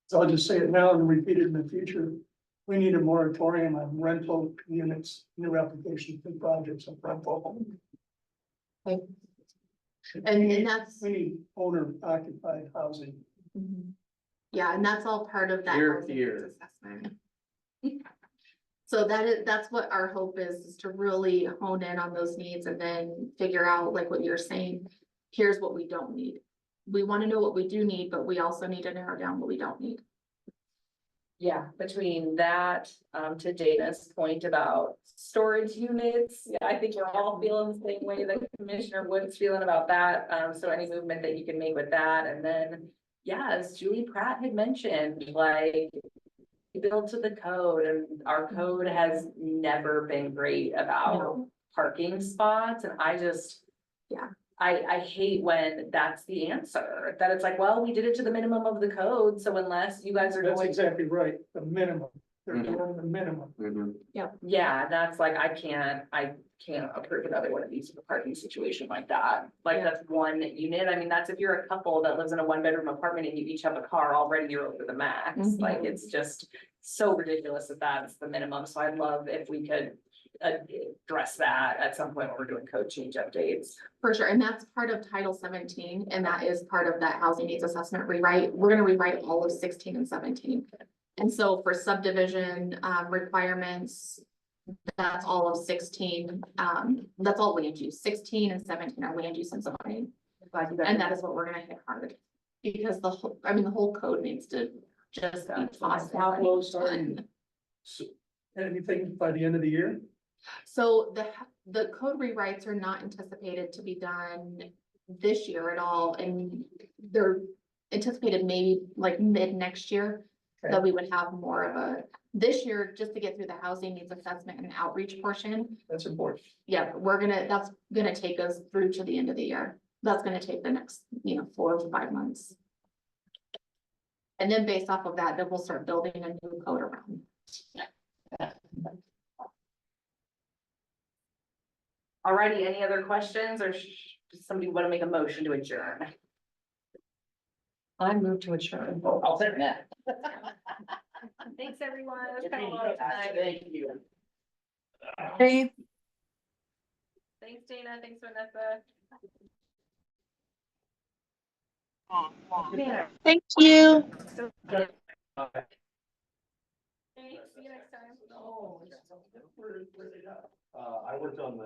so I'll just say it now and repeat it in the future. We need a moratorium on rental units, new applications and projects of rental. Okay. And then that's. We need owner occupied housing. Yeah, and that's all part of that. Here, housing here. needs assessment. So that's what our hope is to really hone in on those needs and then figure out, like what you're saying, here's what we don't need. We want to know what we do need, but we also need to narrow down what we don't need. Yeah, between that, to Dana's point about storage units, yeah, I think we're all feeling the same way that Commissioner Wood's feeling about that. So any movement that you can make with that, and then, yeah, as Julie Pratt had mentioned, like, build to the code, and our code has never been great about parking spots, and I just, yeah, I hate when that's the answer, that it's like, well, we did it to the minimum of the code, so unless you guys are That's going. exactly right, the minimum. They're doing the minimum. Yeah, that's like, I can't approve another one of these in a parking situation like that. Like, that's one unit. I mean, that's if you're a couple that lives in a 1-bedroom apartment and you each have a car, already you're over the max. Like, it's just so ridiculous that that's the minimum. So I'd love if we could address that at some point when we're doing code change updates. For sure, and that's part of Title 17, and that is part of that housing needs assessment rewrite. We're gonna rewrite all of 16 and 17. And so for subdivision requirements, that's all of 16. That's all land use. 16 and 17 are land use and zoning. And that is what we're gonna hit hard Because the whole, I mean, the whole code needs to just be tossed out. Flow starting. Anything by the end of the year? So the code rewrites are not anticipated to be done this year at all, and they're anticipated maybe like mid next year. That we would have more of a, this year, just to get through the housing needs assessment and outreach portion. That's important. Yeah, that's gonna take us through to the end of the year. That's gonna take the next, 4 to 5 months. And then based off of that, then we'll start building a new code around. Alrighty, any other questions or does somebody want to make a motion to adjourn? I move to adjourn. I'll second that. Thanks, everyone. It was kind of long tonight. Thank you. Hey. Thanks, Dana. Thanks, Vanessa. Thank you. Thanks, see you next time. I worked on the